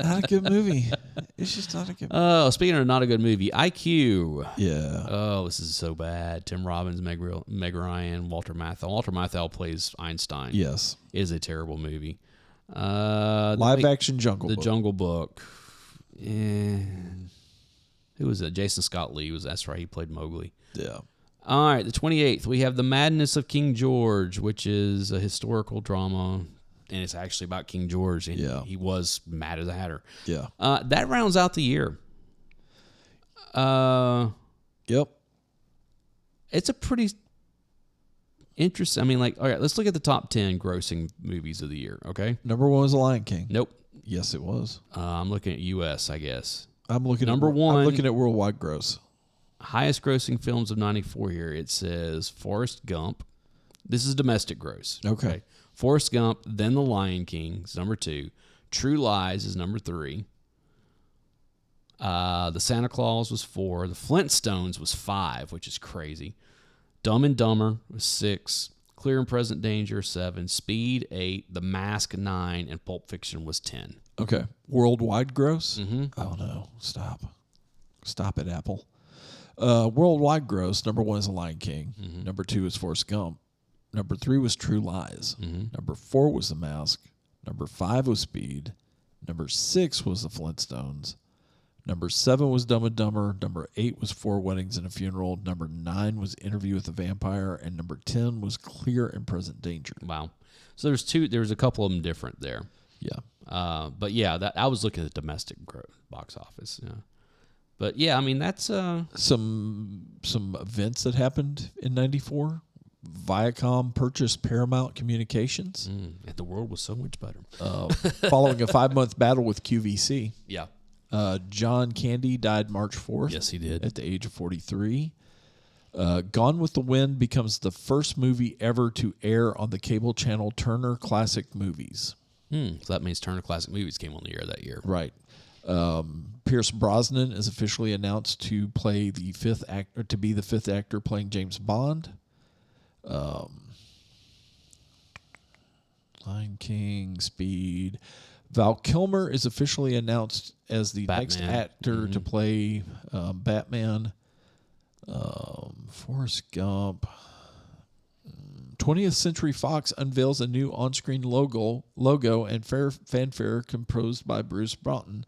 Not a good movie. It's just not a good movie. Oh, speaking of not a good movie, IQ. Yeah. Oh, this is so bad. Tim Robbins, Meg Ryan, Walter Matthau. Walter Matthau plays Einstein. Yes. It is a terrible movie. Live action Jungle Book. The Jungle Book. Who was it? Jason Scott Lee that's right. He played Mowgli. Yeah. All right, the 28th, we have The Madness of King George, which is a historical drama, and it's actually about King George, and he was mad as a hatter. Yeah. That rounds out the year. Yep. It's a pretty interesting. I mean, like, all right, let's look at the top 10 grossing movies of the year, okay? Number 1 was The Lion King. Nope. Yes, it was. I'm looking at U.S., I guess. I'm looking at worldwide gross. Highest grossing films of 94 here. It says Forrest Gump. This is domestic gross. Okay. Forrest Gump, then The Lion King is number 2. True Lies is number 3. The Santa Claus was 4. The Flintstones was 5, which is crazy. Dumb and Dumber was 6. Clear and Present Danger 7. Speed 8. The Mask 9. And Pulp Fiction was 10. Okay. Worldwide gross? Mm-hmm. Oh, no. Stop it, Apple. Worldwide gross, number 1 is The Lion King. Mm-hmm. Number 2 is Forrest Gump. Number 3 was True Lies. Mm-hmm. Number 4 was The Mask. Number 5 was Speed. Number 6 was The Flintstones. Number 7 was Dumb and Dumber. Number 8 was 4 Weddings and a Funeral. Number 9 was Interview with the Vampire. And number 10 was Clear and Present Danger. Wow. So there's a couple of them different there. Yeah. But yeah, that I was looking at domestic box office. Yeah. But yeah, I mean that's Some events that happened in 94. Viacom purchased Paramount Communications. and the world was so much better. Following a 5-month battle with QVC. Yeah. John Candy died March 4th. Yes, he did. At the age of 43. Gone with the Wind becomes the first movie ever to air on the cable channel Turner Classic Movies. So that means Turner Classic Movies came on the air that year. Right. Pierce Brosnan is officially announced to play the be the fifth actor playing James Bond. Lion King, Speed. Val Kilmer is officially announced as the Batman. next actor to play Batman. Forrest Gump. 20th Century Fox unveils a new on-screen logo and fanfare composed by Bruce Broughton,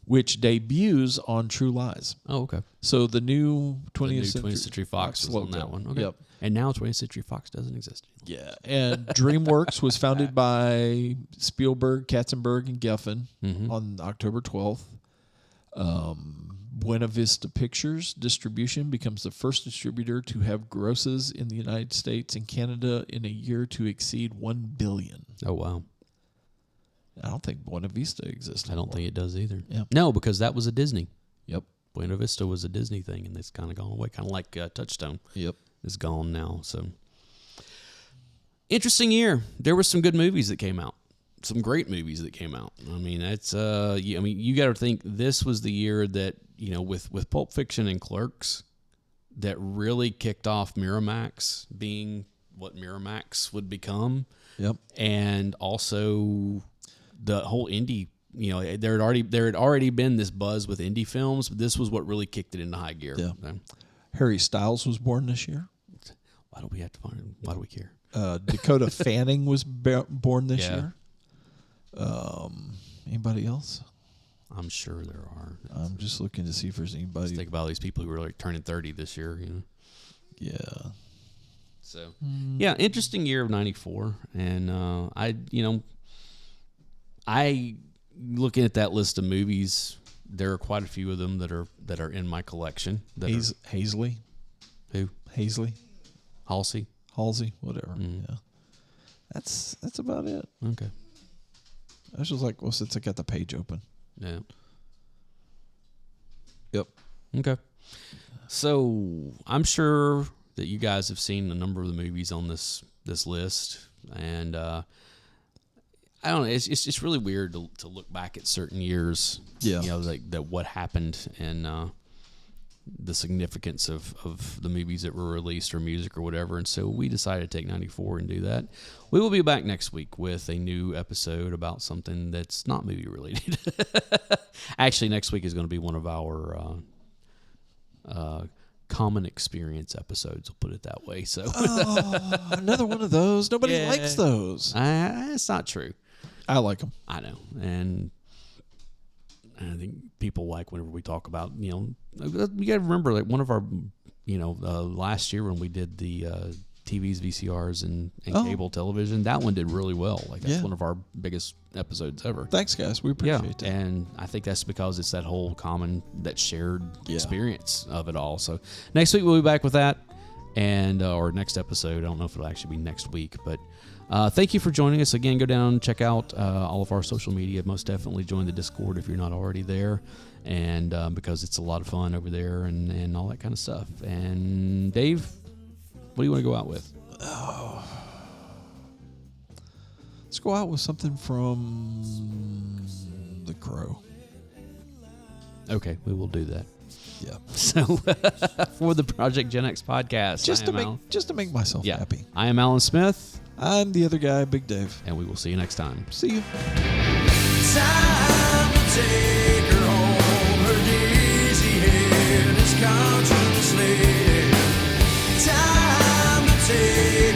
which debuts on True Lies. Oh, okay. So the new 20th, 20th Century Fox was logo. on that one. Okay. Yep. And now 20th Century Fox doesn't exist anymore. Yeah, and DreamWorks was founded by Spielberg, Katzenberg, and Geffen on October 12th. Buena Vista Pictures Distribution becomes the first distributor to have grosses in the United States and Canada in a year to exceed $1 billion. Oh, wow. I don't think Buena Vista exists I don't anymore. think it does either. Yeah. No, because that was a Disney. Yep. Buena Vista was a Disney thing, and it's kind of gone away, kind of like Touchstone. Yep. Is gone now. So interesting year. There were some good movies that came out. Some great movies that came out. I mean, that's you got to think this was the year that, with Pulp Fiction and Clerks, that really kicked off Miramax being what Miramax would become. Yep. And also the whole indie, there had already been this buzz with indie films, but this was what really kicked it into high gear. Yeah. Harry Styles was born this year. Why do we have to find him? Why do we care? Dakota Fanning was born this Yeah. year. Anybody else? I'm sure there are. I'm just looking to see if there's anybody. Just think about all these people who were like turning 30 this year, Yeah. So, yeah, interesting year of 94. And I looking at that list of movies, there are quite a few of them that are in my collection. Hazley. Who? Hazley. Halsey, whatever. Yeah. That's about it. Okay. I was just like, well, since I got the page open. Yeah. Yep. Okay. So I'm sure that you guys have seen a number of the movies on this list, and I don't know. It's just really weird to look back at certain years. Yeah. Like that what happened and the significance of the movies that were released or music or whatever. And so we decided to take 94 and do that. We will be back next week with a new episode about something that's not movie related. Actually, next week is going to be one of our common experience episodes. We'll put it that way. So another one of those. Nobody likes those. It's not true. I like them. I know. And I think people like whenever we talk about, you got to remember, like one of our, last year when we did the TVs, VCRs, and cable television, that one did really well. Like that's one of our biggest episodes ever. Thanks, guys. We appreciate that. And I think that's because it's that whole that shared experience of it all. So next week we'll be back with that, and or next episode. I don't know if it'll actually be next week, but thank you for joining us again. Go down, check out all of our social media. Most definitely join the Discord if you're not already there, and because it's a lot of fun over there and all that kind of stuff. And Dave, what do you want to go out with? Let's go out with something from The Crow. Okay, we will do that. Yeah. So for the Project Gen X podcast, Just to make myself happy. I am Alan Smith, I'm the other guy, Big Dave. and we will see you next time. See you. Time to take her home. Her dizzy head is contemplated. Time to take